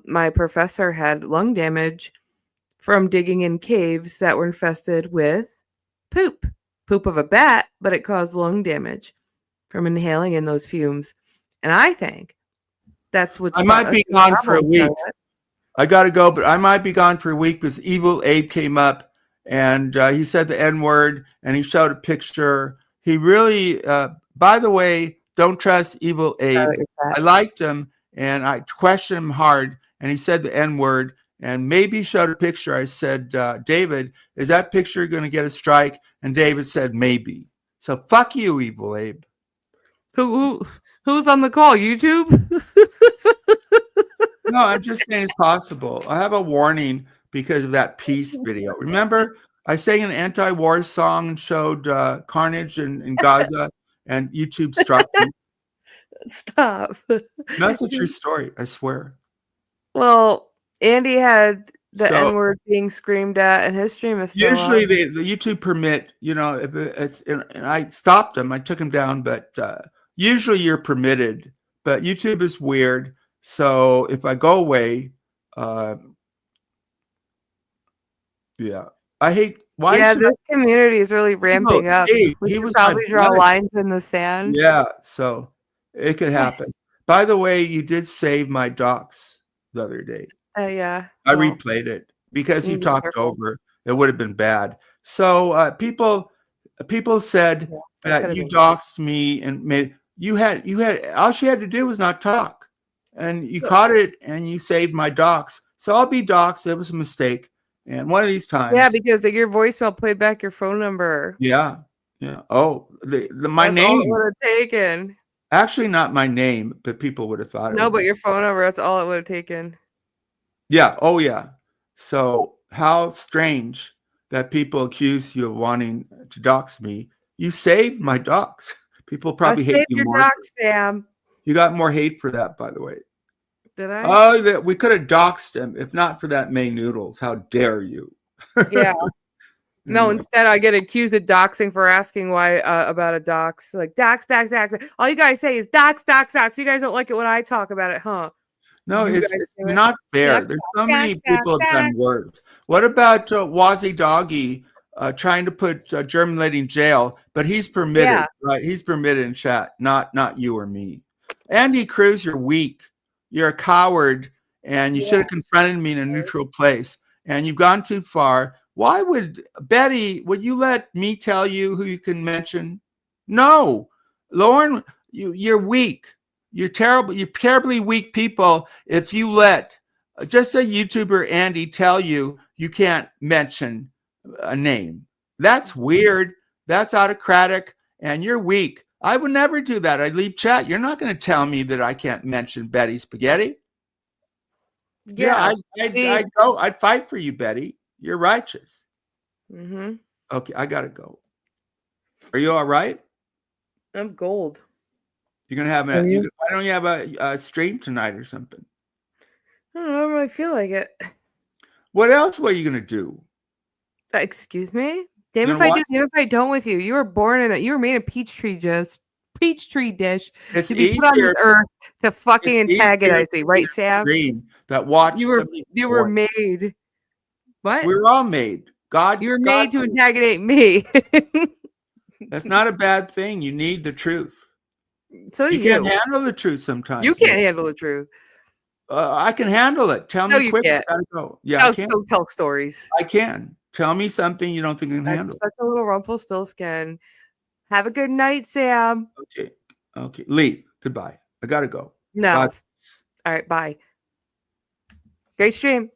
my professor had lung damage from digging in caves that were infested with poop of a bat, but it caused lung damage from inhaling in those fumes. And I think that's what's. I might be gone for a week. I got to go, but I might be gone for a week because Evil Abe came up and he said the N-word and he showed a picture. He really, by the way, don't trust Evil Abe. I liked him and I questioned him hard and he said the N-word and maybe showed a picture. I said, David, is that picture going to get a strike? And David said, maybe. So fuck you, Evil Abe. Who's on the call? YouTube? No, I'm just saying it's possible. I have a warning because of that peace video. Remember, I sang an anti-war song and showed carnage in Gaza, and YouTube struck me. Stop. That's a true story, I swear. Well, Andy had the N-word being screamed at, and his stream is still usually on. the YouTube permit, you know, if it's and I stopped him, I took him down, but usually you're permitted, but YouTube is weird. So if I go away, yeah, I hate. Why? Yeah, this community is really ramping up. Hey, we was probably draw lines in the sand. Yeah, so it could happen. By the way, you did save my docs the other day. Yeah. I replayed it because you talked over. It would have been bad. So people said that you doxed me and made you had all she had to do was not talk. And you caught it and you saved my docs. So I'll be doxed. It was a mistake. And one of these times. Yeah, because your voicemail played back your phone number. Yeah. Yeah. Oh, my name. All it would have taken. Actually, not my name, but people would have thought it. No, but your phone number. That's all it would have taken. Yeah. Oh, yeah. So how strange that people accuse you of wanting to dox me. You saved my docs. People probably hate you more. Docs, Sam. You got more hate for that, by the way. Did I? Oh, we could have doxed him if not for that May Noodles. How dare you? Yeah. No, instead I get accused of doxing for asking why about a dox. Like dox. All you guys say is dox. You guys don't like it when I talk about it, huh? No, it's not fair. There's so many people have done worse. What about Wazzy Doggy trying to put German lady in jail? But he's permitted, right? He's permitted in chat, not you or me. Andy Cruz, you're weak. You're a coward, and you should have confronted me in a neutral place. And you've gone too far. Why would Betty? Would you let me tell you who you can mention? No, Lauren, you're weak. You're terrible. You're terribly weak people. If you let just a YouTuber Andy tell you can't mention a name, that's weird. That's autocratic, and you're weak. I would never do that. I'd leave chat. You're not going to tell me that I can't mention Betty Spaghetti. Yeah, I'd go. I'd fight for you, Betty. You're righteous. Mm-hmm. Okay, I gotta go. Are you all right? I'm gold. You're gonna have why don't you have a stream tonight or something? I don't really feel like it. What else were you gonna do? Excuse me? Damn if I do, damn if I don't with you. You were born in you were made a peachtree dish. It's to be put on this earth to fucking antagonize me, right, Sam? That watch you were made. What? We were all made. God. You were made to antagonate me. That's not a bad thing. You need the truth. So you can't handle the truth sometimes. You can't handle the truth. I can handle it. Tell me quick. I gotta go. Yeah, I can. Tell stories. I can. Tell me something you don't think I can handle. Such a little Rumpelstiltskin. Have a good night, Sam. Okay. Lee, goodbye. I gotta go. No. All right, bye. Great stream.